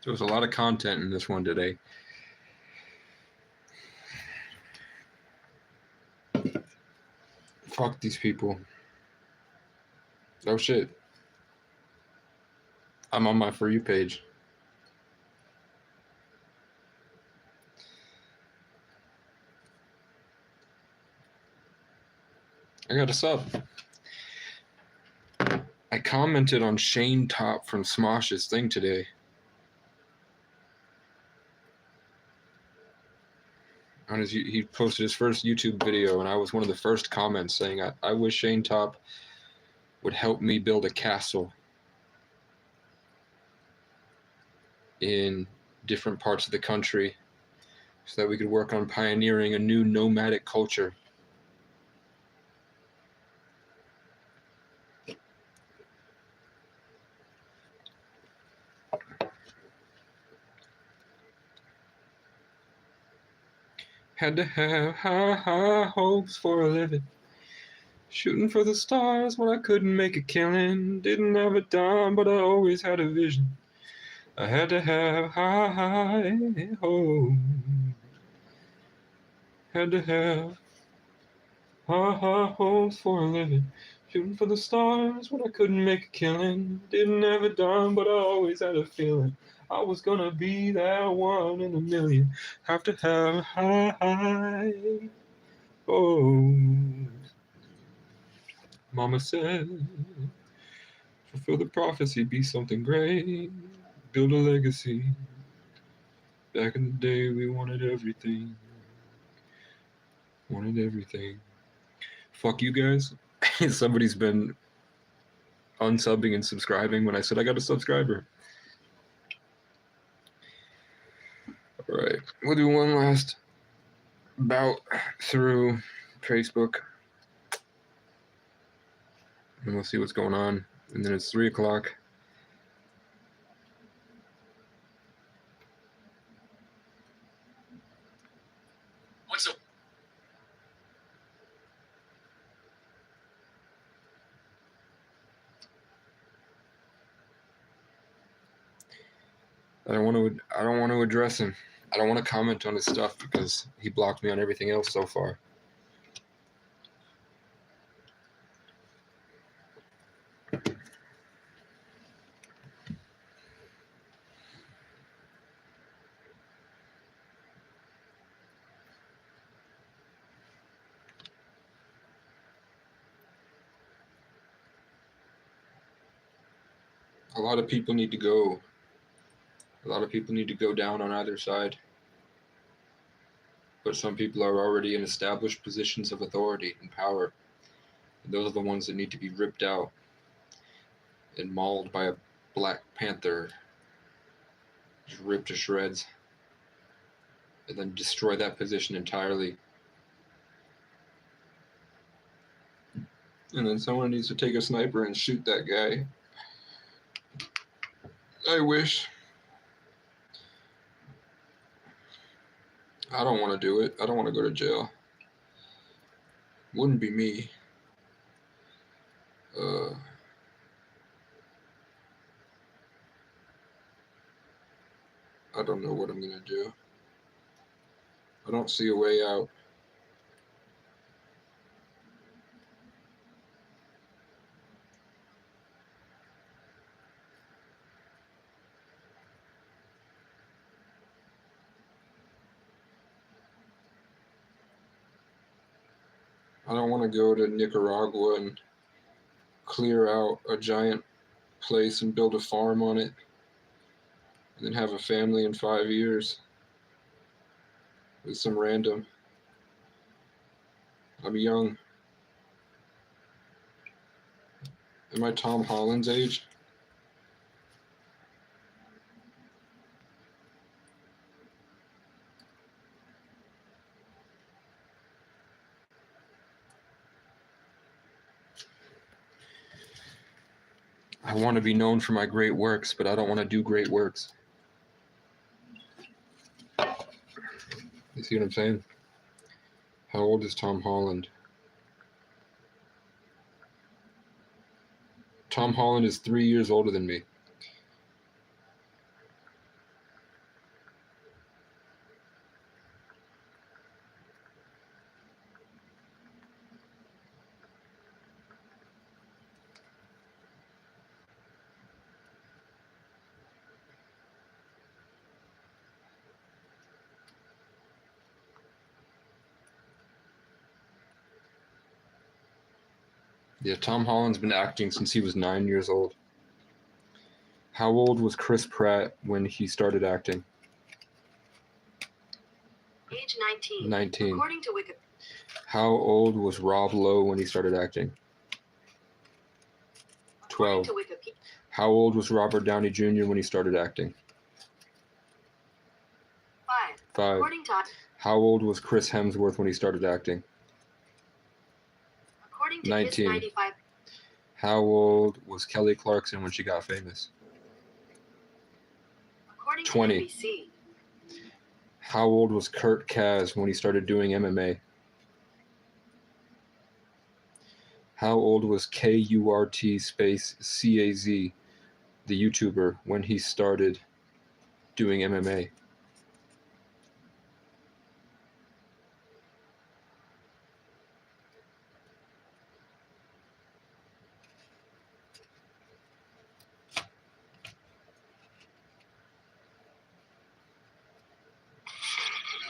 There was a lot of content in this one today. Fuck these people. Oh shit. I'm on my For You page. I got a sub. I commented on Shane Top from Smosh's thing today. He posted his first YouTube video, and I was one of the first comments saying, I wish Shane Top would help me build a castle in different parts of the country so that we could work on pioneering a new nomadic culture. Had to have high, high hopes for a living. Shooting for the stars when I couldn't make a killing. Didn't have a dime, but I always had a vision. I had to have high, high hopes. Had to have high, high hopes for a living. Shooting for the stars when I couldn't make a killing. Didn't have a dime, but I always had a feeling. I was gonna be that one in a million. Have to have high, high hopes. Mama said, fulfill the prophecy, be something great, build a legacy. Back in the day, we wanted everything. Wanted everything. Fuck you guys. Somebody's been unsubbing and subscribing when I said I got a subscriber. Alright, we'll do one last bout through Facebook. And we'll see what's going on. And then it's 3 o'clock. What's up? I don't want to address him. I don't want to comment on his stuff because he blocked me on everything else so far. A lot of people need to go. A lot of people need to go down on either side. But some people are already in established positions of authority and power. And those are the ones that need to be ripped out and mauled by a Black Panther. Just ripped to shreds. And then destroy that position entirely. And then someone needs to take a sniper and shoot that guy. I wish. I don't want to do it. I don't want to go to jail. Wouldn't be me. I don't know what I'm gonna do. I don't see a way out. I don't want to go to Nicaragua and clear out a giant place and build a farm on it and then have a family in 5 years with some random. I'm young. Am I Tom Holland's age? I want to be known for my great works, but I don't want to do great works. You see what I'm saying? How old is Tom Holland? Tom Holland is 3 years older than me. Yeah, Tom Holland's been acting since he was 9 years old. How old was Chris Pratt when he started acting? Age 19. 19. According to Wikipedia. How old was Rob Lowe when he started acting? 12. According to Wikipedia. How old was Robert Downey Jr. when he started acting? 5. 5. According to How old was Chris Hemsworth when he started acting? According to 19. Kiss 95. How old was Kelly Clarkson when she got famous? According 20. to NBC. How old was Kurt Kaz when he started doing MMA? How old was KURT space CAZ, the YouTuber, when he started doing MMA?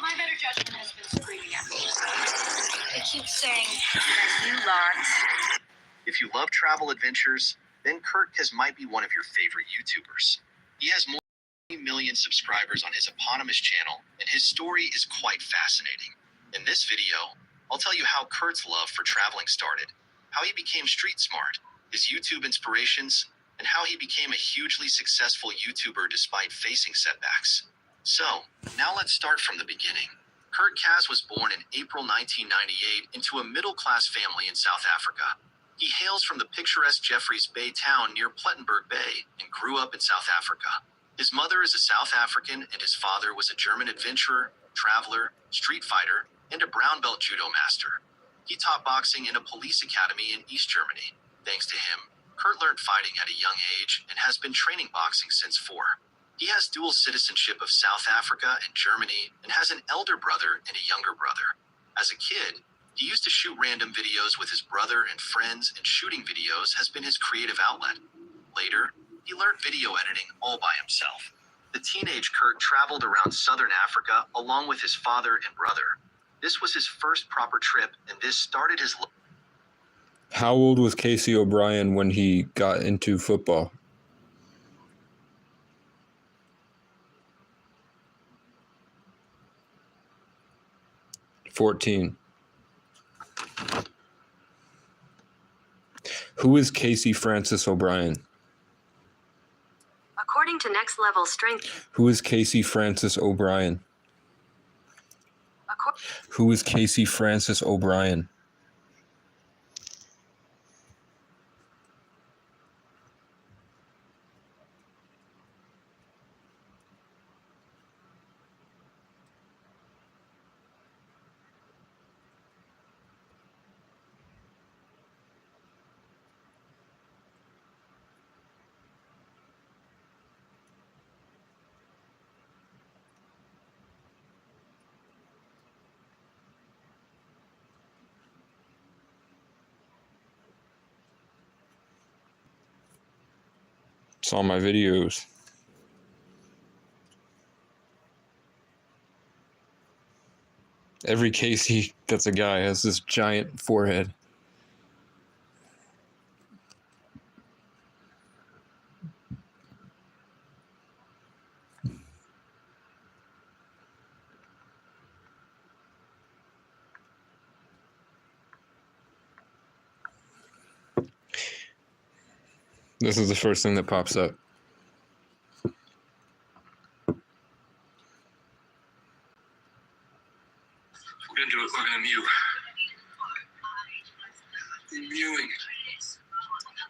My better judgment has been screaming at me. I keep saying that you lot. If you love travel adventures, then Kurt Kaz might be one of your favorite YouTubers. He has more than 20 million subscribers on his eponymous channel, and his story is quite fascinating. In this video, I'll tell you how Kurt's love for traveling started, how he became street smart, his YouTube inspirations, and how he became a hugely successful YouTuber despite facing setbacks. So, now let's start from the beginning. Kurt Kaz was born in April 1998 into a middle-class family in South Africa. He hails from the picturesque Jeffreys Bay town near Plettenberg Bay and grew up in South Africa. His mother is a South African and his father was a German adventurer, traveler, street fighter, and a brown belt judo master. He taught boxing in a police academy in East Germany. Thanks to him, Kurt learned fighting at a young age and has been training boxing since 4. He has dual citizenship of South Africa and Germany and has an elder brother and a younger brother. As a kid, he used to shoot random videos with his brother and friends, and shooting videos has been his creative outlet. Later, he learned video editing all by himself. The teenage Kurt traveled around southern Africa along with his father and brother. This was his first proper trip, and this started his How old was Casey O'Brien when he got into football? $14. Who is Casey Francis O'Brien? According to Next Level Strength. Who is Casey Francis O'Brien? Accor- Who is Casey Francis O'Brien? It's all my videos. Every Casey that's a guy has this giant forehead. This is the first thing that pops up. We're gonna do it. We're gonna mute. We're mewing.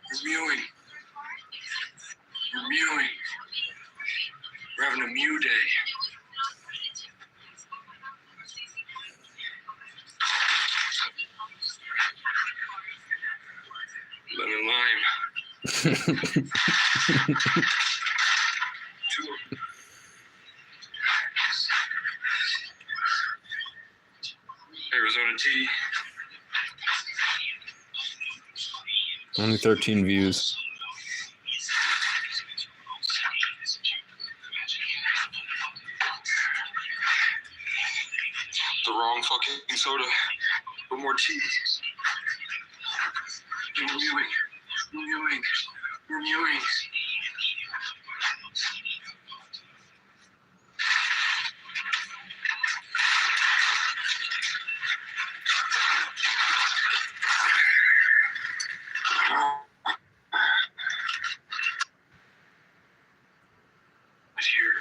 We're mewing. We're mewing. We're having a mew day. Lemon lime. Two. Arizona tea. Only 13 views. The wrong fucking soda. Put more tea. Mewing. Here.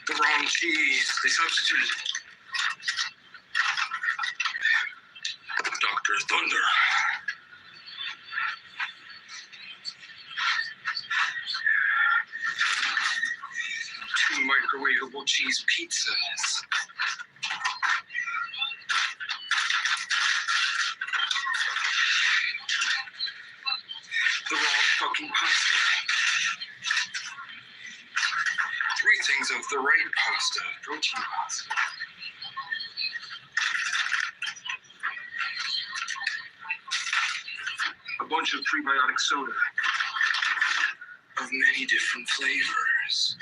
The wrong cheese. They substituted Dr. Thunder. Two microwavable cheese pizzas. The wrong fucking pasta. Three things of the right pasta. Protein pasta. A bunch of prebiotic soda. Of many different flavors.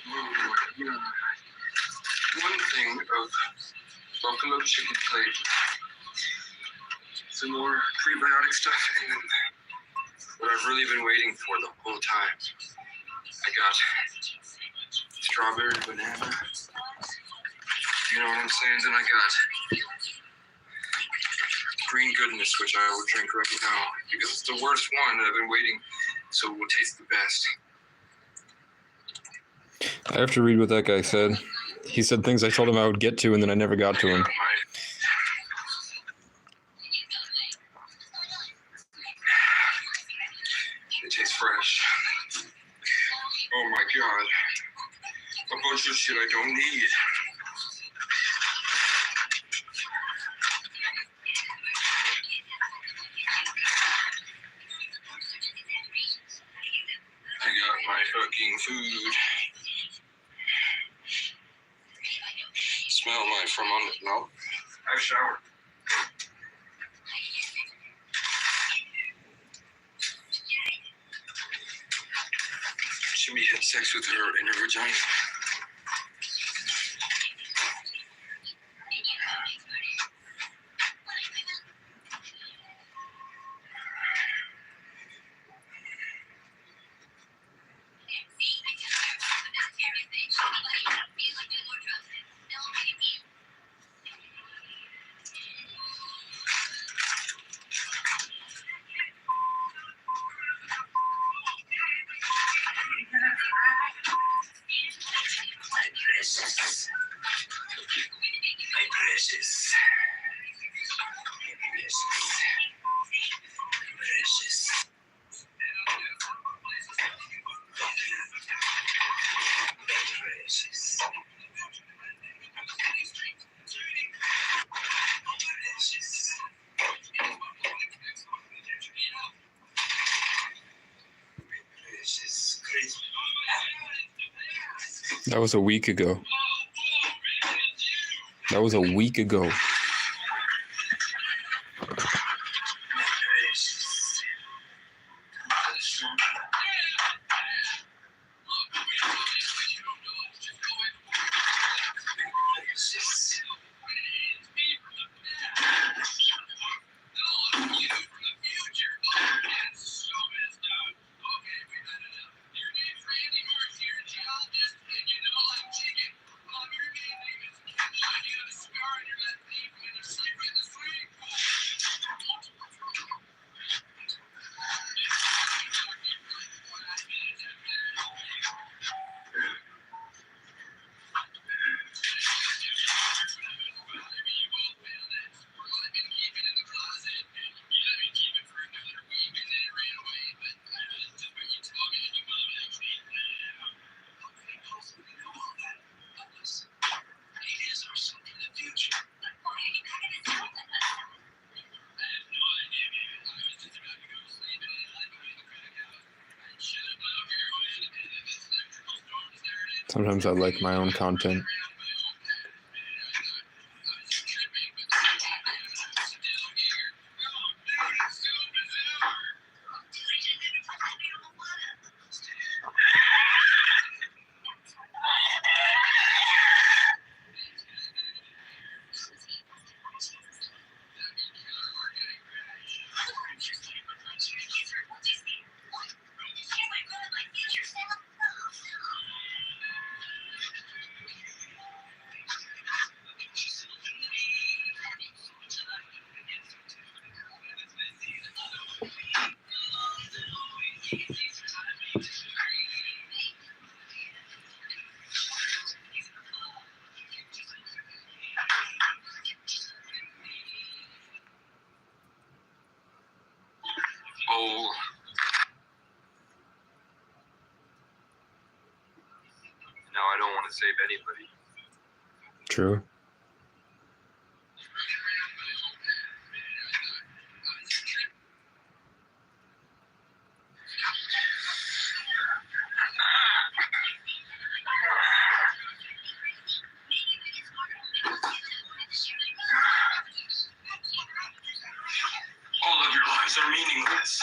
Oh, yeah. One thing of buffalo chicken flavor. Some more prebiotic stuff, and then what I've really been waiting for the whole time. I got strawberry banana. You know what I'm saying? Then I got green goodness, which I will drink right now because it's the worst one that I've been waiting, so it will taste the best. I have to read what that guy said. He said things I told him I would get to, and then I never got to him. It tastes fresh. Oh my god. A bunch of shit I don't need. I got my fucking food. Smell my from under. No. I've showered. Jimmy had sex with her in her vagina. That was a week ago. That was a week ago. Sometimes I like my own content. save anybody. True. All of your lives are meaningless.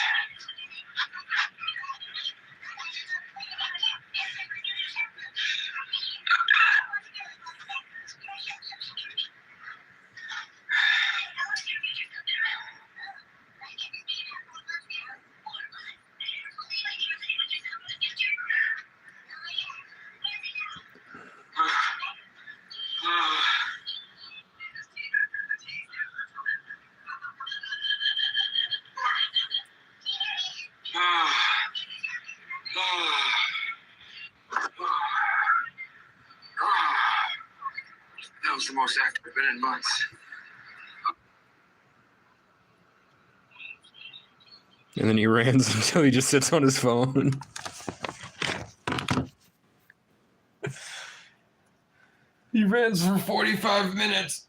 That was the most active I've been in months. And then he rants until he just sits on his phone. He rants for 45 minutes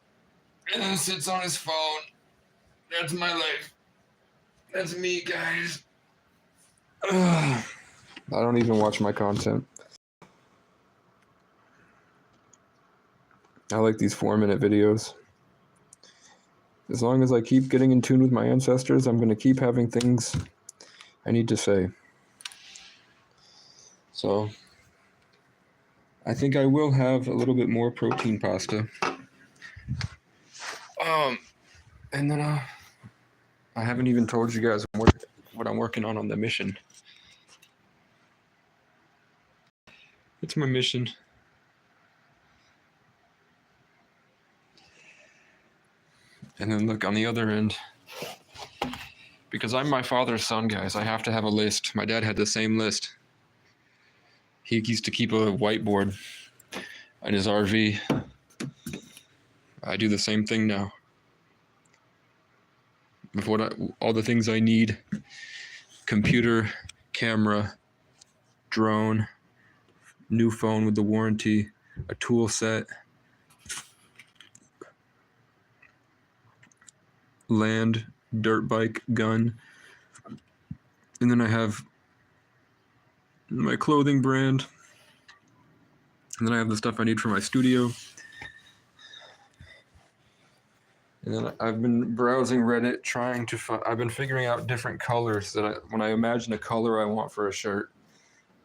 and then sits on his phone. That's my life. That's me, guys. Ugh. I don't even watch my content. I like these 4-minute videos. As long as I keep getting in tune with my ancestors, I'm going to keep having things I need to say. So, I think I will have a little bit more protein pasta. And then I haven't even told you guys what I'm working on the mission. It's my mission. And then look on the other end. Because I'm my father's son, guys, I have to have a list. My dad had the same list. He used to keep a whiteboard in his RV. I do the same thing now. With all the things I need: computer, camera, drone, new phone with the warranty, a tool set, land, dirt bike, gun, and then I have my clothing brand, and then I have the stuff I need for my studio. And then I've been browsing Reddit, trying to I've been figuring out different colors that when I imagine a color I want for a shirt,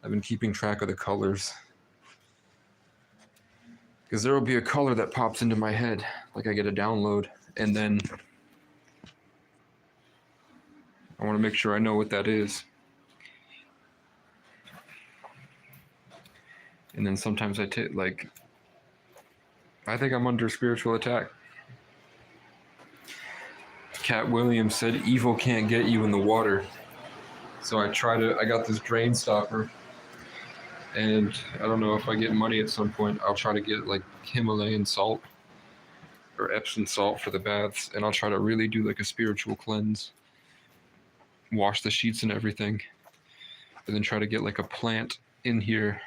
I've been keeping track of the colors. Because there will be a color that pops into my head, like I get a download, and then I want to make sure I know what that is. And then sometimes I think I'm under spiritual attack. Cat Williams said evil can't get you in the water. So I got this drain stopper, and I don't know if I get money at some point, I'll try to get like Himalayan salt or Epsom salt for the baths, and I'll try to really do like a spiritual cleanse, wash the sheets and everything, and then try to get like a plant in here,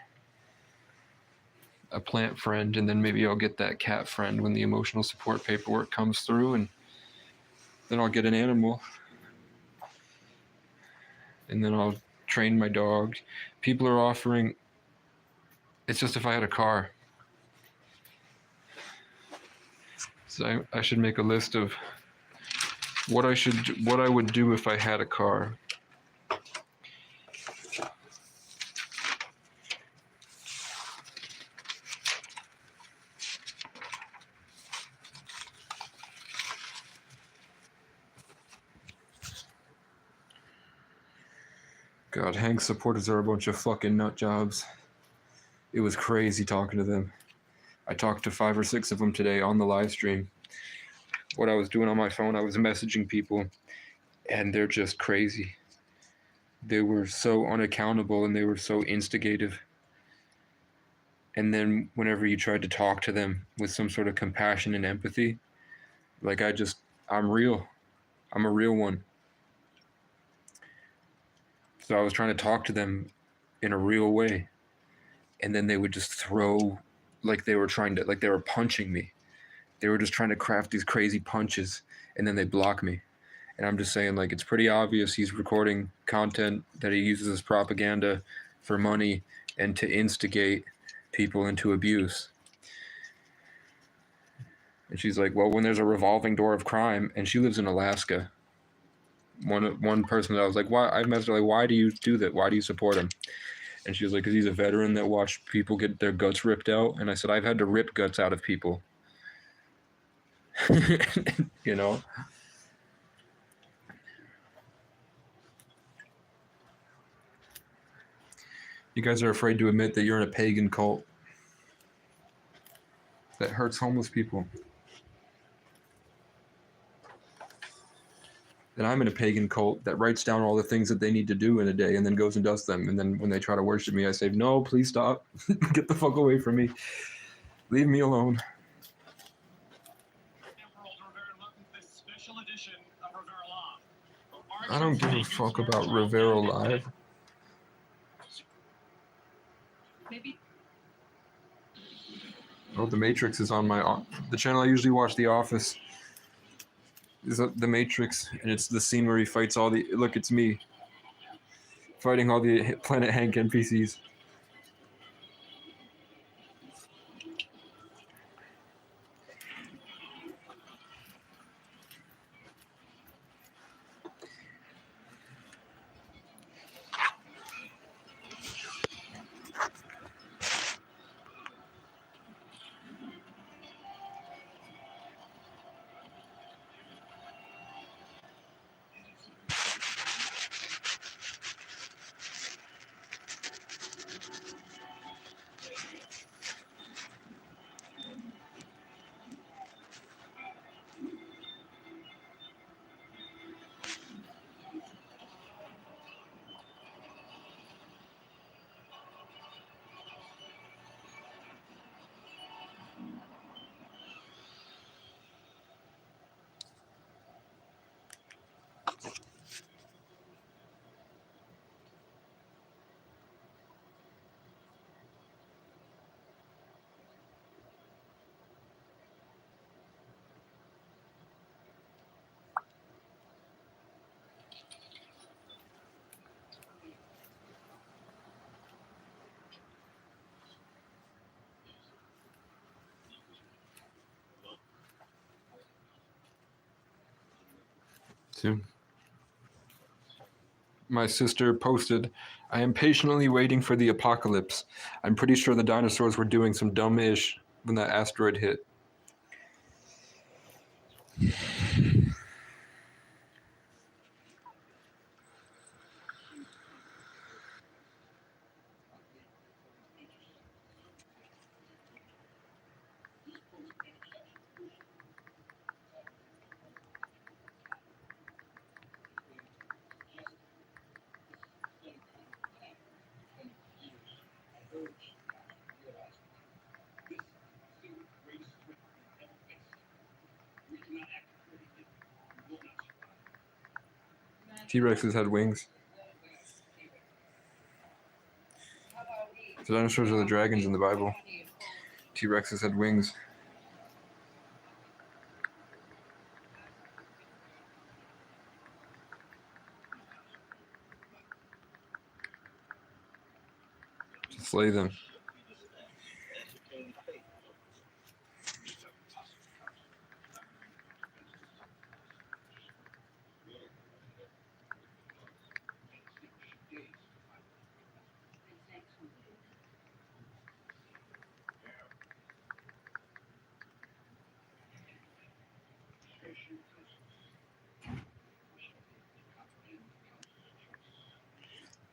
a plant friend, and then maybe I'll get that cat friend when the emotional support paperwork comes through, and then I'll get an animal, and then I'll train my dog. People are offering, it's just if I had a car. So I should make a list of what I would do if I had a car. God, Hank's supporters are a bunch of fucking nut jobs. It was crazy talking to them. I talked to 5 or 6 of them today on the live stream. What I was doing on my phone, I was messaging people, and they're just crazy. They were so unaccountable and they were so instigative. And then whenever you tried to talk to them with some sort of compassion and empathy, like I'm real. I'm a real one. So I was trying to talk to them in a real way. And then they would just throw like they were punching me. They were just trying to craft these crazy punches, and then they block me. And I'm just saying, like, it's pretty obvious he's recording content that he uses as propaganda for money and to instigate people into abuse. And she's like, well, when there's a revolving door of crime, and she lives in Alaska. One person that I was like, why? I messaged her like, why do you do that? Why do you support him? And she was like, because he's a veteran that watched people get their guts ripped out. And I said, I've had to rip guts out of people. You know? You guys are afraid to admit that you're in a pagan cult that hurts homeless people. And I'm in a pagan cult that writes down all the things that they need to do in a day and then goes and does them. And then when they try to worship me, I say, no, please stop. Get the fuck away from me. Leave me alone. I don't give a fuck about Rivera Live. Oh, The Matrix is on the channel I usually watch, The Office. Is The Matrix, and it's the scene where he fights look, it's me. Fighting all the Planet Hank NPCs. Soon. My sister posted, I am patiently waiting for the apocalypse. I'm pretty sure the dinosaurs were doing some dumb-ish when that asteroid hit. T-Rexes had wings. The dinosaurs are the dragons in the Bible. T-Rexes had wings. To slay them.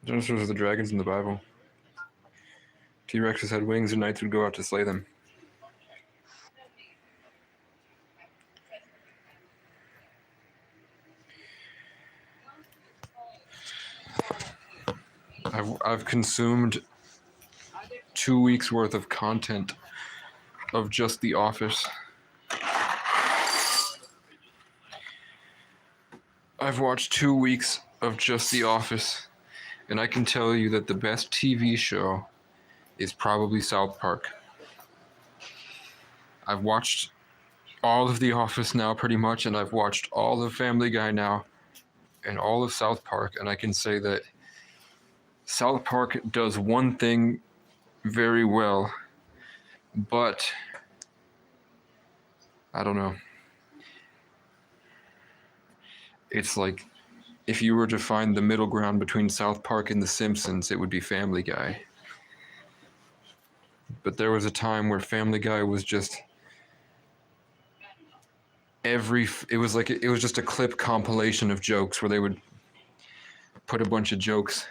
Dinosaurs are the dragons in the Bible. T-Rexes had wings and knights would go out to slay them. I've consumed 2 weeks worth of content of just The Office. I've watched 2 weeks of just The Office, and I can tell you that the best TV show is probably South Park. I've watched all of The Office now pretty much, and I've watched all of Family Guy now and all of South Park, and I can say that South Park does one thing very well, but I don't know. It's like if you were to find the middle ground between South Park and The Simpsons, it would be Family Guy. But there was a time where Family Guy was just it was just a clip compilation of jokes where they would put a bunch of jokes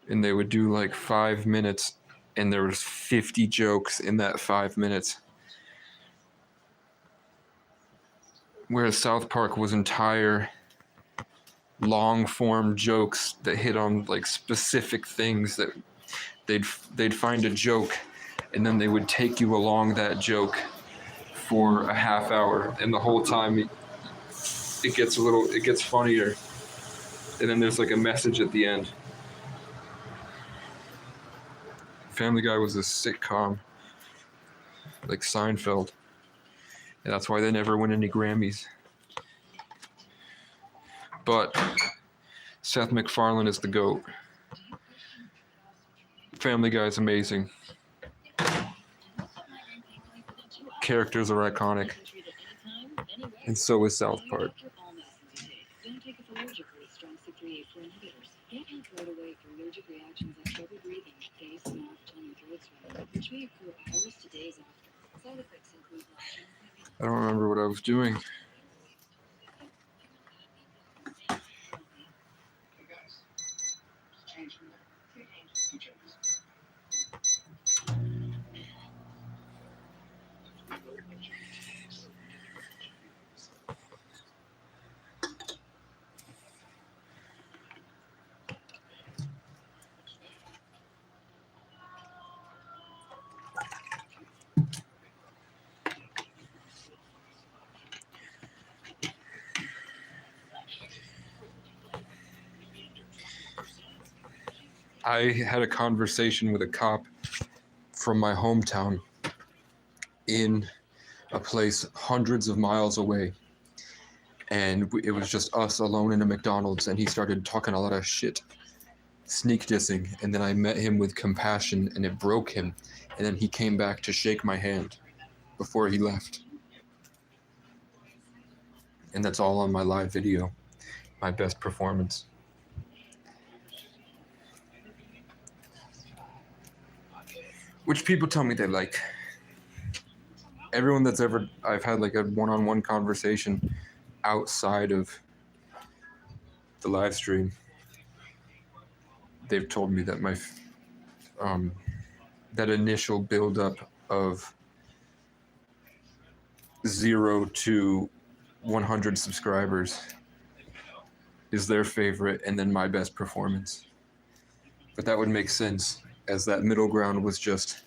and they would do like 5 minutes and there was 50 jokes in that 5 minutes. Whereas South Park was entire long form jokes that hit on like specific things that they'd find a joke and then they would take you along that joke for a half hour, and the whole time it gets funnier, and then there's like a message at the end. Family Guy was a sitcom like Seinfeld, and that's why they never win any Grammys. But Seth MacFarlane is the GOAT. Family Guy is amazing. Characters are iconic. And so is South Park. Don't take a allergically strong CYP4 inhibitors. Get help right away for allergic reactions like trouble breathing, face, mouth, tongue, and throat swelling, which may occur hours to days after. Side effects include nausea. I don't remember what I was doing. I had a conversation with a cop from my hometown in a place hundreds of miles away. And it was just us alone in a McDonald's, and he started talking a lot of shit, sneak dissing. And then I met him with compassion, and it broke him. And then he came back to shake my hand before he left. And that's all on my live video, my best performance. Which people tell me they like. Everyone that's ever, I've had like a one-on-one conversation outside of the live stream, they've told me that that initial build-up of 0 to 100 subscribers is their favorite, and then my best performance. But that would make sense, as that middle ground was just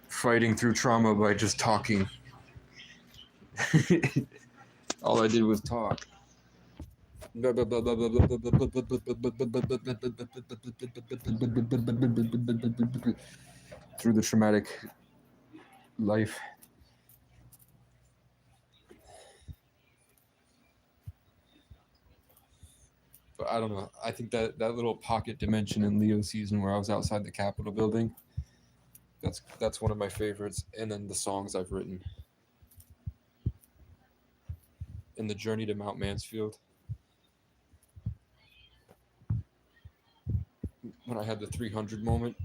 fighting through trauma by just talking. All I did was talk. Through the traumatic life. But I don't know. I think that little pocket dimension in Leo season where I was outside the Capitol building, that's one of my favorites. And then the songs I've written. And the journey to Mount Mansfield. When I had the 300 moment.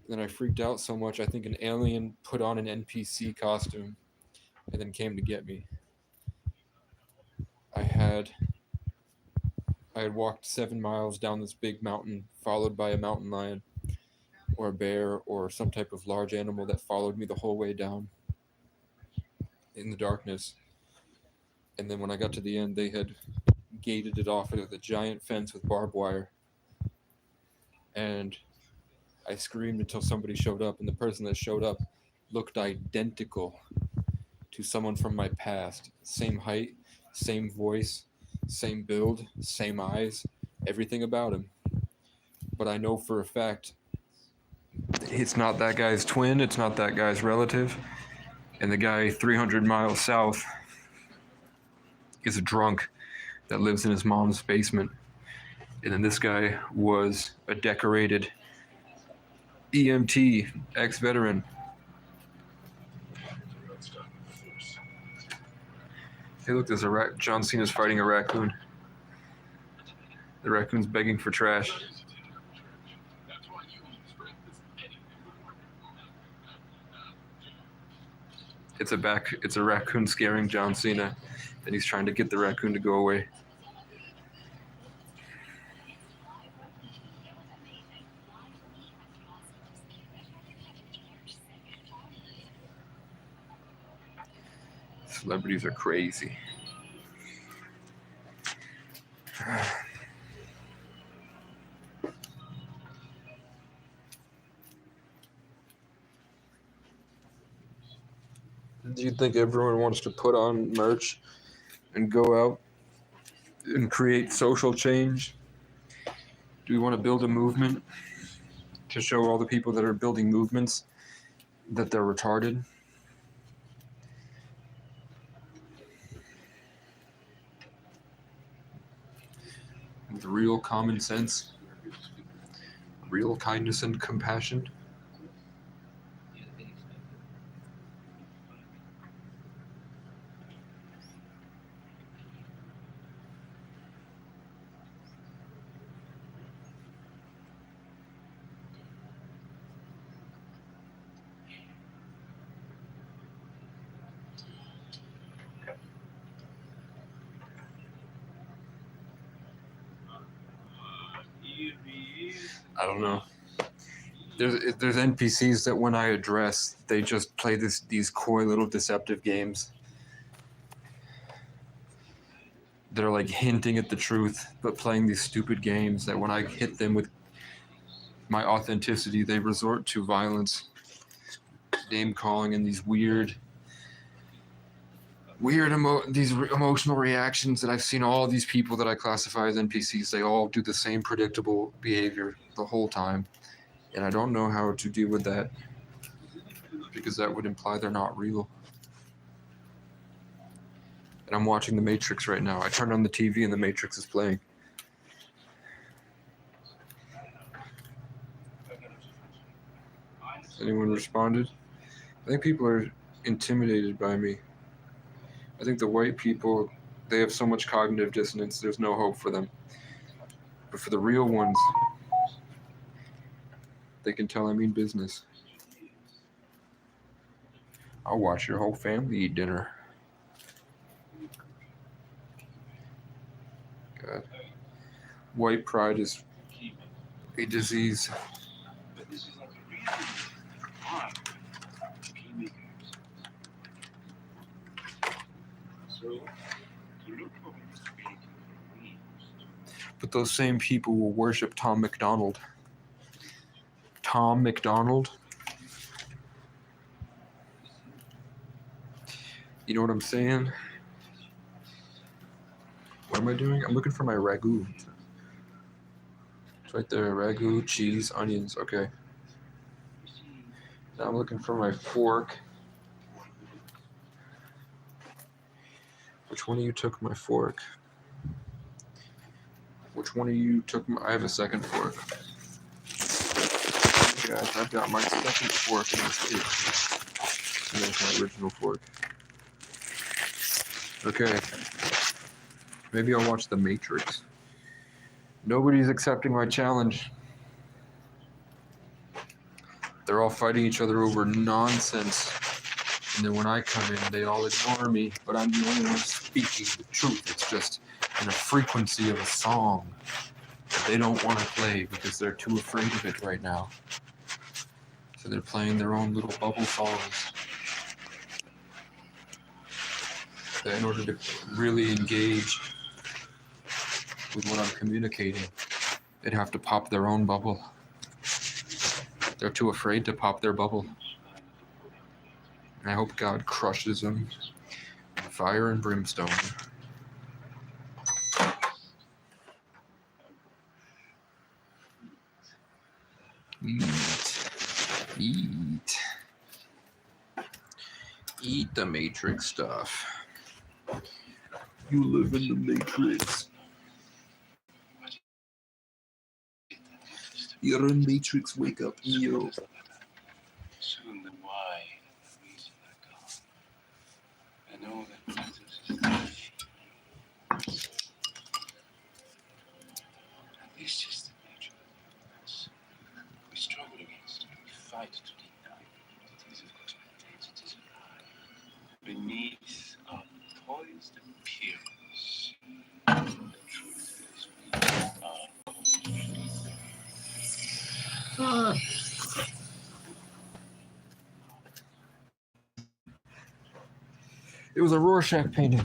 Then I freaked out so much, I think an alien put on an NPC costume and then came to get me. I had walked 7 miles down this big mountain, followed by a mountain lion or a bear or some type of large animal that followed me the whole way down in the darkness. And then when I got to the end, they had gated it off with a giant fence with barbed wire. And I screamed until somebody showed up, and the person that showed up looked identical to someone from my past. Same height, same voice, same build, same eyes, everything about him. But I know for a fact it's not that guy's twin, it's not that guy's relative, and the guy 300 miles south is a drunk that lives in his mom's basement. And then this guy was a decorated EMT, ex-veteran. Hey, look, there's a John Cena's fighting a raccoon. The raccoon's begging for trash. It's a raccoon scaring John Cena, and he's trying to get the raccoon to go away. Celebrities are crazy. Do you think everyone wants to put on merch and go out and create social change? Do we want to build a movement to show all the people that are building movements that they're retarded? With real common sense, real kindness and compassion. I don't know. There's NPCs that when I address, they just play these coy little deceptive games. They're like hinting at the truth, but playing these stupid games that when I hit them with my authenticity, they resort to violence, name calling, and these emotional reactions that I've seen all these people that I classify as NPCs. They all do the same predictable behavior the whole time. And I don't know how to deal with that, because that would imply they're not real. And I'm watching The Matrix right now. I turned on the TV and The Matrix is playing. Anyone responded? I think people are intimidated by me. I think the white people, they have so much cognitive dissonance, there's no hope for them. But for the real ones, they can tell I mean business. I'll watch your whole family eat dinner. God. White pride is a disease. But those same people will worship Tom McDonald. Tom McDonald? You know what I'm saying? What am I doing? I'm looking for my ragu. It's right there. Ragu, cheese, onions. Okay. Now I'm looking for my fork. Which one of you took my fork? Which one of you took my... I have a second fork. Guys, I've got my second fork in this dish. And there's my original fork. Okay. Maybe I'll watch The Matrix. Nobody's accepting my challenge. They're all fighting each other over nonsense. And then when I come in, they all ignore me. But I'm the only one speaking the truth. It's just in a frequency of a song that they don't want to play because they're too afraid of it right now. So they're playing their own little bubble songs. In order to really engage with what I'm communicating, they'd have to pop their own bubble. They're too afraid to pop their bubble. And I hope God crushes them with fire and brimstone. Eat. Eat the Matrix stuff. You live in the Matrix. You're a Matrix wake up, Neo. Soon the why and the reason are gone. And all that matters is the feeling. And this is the nature of the universe. We struggle against it, we fight to deny it. It is of course maintains it is alive. Beneath our poised appearance, the truth is we are It was a Rorschach painting.